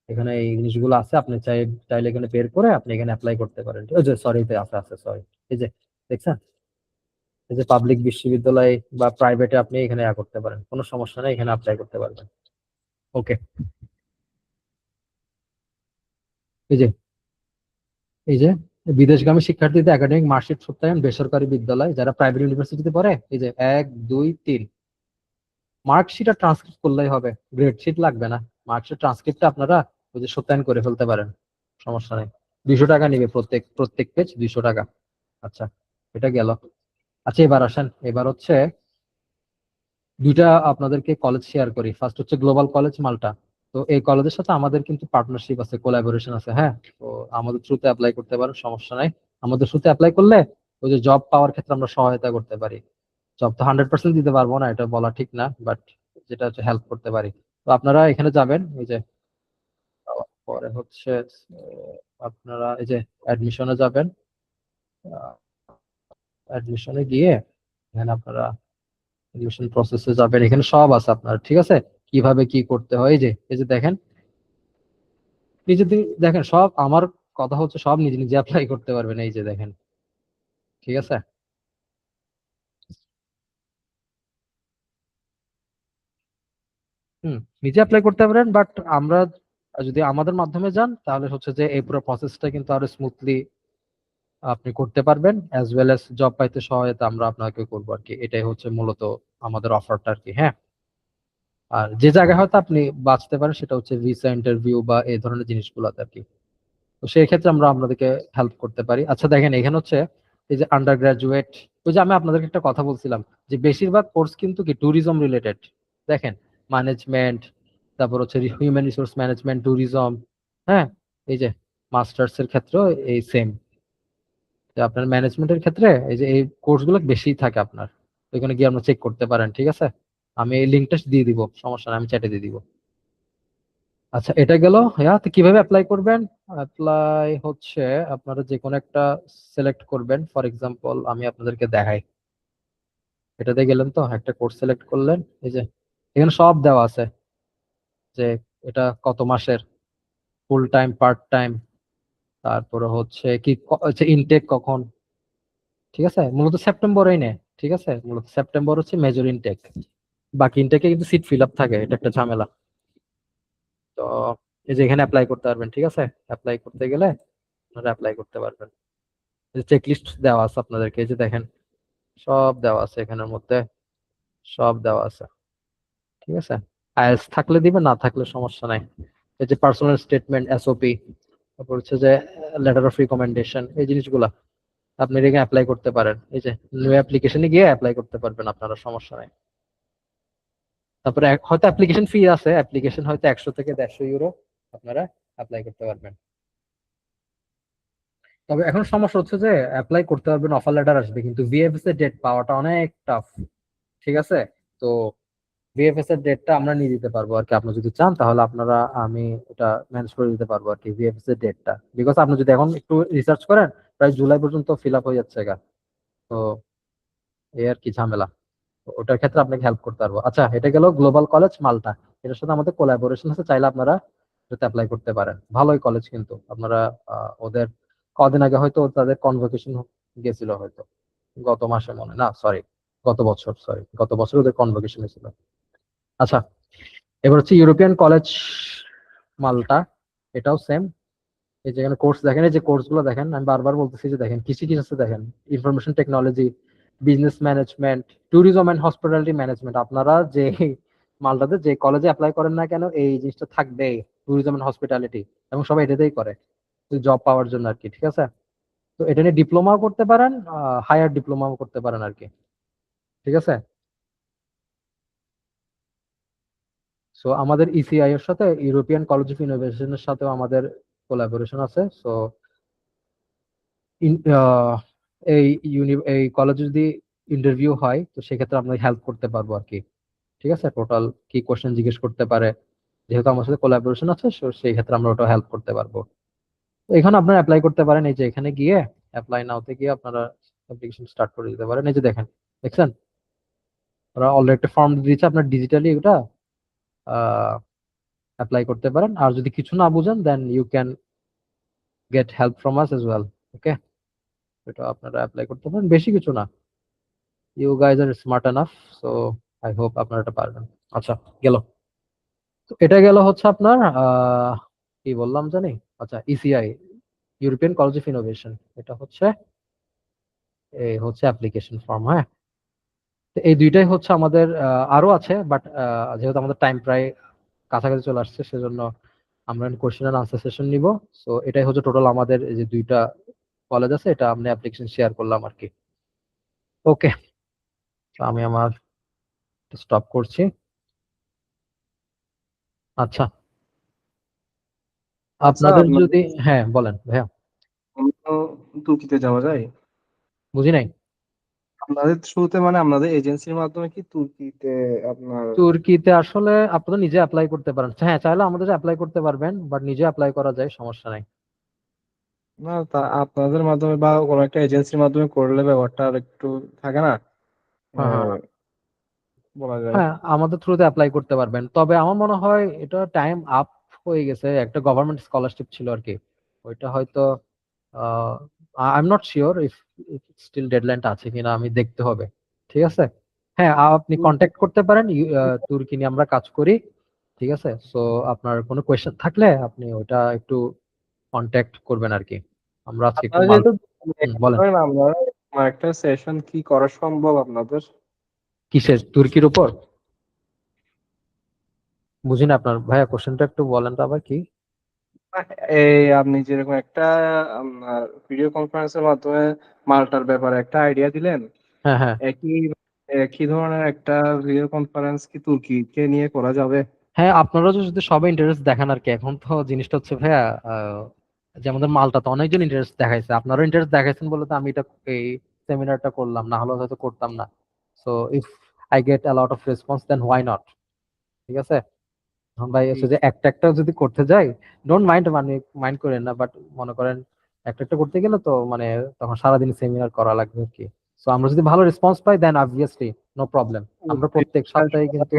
এখানে এই জিনিসগুলো আছে, আপনি চাইলে এখানে বের করে আপনি এখানে অ্যাপ্লাই করতে পারেন। ওই যে সরি, আছে আছে, সরি, এই যে দেখছেন, এই যে পাবলিক বিশ্ববিদ্যালয় বা প্রাইভেটে আপনি এখানে করতে পারেন, কোনো সমস্যা নেই, এখানে অ্যাপ্লাই করতে পারবেন। ওকে, এই যে এই যে বিদেশগামী শিক্ষার্থীদের একাডেমিক মার্কশিট সত্যায়ন বেসরকারি বিদ্যালয় যারা প্রাইভেট ইউনিভার্সিটিতে পড়ে, এই যে 1 2 3 মার্কশিট আর ট্রান্সক্রিপ্ট করলেই হবে, গ্রেড শিট লাগবে না। মার্কশিট ট্রান্সক্রিপ্টটা আপনারা ওই যে সত্যায়ন করে ফেলতে পারেন, সমস্যা নেই। 200 টাকা নিবে, প্রত্যেক প্রত্যেক পেজ 200 টাকা। আচ্ছা, এটা গেল। আচ্ছা, এবার আসেন, এবার হচ্ছে দুইটা আপনাদেরকে কলেজ শেয়ার করি। ফার্স্ট হচ্ছে গ্লোবাল কলেজ মাল্টা। তো এই কলেজের সাথে আমাদের কিন্তু পার্টনারশিপ আছে, কোলাবোরেশন আছে। হ্যাঁ, তো আমাদের থ্রুতে অ্যাপ্লাই করতে পারেন, সমস্যা নাই। আমাদের থ্রুতে অ্যাপ্লাই করলে ওই যে জব পাওয়ার ক্ষেত্রে আমরা সহায়তা করতে পারি। জব তো 100% দিতে পারবো না, এটা বলা ঠিক না, বাট যেটা হচ্ছে হেল্প করতে পারি। তো আপনারা এখানে যাবেন, এই যে পরে হচ্ছে আপনারা এই যে অ্যাডমিশনে যাবেন। অ্যাডমিশনে গিয়ে এখানে আপনারা এডুকেশন প্রসেসে যাবেন, এখানে সব আছে আপনার, ঠিক আছে? কিভাবে কি করতে হয়, এই যে দেখেন, নিজে দেখেন সব আমার কথা হচ্ছে সব নিজে নিজে অ্যাপ্লাই করতে পারবেন, এই যে দেখেন, ঠিক আছে? হুম, নিজে অ্যাপ্লাই করতে পারেন, বাট আমরা যদি আমাদের মাধ্যমে যান তাহলে হচ্ছে যে এই পুরো প্রসেসটা কিন্তু আরো স্মুথলি আপনি করতে পারবেন, অ্যাজ ওয়েল অ্যাজ জব পাইতে সহায়তা আমরা আপনাকে করবো আর কি। এটাই হচ্ছে মূলত আমাদের অফারটা আর কি। হ্যাঁ, আর যে জায়গায় হয়তো আপনি বাঁচতে পারেন সেটা হচ্ছে ভিসা ইন্টারভিউ বা এই ধরনের জিনিসগুলোতে আর কি। তো সেই ক্ষেত্রে আমরা আপনাদেরকে হেল্প করতে পারি। আচ্ছা দেখেন, এখানে হচ্ছে এই যে আন্ডার গ্রাজুয়েট, ওই যে আমি আপনাদেরকে একটা কথা বলছিলাম যে বেশিরভাগ কোর্স কিন্তু কি ট্যুরিজম রিলেটেড। দেখেন, ম্যানেজমেন্ট, তারপর হচ্ছে হিউম্যান রিসোর্স ম্যানেজমেন্ট, ট্যুরিজম। হ্যাঁ, এই যে মাস্টার্স এর ক্ষেত্রেও এই সেম, যে আপনার ম্যানেজমেন্টের ক্ষেত্রে এই যে এই কোর্সগুলো বেশি থাকে আপনার। ওইখানে গিয়ে আপনার চেক করতে পারেন, ঠিক আছে? আমি এই লিঙ্কটা দিয়ে দিব, সমস্যা নেই, আমি চ্যাটে দিয়ে দিব। আচ্ছা, এটা গেল। হ্যাঁ, তো কিভাবে অ্যাপ্লাই করবেন? অ্যাপ্লাই হচ্ছে আপনারা যে কোনো একটা সিলেক্ট করবেন। ফর এক্সাম্পল আমি আপনাদেরকে দেখাই, এটাতে গেলেন, তো একটা কোর্স সিলেক্ট করলেন, এই যে এখানে সব দেওয়া আছে যে এটা কত মাসের, ফুল টাইম, পার্ট টাইম, তারপরে হচ্ছে কি হচ্ছে ইনটেক কখন, ঠিক আছে? মূলত সেপ্টেম্বরেই নেয়, ঠিক আছে? মূলত সেপ্টেম্বর হচ্ছে মেজর ইনটেক, বাকি ইনটেকে কিন্তু সিট ফিল আপ থাকে, এটা একটা ঝামেলা। তো এই যে এখানে অ্যাপ্লাই করতে পারবেন, ঠিক আছে? অ্যাপ্লাই করতে গেলে আপনারা অ্যাপ্লাই করতে পারবেন। চেক লিস্ট দেওয়া আছে আপনাদেরকে, এই যে দেখেন সব দেওয়া আছে এখানের মধ্যে, সব দেওয়া আছে, ঠিক আছে? আইএলটিএস থাকলে দিবে, না থাকলে সমস্যা নাই। এই যে পার্সোনাল স্টেটমেন্ট, এসওপি, তারপর হচ্ছে যে লেটার অফ রিকমেন্ডেশন, এই জিনিসগুলা আপনি এখানে অ্যাপ্লাই করতে পারেন। এই যে নিউ অ্যাপ্লিকেশনে গিয়ে অ্যাপ্লাই করতে পারবেন আপনারা, সমস্যা নাই। তারপরে হয়তো অ্যাপ্লিকেশন ফি আছে, অ্যাপ্লিকেশন হয়তো 100 থেকে 150 ইউরো, আপনারা অ্যাপ্লাই করতে পারবেন। তবে এখন সমস্যা হচ্ছে যে অ্যাপ্লাই করতে পারবেন, অফার লেটার আসবে, কিন্তু ভিএফএস এর ডেট পাওয়াটা অনেক টাফ, ঠিক আছে? তো ভিএফএস এর ডেটটা আমরা নিয়ে দিতে পারবো আর কি, আপনি যদি চান তাহলে আপনারা, আমি এটা ম্যানেজ করে দিতে পারবো আর কি, ভিএফএস এর ডেটটা। বিকজ আপনি যদি এখন একটু রিসার্চ করেন, প্রায় জুলাই পর্যন্ত ফিল আপ হয়ে যাচ্ছে গা। তো এই আর কি ঝামেলা। তো ওটার ক্ষেত্রে আপনাকে হেল্প করতে পারবো। আচ্ছা, এটা গেল গ্লোবাল কলেজ মাল্টা, এটার সাথে আমাদের কোলাবোরেশন আছে, চাইলে আপনারা এটাতে অ্যাপ্লাই করতে পারেন। ভালোই কলেজ কিন্তু, আপনারা ওদের কদিন আগে হয়তো তাদের কনভোকেশন গেছিল হয়তো, গত মাসে মনে, না সরি, গত বছর ওদের কনভোকেশন ছিল। আচ্ছা, এবার হচ্ছে ইউরোপিয়ান কলেজ মাল্টা, এটাও সেম। এই যেখানে কোর্স দেখেন, এই যে কোর্স গুলো দেখেন, আমি বারবার বলতেছি যে দেখেন কিছু কিছু আছে, দেখেন information technology, business management, tourism and hospitality management. আপনারা যে মালটাতে যে কলেজে অ্যাপ্লাই করেন না কেন, এই জিনিসটা থাকবে, ট্যুরিজম এন্ড হসপিটালিটি, এবং সবাই এটাতেই করে জব পাওয়ার জন্য আর কি, ঠিক আছে? তো এটা নিয়ে ডিপ্লোমাও করতে পারেন, হায়ার ডিপ্লোমাও করতে পারেন আর কি, ঠিক আছে? সো আমাদের ইসিআই এর সাথে ইউরোপিয়ান কলেজ অফ ইনোভেশনের সাথেও আমাদের কোলাবোরেশন আছে। সো এই এই কলেজে যদি ইন্টারভিউ হয় তো সেক্ষেত্রে আমরা হেল্প করতে পারবো আর কি, ঠিক আছে? টোটাল কি কোশ্চেন জিজ্ঞেস করতে পারে, যেহেতু আমার সাথে কোলাবোরেশন আছে, so সেই ক্ষেত্রে আমরা ওটা হেল্প করতে পারবো। তো এখানে আপনারা অ্যাপ্লাই করতে পারেন, এই যে এখানে গিয়ে অ্যাপ্লাই নাওতে গিয়ে আপনারা অ্যাপ্লিকেশন স্টার্ট করে দিতে পারেন। এই যে দেখেন, দেখছেন ওরা অলরেডি একটা ফর্ম দিয়েছে, আপনার ডিজিটালি ওটা অ্যাপ্লাই করতে পারেন। আর যদি কিছু না বুঝেন then you can get help from us as well. Okay, এটা আপনারা অ্যাপ্লাই করতে পারেন, বেশি কিছু না। You guys are smart enough, so I hope আপনারা এটা পারবেন। আচ্ছা, গেল। তো এটা গেল হচ্ছে আপনার কি বললাম জানি, আচ্ছা ECI, European college of innovation, এটা হচ্ছে এই হচ্ছে অ্যাপ্লিকেশন ফর্ম। হ্যাঁ, তো এই দুইটাই হচ্ছে আমাদের, আরো আছে বাট যেহেতু আমাদের টাইম প্রায় কাছাকাছি চলে আসছে, সেজন্য আমরা কোশ্চেন এন্ড আনসার সেশন নিব। সো এটাই হচ্ছে টোটাল আমাদের এই যে দুইটা কলেজ আছে, এটা আমরা অ্যাপ্লিকেশন শেয়ার করলাম আর কি। ওকে, তো আমি আমার স্টপ করছি। আচ্ছা, আচ্ছা, আপনাদের আপনার যদি, হ্যাঁ বলেন ভাইয়া, অন্য তুর্কিতে যাওয়া যায়? বুঝি নাই। আপনাদের থ্রুতে মানে আপনাদের এজেন্সির মাধ্যমে কি তুর্কিতে আপনার তুর্কিতে আসলে আপনারা নিজে অ্যাপ্লাই করতে পারেন, হ্যাঁ চাইলে আমাদের অ্যাপ্লাই করতে পারবেন, বাট নিজে অ্যাপ্লাই করা যায়, সমস্যা নাই। না তা আপনাদের মাধ্যমে বা কোনো একটা এজেন্সির মাধ্যমে করলে ব্যাপারটা আর একটু থাকে না, হ্যাঁ হ্যাঁ আহ, বলা যায়। হ্যাঁ, আমাদের থ্রুতে অ্যাপ্লাই করতে পারবেন, তবে আমার মনে হয় এটা টাইম আপ হয়ে গেছে, একটা গভর্নমেন্ট স্কলারশিপ ছিল আর কি, ওইটা হয়তো I am not sure if still ডেডলাইনটা আছে কিনা, আমি দেখতে হবে। ঠিক আছে, হ্যাঁ আপনি কন্ট্যাক্ট করতে পারেন, তুর্কি নিয়ে আমরা কাজ করি। ঠিক আছে, সো আপনার কোনো কোয়েশ্চেন থাকলে আপনি ওটা একটু কন্ট্যাক্ট করবেন আর কি। আমরা আজকে একটু আপনারা মাল, যেহেতু বলেন। আপনারা একটা সেশন কি করা সম্ভব আপনাদের? কিসের, তুর্কির উপর? বুঝি না আপনার ভাইয়া কোশ্চেনটা, একটু বলেন তো আবার কি। এই আপনি যেরকম একটা ভিডিও কনফারেন্সের মাধ্যমে মাল্টার ব্যাপারে একটা আইডিয়া দিলেন, হ্যাঁ হ্যাঁ একই একই ধরনের একটা ভিডিও কনফারেন্স কি তুর্কিকে নিয়ে করা যাবে? হ্যাঁ, আপনারা যদি সবাই ইন্টারেস্ট দেখান আর কি। এখন তো জিনিসটা হচ্ছে ভাইয়া, যে আমাদের মালটাতে অনেকজন ইন্টারেস্ট দেখাইছে, আপনারাও ইন্টারেস্ট দেখাইছেন বলে তো আমি এটা, এই সেমিনারটা করলাম, না হলে হয়তো করতাম না। So if I get a lot of response then why not. ঠিক আছে, এখন ভাই জি। হচ্ছে যে একটা একটা যদি করতে যাই, ডোন্ট মাইন্ড, মানে মাইন্ড করেন না, বাট মনে করেন একটা একটা করতে গেলে তো মানে তখন সারাদিন সেমিনার করা লাগবে আর কি। সো আমরা যদি ভালো রেসপন্স পাই দেন অবভিয়াসলি নো প্রবলেম, আমরা প্রত্যেক সপ্তাহে কিন্তু,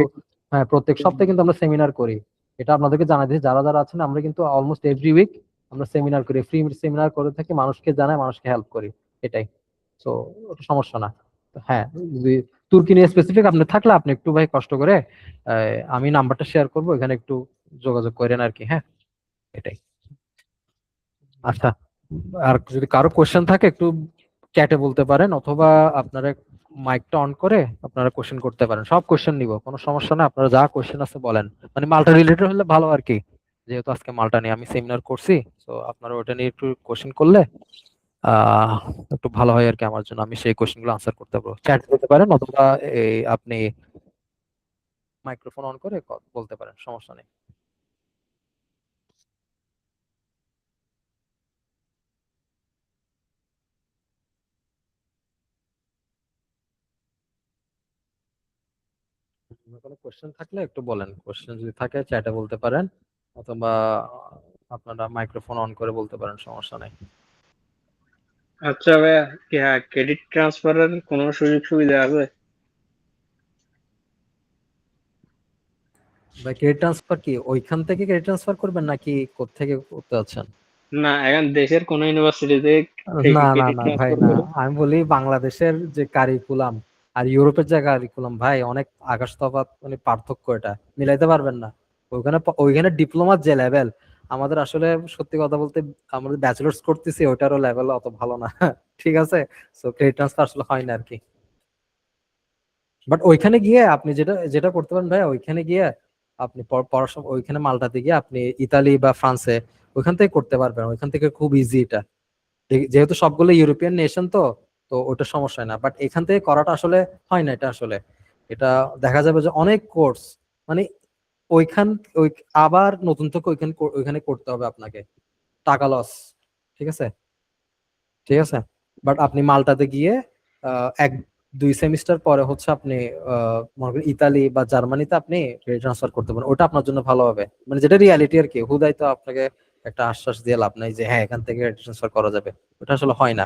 হ্যাঁ প্রত্যেক সপ্তাহে কিন্তু আমরা সেমিনার করি। এটা আপনাদেরকে জানাই দিই, যারা যারা আছেন, আমরা কিন্তু অলমোস্ট এভরি উইক আমরা সেমিনার করি, ফ্রি সেমিনার করে থাকি, মানুষকে জানাই, মানুষকে হেল্প করি, এটাই। সো ওটা সমস্যা না। তো হ্যাঁ, যদি তুর্কি নিয়ে স্পেসিফিক আপনি থাকলে আপনি একটু ভাই কষ্ট করে, আমি নাম্বারটা শেয়ার করবো, এখানে একটু যোগাযোগ করেন আর কি, হ্যাঁ এটাই। আচ্ছা, আর যদি কারো কোশ্চেন থাকে একটু চ্যাটে বলতে পারেন, অথবা আপনারা মাইকটা অন করে আপনারা কোশ্চেন করতে পারেন, সব কোশ্চেন নিব, কোনো সমস্যা না, আপনারা যা কোশ্চেন আছে বলেন, মানে মালটা রিলেটেড হলে ভালো আর কি, যেহেতু আজকে মালটা নিয়ে আমি সেমিনার করছি। তো আপনারা ওটা নিয়ে একটু কোশ্চেন করলে আহ একটু ভালো হয় আর কি আমার জন্য, আমি সেই কোশ্চেন গুলো আনসার করতে পারবো। চ্যাট করতে পারেন, অথবা এই আপনি মাইক্রোফোন অন করে বলতে পারেন, সমস্যা নেই। আপনার কোনো কোশ্চেন থাকলে একটু বলেন, কোশ্চেন যদি থাকে চ্যাটে বলতে পারেন, অথবা আপনারা মাইক্রোফোন অন করে বলতে পারেন, সমস্যা নেই। আচ্ছা ভাইয়া, ক্রেডিট ট্রান্সফারের কোনো সুযোগ সুবিধা আছে? ভাই ক্রেডিট ট্রান্সফার কি ওইখান থেকে ক্রেডিট ট্রান্সফার করবেন নাকি কোত্থেকে করতে চাচ্ছেন? না, এখন দেশের কোন ইউনিভার্সিটিতে না না ক্রেডিট না ভাই ট্রান্সফার না, করে? আমি বলি বাংলাদেশের যে কারিকুলাম আর ইউরোপের যে কারিকুলাম ভাই, অনেক আকাশ তফাৎ, মানে পার্থক্য, এটা মিলাইতে পারবেন না। ওইখানে ওইখানে ডিপ্লোমার যে লেভেল, আমাদের আসলে সত্যি কথা বলতে আমাদের ব্যাচেলার্স করতেছি, ওটারও লেভেল অত ভালো না ঠিক আছে, সো ক্রেডিট ট্রান্সফার আসলে হয় না আর কি। বাট ওইখানে গিয়ে আপনি যেটা যেটা করতে পারেন ভাই, ওইখানে গিয়ে আপনি পড়াশোনা, ওইখানে মালটাতে গিয়ে আপনি ইতালি বা ফ্রান্সে ওইখান থেকে করতে পারবেন, ওইখান থেকে খুব ইজি এটা, যেহেতু সবগুলো ইউরোপিয়ান নেশন তো, তো ওটা সমস্যা হয় না। বাট এখান থেকে করাটা আসলে হয় না, এটা আসলে এটা দেখা যাবে যে অনেক কোর্স, মানে ওইখান ওই আবার নতুন থেকে ওইখানে ওইখানে করতে হবে আপনাকে, টাকা লস। ঠিক আছে, ঠিক আছে, বাট আপনি মাল্টাতে গিয়ে এক দুই সেমিস্টার পরে হচ্ছে আপনি মনে করেন ইতালি বা জার্মানিতে আপনি ট্রান্সফার করতে পারেন, ওটা আপনার জন্য ভালো হবে, মানে যেটা রিয়ালিটি আর কি। হুদাই তো আপনাকে একটা আশ্বাস দিয়ে লাভ নাই যে হ্যাঁ এখান থেকে ট্রান্সফার করা যাবে, ওটা আসলে হয় না।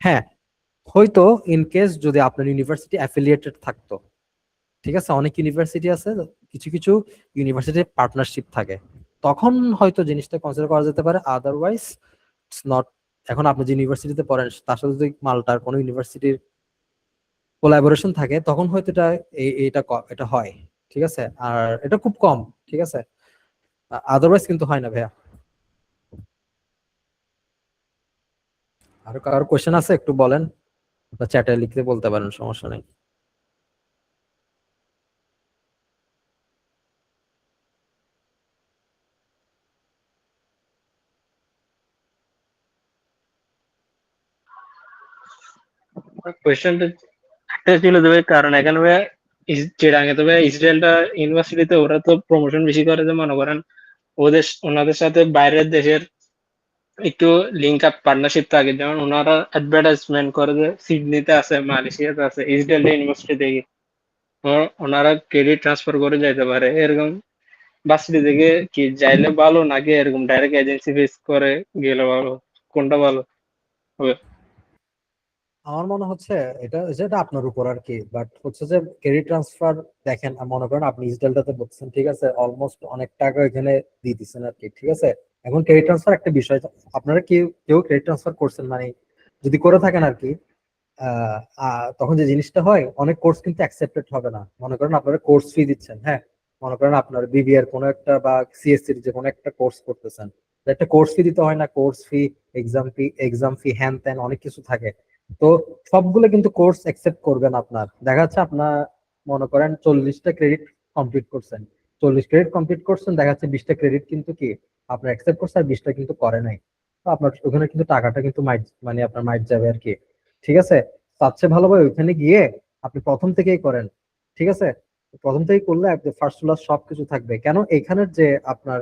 হ্যাঁ, হয়তো ইন কেস যদি আপনার ইউনিভার্সিটি অ্যাফিলিয়েটেড থাকতো, ঠিক আছে, অনেক ইউনিভার্সিটি আছে, কিছু কিছু ইউনিভার্সিটির পার্টনারশিপ থাকে, তখন হয়তো জিনিসটা কনসিডার করা যেতে পারে, আদারওয়াইজ ইটস নট। এখন আপনি যে ইউনিভার্সিটিতে পড়েন তার সাথে যদি মাল্টার কোনো ইউনিভার্সিটির কোলাবোরেশন থাকে, তখন হয়তো এটা এটা হয়। ঠিক আছে, আর এটা খুব কম। ঠিক আছে, আদারওয়াইজ কিন্তু হয় না ভাইয়া। আর কারোর কোয়েশ্চেন আছে একটু বলেন, বা চ্যাটে লিখতে বলতে পারেন, সমস্যা নেই। কোয়েশ্চেনটা একটা ছিল তবে, কারণ এখানে ভাইয়া চিরাঙে তো ভাইয়া ইসরায়েলটা ইউনিভার্সিটিতে ওরা তো প্রমোশন বেশি করে, যে মনে করেন ওনাদের সাথে বাইরের দেশের একটু লিঙ্ক আপ পার্টনারশিপ থাকে, যেমন ওনারা অ্যাডভার্টাইজমেন্ট করে যে সিডনিতে আছে, মালয়েশিয়াতে আছে, ইসরায়েল ইউনিভার্সিটি থেকে ওনারা ক্রেডিট ট্রান্সফার করে যাইতে পারে। এরকম ভার্সিটি থেকে কি যাইলে ভালো, নাকি এরকম ডাইরেক্ট এজেন্সি ফেস করে গেলে ভালো, কোনটা ভালো হবে? আমার মনে হচ্ছে এটা যেটা আপনার উপর আর কি, বাট হচ্ছে যে ক্রেডিট ট্রান্সফার, দেখেন মনে করেন আপনি ইসরায়েলটাতে বলছেন, ঠিক আছে, অলমোস্ট অনেক টাকা এখানে দিয়ে দিচ্ছেন আর কি, ঠিক আছে। এখন ক্রেডিট ট্রান্সফার একটা বিষয়, আপনারা কেউ কেউ ক্রেডিট ট্রান্সফার করছেন মানে, যদি করে থাকেন আর কি, তখন যে জিনিসটা হয়, অনেক কোর্স কিন্তু অ্যাকসেপ্টেড হবে না। মনে করেন আপনারা কোর্স ফি দিচ্ছেন, হ্যাঁ, মনে করেন আপনার বিবিএর কোনো একটা বা সিএসসির যে কোনো একটা কোর্স করতেছেন, একটা কোর্স ফি দিতে হয় না, কোর্স ফি, এক্সাম ফি হ্যান ত্যান অনেক কিছু থাকে। তো সবগুলো কিন্তু কোর্স অ্যাকসেপ্ট করবে না। আপনার দেখা যাচ্ছে আপনার মনে করেন 40টা ক্রেডিট কমপ্লিট করছেন, 40 ক্রেডিট কমপ্লিট করছেন, দেখা যাচ্ছে 20টা ক্রেডিট কিন্তু কি আপনার অ্যাকসেপ্ট করছে, আর 20টা কিন্তু করে নাই। তো আপনার ওখানে কিন্তু টাকাটা কিন্তু মাইট মানে আপনার মাইট যাবে আর কি, ঠিক আছে। তার চেয়ে ভালো ভাই ওইখানে গিয়ে আপনি প্রথম থেকেই করেন, ঠিক আছে। প্রথম থেকেই করলে ফার্স্ট ক্লাস সবকিছু থাকবে। কেন এখানের যে আপনার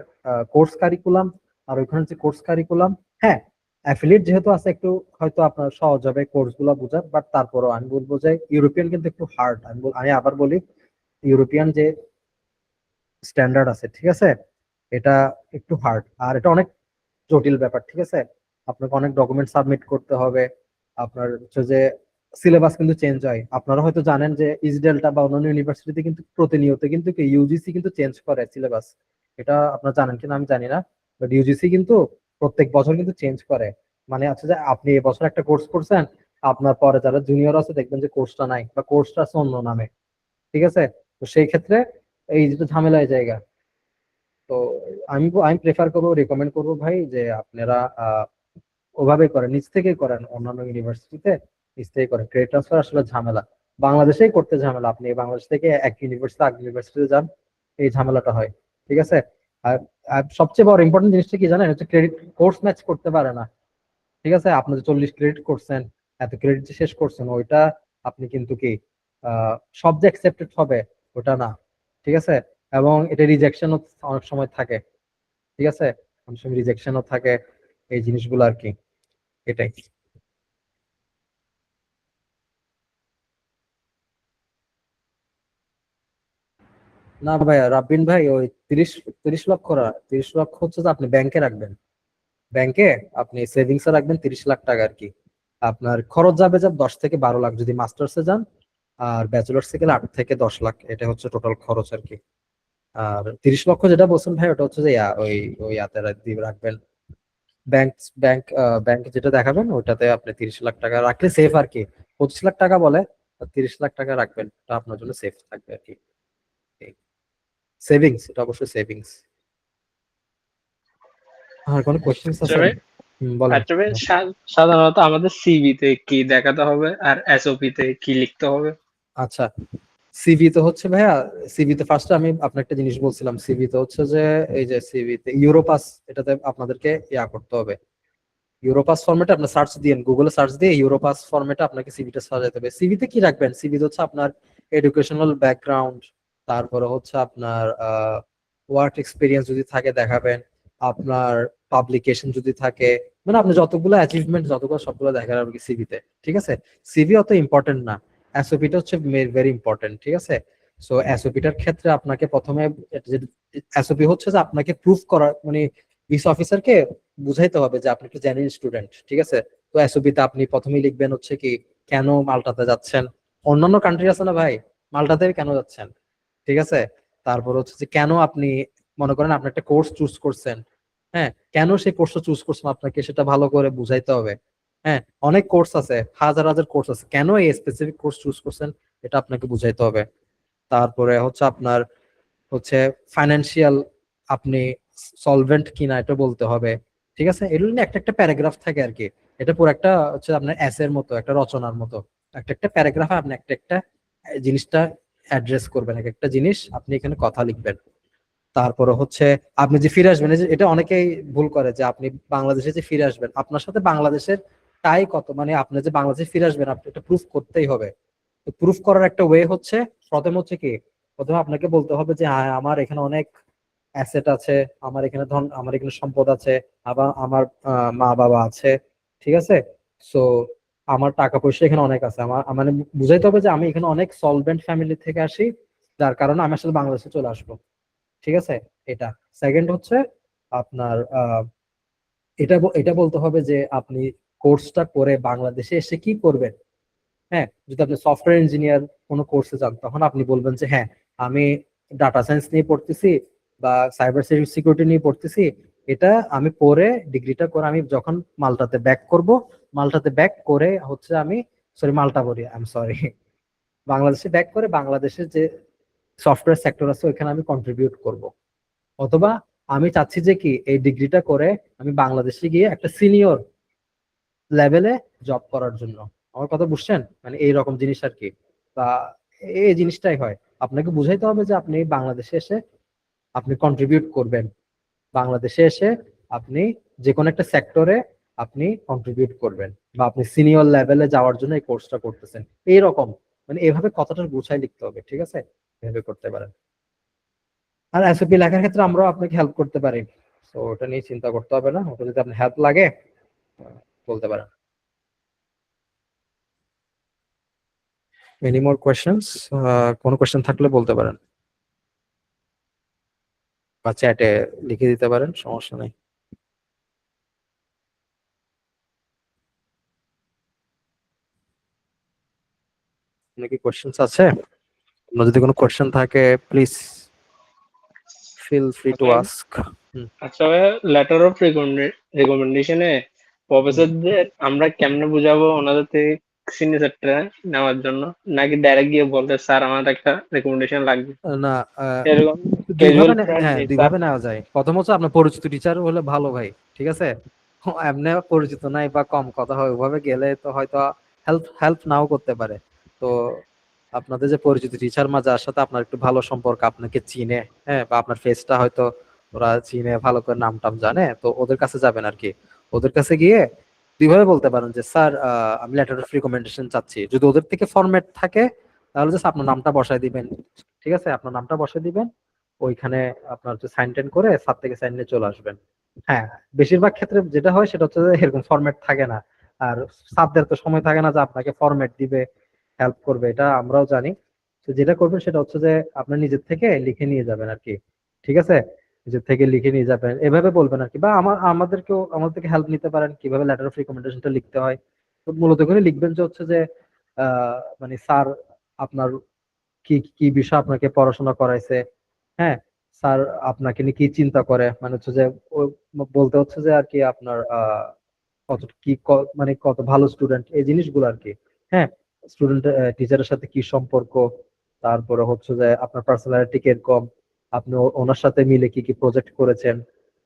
কোর্স কারিকুলাম আর ওইখানের যে কোর্স কারিকুলাম, হ্যাঁ, অ্যাফিলিয়েট যেহেতু আছে একটু হয়তো আপনার সহজ হবে কোর্স গুলা বোঝার, বাট তারপরও আমি বলবো যে ইউরোপিয়ান কিন্তু একটু হার্ড। আমি আবার বলি, ইউরোপিয়ান যে স্ট্যান্ডার্ড আছে, ঠিক আছে, এটা একটু হার্ড, আর এটা অনেক জটিল ব্যাপার, ঠিক আছে। আপনাকে অনেক ডকুমেন্ট সাবমিট করতে হবে। আপনার হচ্ছে যে সিলেবাস কিন্তু চেঞ্জ হয়। আপনারা হয়তো জানেন যে ইসডেল্টা বা অন্যান্য ইউনিভার্সিটিতে কিন্তু প্রতিনিয়ত কিন্তু ইউজিসি কিন্তু চেঞ্জ করে সিলেবাস। এটা আপনারা জানেন কিনা আমি জানি না, বাট ইউজিসি কিন্তু প্রত্যেক বছর কিন্তু চেঞ্জ করে। মানে আছে যে আপনি এবছর একটা কোর্স করছেন, আপনার পরে যারা জুনিয়র আছে দেখবেন যে কোর্সটা নাই বা কোর্সটা আছে অন্য নামে, ঠিক আছে। তো সেই ক্ষেত্রে এই যেটা ঝামেলায় জায়গা, তো আমি প্রেফার করবো, রেকমেন্ড করবো ভাই যে আপনারা ওভাবে করেন, নিজ থেকেই করেন, অন্যান্য ইউনিভার্সিটিতে নিজ থেকে করেন। ক্রেডিট ট্রান্সফার আসলে ঝামেলা, বাংলাদেশেই করতে ঝামেলা। আপনি বাংলাদেশ থেকে এক ইউনিভার্সিটি আরেক ইউনিভার্সিটিতে যান, এই ঝামেলাটা হয়, ঠিক আছে। আর আর সবচেয়ে বড় ইম্পর্টেন্ট জিনিসটা কি জানেন, হচ্ছে ক্রেডিট কোর্স ম্যাচ করতে পারে না, ঠিক আছে। আপনি যে 40 ক্রেডিট করছেন, এত ক্রেডিট যে শেষ করছেন, ওইটা আপনি কিন্তু কি সব যে অ্যাকসেপ্টেড হবে ওটা না, ঠিক আছে। এবং এটা রিজেকশনও অনেক সময় থাকে, ঠিক আছে, অনেক সময় রিজেকশনও থাকে, এই জিনিসগুলো আর কি, এটাই। না ভাই, রাব্বিন ভাই, ওই 30 লক্ষ 30 লক্ষ হচ্ছে যে আপনি ব্যাংকে রাখবেন, ব্যাংকে আপনি সেভিংস এ রাখবেন 30 লাখ টাকা আর কি। আপনার খরচ যাবে যা 10 থেকে 12 লাখ যদি মাস্টার্সে যান, আর ব্যাচেলার্সে গেলে 8 থেকে 10 লাখ, এটা হচ্ছে টোটাল খরচ আর কি। আর 30 লক্ষ যেটা বলছেন ভাই, ওটা হচ্ছে যে ওই ওই হাতে দিয়ে রাখবেন, ব্যাংক ব্যাংক ব্যাংক যেটা দেখাবেন ওটাতে আপনি 30 লাখ টাকা রাখলে সেফ আর কি। 25 লাখ টাকা বলে, 30 লাখ টাকা রাখবেন, এটা আপনার জন্য সেফ থাকবে আর কি। সেভিংস, এটা অবশ্যই সেভিংস। আর কোনো কোশ্চেন্স আচ্ছা আছে? ভাই, বলেন। আচ্ছা ভাই, সাধারণত আমাদের সিভি তে কি দেখাতে হবে আর এসওপি তে কি লিখতে হবে? আচ্ছা, সিভি তো হচ্ছে ভাইয়া, সিভি তে ফার্স্টে আমি আপনার একটা জিনিস বলছিলাম, সিভি তে হচ্ছে যে এই যে সিভি তে ইউরোপাস, এটাতে আপনাদেরকে করতে হবে। ইউরোপাস ফরম্যাটে আপনি সার্চ দিন, গুগলে সার্চ দিয়ে ইউরোপাস ফরম্যাটে আপনাকে সিভিটা সাজাতে হবে। সিভিতে কি রাখবেন, সিভিতে হচ্ছে আপনার এডুকেশনাল ব্যাকগ্রাউন্ড, তারপরে হচ্ছে আপনার ওয়ার্ক এক্সপিরিয়েন্স যদি থাকে দেখাবেন, আপনার পাবলিকেশন যদি থাকে, মানে আপনি যতগুলো অ্যাচিভমেন্ট যতগুলো সবগুলো দেখার আর কি সিভিতে, ঠিক আছে। সিভি অত ইম্পর্টেন্ট না, এসওপিটা হচ্ছে ভেরি ইম্পর্টেন্ট, ঠিক আছে। সো এসওপিটার ক্ষেত্রে আপনাকে প্রথমে, এসওপি হচ্ছে যে আপনাকে প্রুফ করা, মানে ভিসা অফিসারকে বুঝাইতে হবে যে আপনি একটা জেনুইন স্টুডেন্ট, ঠিক আছে। তো এসওপি তে আপনি প্রথমেই লিখবেন হচ্ছে কি, কেন মাল্টাতে যাচ্ছেন, অন্যান্য কান্ট্রি আছে না ভাই, মাল্টাতে কেন যাচ্ছেন, ঠিক আছে। তারপর হচ্ছে যে কেন আপনি, মনে করেন আপনি একটা কোর্স চুজ করছেন, হ্যাঁ, কেন সেই কোর্সটা চুজ করছেন আপনাকে সেটা ভালো করে বুঝাইতে হবে। হ্যাঁ, অনেক কোর্স আছে, হাজার হাজার কোর্স আছে, কেন এই স্পেসিফিক কোর্স চুজ করছেন এটা আপনাকে বুঝাইতে হবে। তারপরে হচ্ছে আপনার হচ্ছে ফাইন্যান্সিয়াল, আপনি সলভেন্ট কিনা এটা বলতে হবে, ঠিক আছে। এগুলো নিয়ে একটা একটা প্যারাগ্রাফ থাকে আর কি। এটা পুরো একটা হচ্ছে আপনার এসের মতো, একটা রচনার মতো, একটা একটা প্যারাগ্রাফে আপনি একটা একটা জিনিসটা অ্যাড্রেস করবেন, এক একটা জিনিস আপনি এখানে কথা লিখবেন। তারপরে হচ্ছে আপনি যে ফিরে আসবেন, এই যে এটা অনেকেই ভুল করে যে আপনি বাংলাদেশে যে ফিরে আসবেন, আপনার সাথে বাংলাদেশের টাই কত, মানে আপনি যে বাংলাদেশে ফিরে আসবেন আপনি এটা প্রুফ করতেই হবে। তো প্রুফ করার একটা ওয়ে হচ্ছে, প্রথম হচ্ছে কি, প্রথমে আপনাকে বলতে হবে যে হ্যাঁ আমার এখানে অনেক অ্যাসেট আছে, আমার এখানে ধন, আমার এখানে সম্পদ আছে, আবার আমার মা বাবা আছে, ঠিক আছে। সো আমার টাকা পয়সা এখানে অনেক আছে, আমার মানে বুঝাইতে হবে যে আমি এখানে অনেক সলভেন্ট ফ্যামিলি থেকে আসি, যার কারণে আমি আসলে বাংলাদেশে চলে আসবো, ঠিক আছে। এটা সেকেন্ড হচ্ছে আপনার এটা বলতে হবে যে আপনি কোর্সটা করে বাংলাদেশে এসে কি করবেন। হ্যাঁ, যদি আপনি সফটওয়্যার ইঞ্জিনিয়ার কোনো কোর্সে যান, তখন আপনি বলবেন যে হ্যাঁ, আমি ডাটা সায়েন্স নিয়ে পড়তেছি বা সাইবার সিকিউরিটি নিয়ে পড়তেছি, এটা আমি পড়ে ডিগ্রিটা করে আমি যখন মাল্টাতে ব্যাক করব, মাল্টাতে ব্যাক করে হচ্ছে আমি, সরি মাল্টা বলি, আই এম সরি, বাংলাদেশে ব্যাক করে বাংলাদেশের যে সফটওয়্যার সেক্টর আছে ওইখানে আমি কন্ট্রিবিউট করব। অথবা আমি চাচ্ছি যে কি এই ডিগ্রিটা করে আমি বাংলাদেশে গিয়ে একটা সিনিয়র লেভেলে জব করার জন্য। আমার কথা বুঝছেন, মানে এইরকম জিনিস আর কি। তা এই জিনিসটাই হয়, আপনাকে বুঝাইতে হবে যে আপনি বাংলাদেশে এসে আপনি কন্ট্রিবিউট করবেন, বাংলাদেশে এসে আপনি যে কোনো একটা সেক্টরে আপনি কন্ট্রিবিউট করবেন, বা আপনি সিনিয়র লেভেলে যাওয়ার জন্য এই কোর্সটা করতেছেন, এইরকম। মানে এভাবে কথাটা গুছাই লিখতে হবে, ঠিক আছে, এভাবে করতে পারেন। আর এসওপি লেখার ক্ষেত্রে আমরাও আপনাকে হেল্প করতে পারি, তো ওটা নিয়ে চিন্তা করতে হবে না, ওটা যদি আপনার হেল্প লাগে বলতে পারেন। Any more questions? কোনো কোয়েশ্চেন থাকলে বলতে পারেন, বা চ্যাটে লিখে দিতে পারেন, সমস্যা নেই। নাকি কোয়েশ্চেন্স আছে? আপনার যদি কোনো কোয়েশ্চেন থাকে প্লিজ ফিল ফ্রি টু আচ্ছা আস্ক। আচ্ছা ভাইয়া, লেটার অফ রেকমেন্ডেশনে প্রফেসরদের আমরা কেমনে বুঝাবো ওনাদের থেকে সিগনেচারটা নেওয়ার জন্য? নাকি ডাইরেক্ট গিয়ে বলতে স্যার আমার একটা রেকমেন্ডেশন লাগবে, না, এরকম দুইভাবে ক্যাজুয়াল হ্যাঁ, ফ্রেন্ডলি স্যার? দুইভাবে নেওয়া যায়। প্রথম হচ্ছে আপনার পরিচিত টিচার হলে ভালো ভাই, ঠিক আছে। এমনি পরিচিত নাই বা কম কথা হয়, ওভাবে গেলে তো হয়তো হেল্প হেল্প নাও করতে পারে। তো আপনাদের যে পরিচিত টিচার মা যার সাথে আপনার একটু ভালো সম্পর্ক, আপনাকে চিনে, হ্যাঁ, বা আপনার ফেসটা হয়তো ওরা চিনে ভালো করে, নাম টাম জানে, তো ওদের কাছে যাবেন আর কি। ওদের কাছে গিয়ে দুইভাবে বলতে পারেন যে স্যার আমি লেটার অফ রিকমেন্ডেশন চাচ্ছি। যদি ওদের থেকে ফরম্যাট থাকে তাহলে জাস্ট আপনার নামটা বসায় দিবেন, ঠিক আছে, আপনার নামটা বসায় দিবেন ওইখানে, আপনার হচ্ছে সাইন টেন করে স্যার থেকে সাইন নিয়ে চলে আসবেন। হ্যাঁ, বেশিরভাগ ক্ষেত্রে যেটা হয় সেটা হচ্ছে যে এরকম ফরম্যাট থাকে না, আর স্যারদের তো সময় থাকে না যে আপনাকে ফরম্যাট দিবে, হেল্প করবে, এটা আমরাও জানি। তো যেটা করবেন সেটা হচ্ছে যে আপনার নিজের থেকে লিখে নিয়ে যাবেন আর কি, ঠিক আছে, নিজের থেকে লিখে নিয়ে যাবেন, এভাবে বলবেন আর কি। বা আমাদের থেকে হেল্প নিতে পারেন কিভাবে লেটার অফ রিকমেন্ডেশনটা লিখতে হয়। তো মূলত এখানে লিখবেন যে হচ্ছে যে মানে স্যার আপনার কি কি বিষয় আপনাকে পড়াশোনা করাইছে, হ্যাঁ, স্যার আপনাকে নিয়ে কি চিন্তা করে, মানে হচ্ছে যে বলতে হচ্ছে যে আর কি আপনার কত কি মানে কত ভালো স্টুডেন্ট, এই জিনিসগুলো আর কি। হ্যাঁ, স্টুডেন্ট টিচারের সাথে কি সম্পর্ক, তারপরে হচ্ছে যে আপনার পার্সোনালিটি কিরকম, আপনি ওনার সাথে মিলে কি কি প্রজেক্ট করেছেন,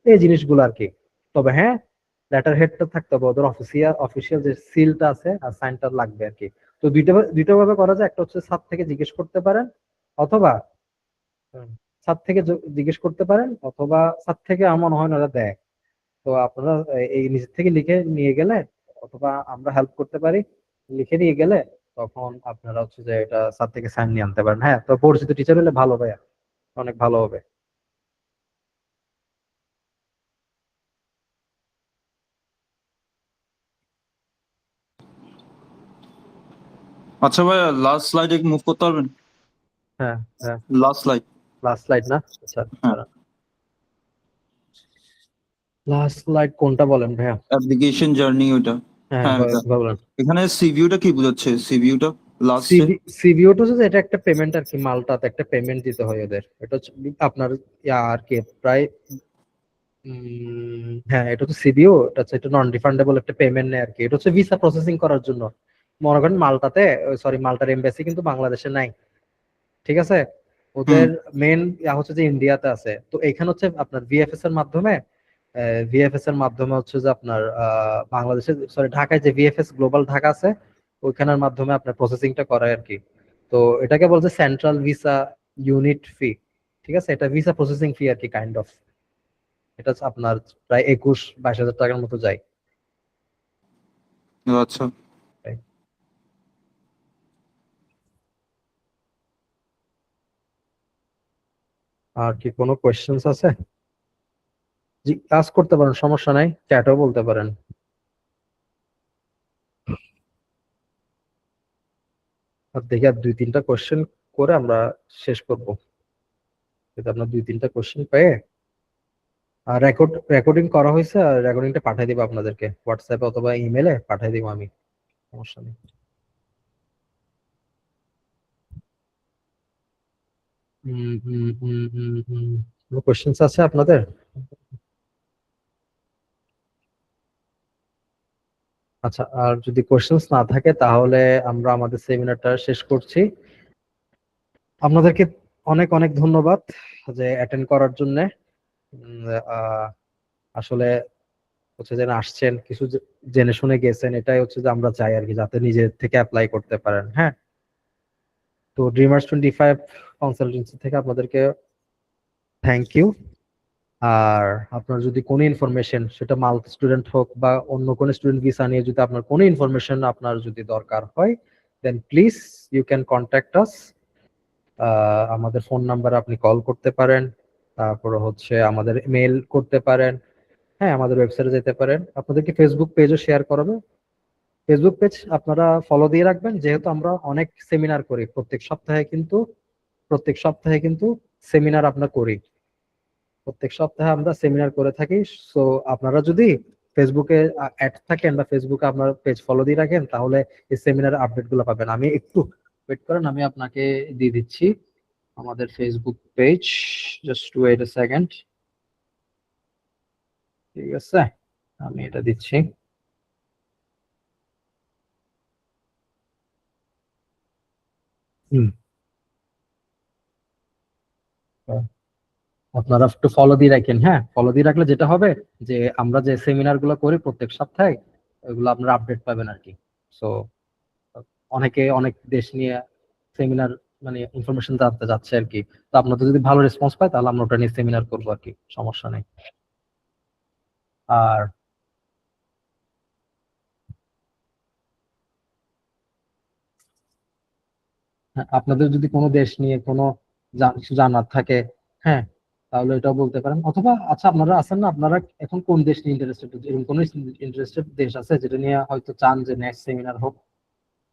এই জিনিসগুলো আর কি। তবে হ্যাঁ, লেটার হেডটা থাকতে হবে, ওদের অফিসিয়াল যে সিলটা আছে আর সাইনটা লাগবে আর কি। তো দুইটা ভাবে করা যায়, একটা হচ্ছে স্যার থেকে জিজ্ঞেস করতে পারেন, অথবা স্যার থেকে জিজ্ঞেস করতে পারেন, অথবা স্যার থেকে আমার মনে হয় না ওরা দেয়। তো আপনারা এই নিজের থেকে লিখে নিয়ে গেলে, অথবা আমরা হেল্প করতে পারি, লিখে নিয়ে গেলে তখন আপনারা হচ্ছে যে এটা স্যার থেকে সাইন নিয়ে আনতে পারেন। হ্যাঁ, তো পরিচিত টিচার হলে ভালো ভাইয়া, অনেক ভালো হবে। আচ্ছা ভাইয়া, লাস্ট স্লাইডে মুভ করতে পারবেন? হ্যাঁ, হ্যাঁ, লাস্ট স্লাইড। লাস্ট স্লাইড না? আচ্ছা, হ্যাঁ, লাস্ট স্লাইড কোনটা বলেন ভাইয়া? অ্যাপ্লিকেশন জার্নি ওইটা। হ্যাঁ, হ্যাঁ ওইটা। বলেন। এখানে সিভিউটা কি বোঝাচ্ছে? সিভিউটা লাস্টে। সিভিওটা হচ্ছে যে এটা একটা পেমেন্ট আর কি, মালটাতে একটা পেমেন্ট দিতে হয় ওদের, এটা হচ্ছে আপনার আর কি প্রায় হ্যাঁ, এটা হচ্ছে সিবিও, এটা হচ্ছে একটা নন রিফান্ডেবল একটা পেমেন্ট নেই আর কি। এটা হচ্ছে ভিসা প্রসেসিং করার জন্য। মনে করেন মালটাতে, সরি মালটার এমবাসি কিন্তু বাংলাদেশে নাই, ঠিক আছে, হুম। ওদের মেন হচ্ছে যে ইন্ডিয়াতে আছে। তো এখানে হচ্ছে আপনার ভিএফএস এর মাধ্যমে হচ্ছে যে আপনার বাংলাদেশে, সরি ঢাকায় যে ভিএফএস গ্লোবাল ঢাকা আছে, ওইখানের মাধ্যমে আপনার প্রসেসিংটা করায় আর কি। তো এটাকে বলছে সেন্ট্রাল ভিসা ইউনিট ফি, ঠিক আছে, এটা ভিসা প্রসেসিং ফি আর কি, কাইন্ড অফ। এটা হচ্ছে আপনার প্রায় 21-22 হাজার টাকার মতো যায়। আচ্ছা। আর কি কোনো কোয়েশ্চেন্স আছে? জি, কাজ করতে পারেন, সমস্যা নাই, চ্যাটও বলতে পারেন। আর দেখি আর 2-3টা কোয়েশ্চেন করে আমরা শেষ করব। যদি আপনার 2-3টা কোয়েশ্চেন পেয়ে আর রেকর্ডিং করা হয়েছে, আর রেকর্ডিংটা পাঠিয়ে দিব আপনাদেরকে হোয়াটসঅ্যাপে অথবা ইমেলে পাঠিয়ে দিব আমি, সমস্যা নেই। হুম হুম হুম হুম হুম কোনো কোয়েশ্চেন্স আছে আপনাদের? আচ্ছা, আর যদি কোয়েশ্চেন্স না থাকে তাহলে আমরা আমাদের সেমিনারটা শেষ করছি। আপনাদেরকে অনেক অনেক ধন্যবাদ যে অ্যাটেন্ড করার জন্য। আসলে হচ্ছে যে আসছেন কিছু জেনে শুনে গেছেন, এটাই হচ্ছে যে আমরা চাই আর কি, যাতে নিজে থেকে অ্যাপ্লাই করতে পারেন। হ্যাঁ, তো Dreamers 25 কনসালটেন্সি থেকে আপনাদেরকে থ্যাংক ইউ। আর আপনার যদি কোনো ইনফরমেশন, সেটা মাল্টি স্টুডেন্ট হোক বা অন্য কোনো স্টুডেন্ট ভিসা নিয়ে যদি আপনার কোনো ইনফরমেশন আপনার যদি দরকার হয়, then please you can contact us. আমাদের ফোন নাম্বারে আপনি কল করতে পারেন, তারপরে হচ্ছে আমাদের মেল করতে পারেন। হ্যাঁ, আমাদের ওয়েবসাইটে যেতে পারেন। আপনাদেরকে ফেসবুক পেজও শেয়ার করাবে, ফেসবুক পেজ আপনারা ফলো দিয়ে রাখবেন, যেহেতু আমরা অনেক সেমিনার করি প্রত্যেক সপ্তাহে কিন্তু সেমিনার আমরা করি, প্রত্যেক সপ্তাহে আমরা সেমিনার করে থাকি। সো আপনারা যদি ফেসবুকে অ্যাড থাকেন বা ফেসবুকে আপনার পেজ ফলো দিয়ে রাখেন, তাহলে এই সেমিনার আপডেট গুলো পাবেন। আমি একটু ওয়েট করেন, আমি আপনাকে দিয়ে দিচ্ছি আমাদের Facebook page. Just wait a second. ঠিক আছে, আমি এটা দিচ্ছি। হুম, আপনারা একটু ফলো দিয়ে রাখেন। হ্যাঁ, ফলো দিয়ে রাখলে যেটা হবে যে আমরা যে সেমিনার গুলো করি প্রত্যেক সপ্তাহে, ওইগুলো আপনারা আপডেট পাবেন আর কি। সো অনেকে অনেক দেশ নিয়ে সেমিনার মানে ইনফরমেশন জানতে যাচ্ছে আর কি। তো আপনাদের যদি ভালো রেসপন্স পায় তাহলে আমরা ওটা নিয়ে সেমিনার করবো আর কি, সমস্যা নেই। আর হ্যাঁ, আপনাদের যদি কোনো দেশ নিয়ে কোনো কিছু জানার থাকে, হ্যাঁ, তাহলে এটাও বলতে পারেন। অথবা আচ্ছা, আপনারা আছেন না, আপনারা এখন কোন দেশ নিয়ে ইন্টারেস্টেড, এরকম কোনো ইন্টারেস্টেড দেশ আছে যেটা নিয়ে হয়তো চান যে নেক্সট সেমিনার হোক?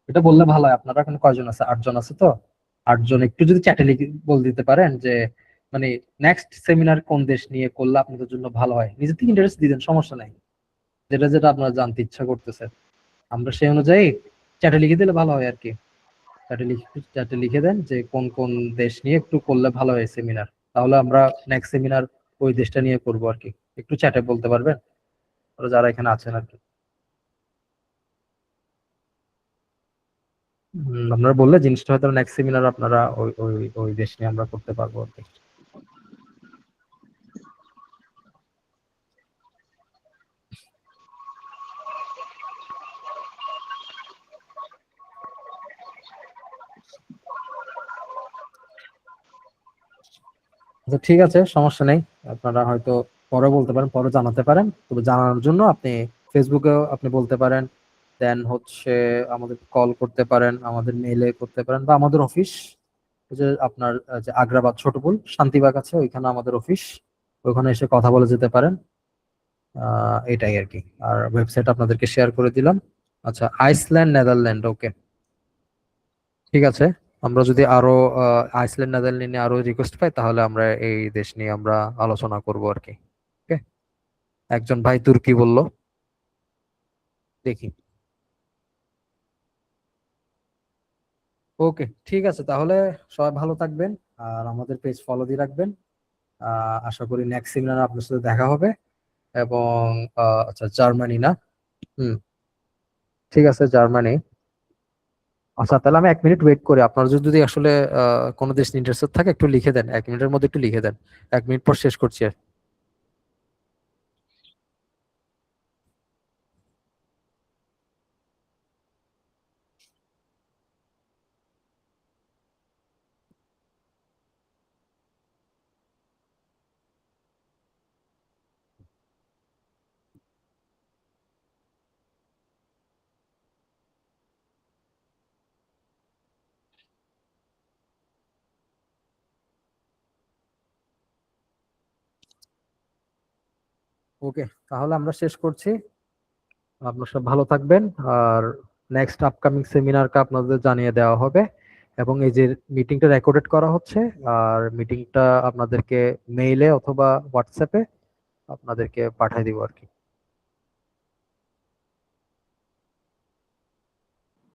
এটা বললে ভালো হয়। আপনারা এখন কয়জন আছে? 8 জন আছে তো? 8 জন একটু যদি চ্যাটে লিখে বলে দিতে পারেন যে মানে নেক্সট সেমিনার কোন দেশ নিয়ে করলে আপনাদের জন্য ভালো হয়, নিজে থেকে ইন্টারেস্ট দিবেন, সমস্যা নাই। যেটা যেটা আপনার জানতে ইচ্ছা করতেছে আমরা সেই অনুযায়ী চ্যাটে লিখে দিলে ভালো হয় আর কি। চ্যাটে লিখে দেন যে কোন কোন দেশ নিয়ে একটু করলে ভালো হয় সেমিনার, তাহলে আমরা নেক্সট সেমিনার ওই দেশটা নিয়ে করবো আর কি। একটু চ্যাটে বলতে পারবেন ওরা যারা এখানে আছেন আর কি। আপনারা বললে জিনিসটা হয়তো নেক্সট সেমিনার আপনারা ওই ওই ওই দেশ নিয়ে আমরা করতে পারবো আর কি। আচ্ছা, ঠিক আছে, সমস্যা নেই। আপনারা হয়তো পরে বলতে পারেন, পরে জানাতে পারেন, তবে জানানোর জন্য আপনি ফেসবুকেও আপনি বলতে পারেন। দেন হচ্ছে আমাদের কল করতে পারেন, আমাদের মেইলে করতে পারেন, বা আমাদের অফিস যে আপনার যে আগ্রাবাদ ছোটপুল শান্তিবাগ আছে, ওইখানে আমাদের অফিস, ওইখানে এসে কথা বলে যেতে পারেন। এটাই আর কি। আর ওয়েবসাইট আপনাদেরকে শেয়ার করে দিলাম। আচ্ছা, আইসল্যান্ড নেদারল্যান্ড, ওকে, ঠিক আছে। আমরা যদি আরো আইসল্যান্ড নেদারল্যান্ড নিয়ে আরো রিকোয়েস্ট পাই তাহলে আমরা এই দেশ নিয়ে আমরা আলোচনা করব আর কি। ওকে, একজন ভাই তুর্কি বলল, দেখি। ওকে, ঠিক আছে তাহলে, সবাই ভালো থাকবেন আর আমাদের পেজ ফলো দিয়ে রাখবেন। আশা করি নেক্সট সেমিনার আপনার সাথে দেখা হবে। এবং আচ্ছা, জার্মানি না? হুম, ঠিক আছে, জার্মানি। আচ্ছা, তাহলে আমি 1 মিনিট ওয়েট করি। আপনার যদি আসলে কোনো দেশ ইন্টারেস্টেড থাকে একটু লিখে দেন, 1 মিনিটের মধ্যে একটু লিখে দেন। 1 মিনিট পর শেষ করছি। ওকে, তাহলে আমরা শেষ করছি। আপনার সব ভালো থাকবেন, আর নেক্সট আপকামিং সেমিনারকে আপনাদের জানিয়ে দেওয়া হবে, এবং এই যে মিটিংটা রেকর্ডেড করা হচ্ছে, আর মিটিংটা আপনাদেরকে মেইলে অথবা হোয়াটসঅ্যাপে আপনাদেরকে পাঠিয়ে দিব আর কি।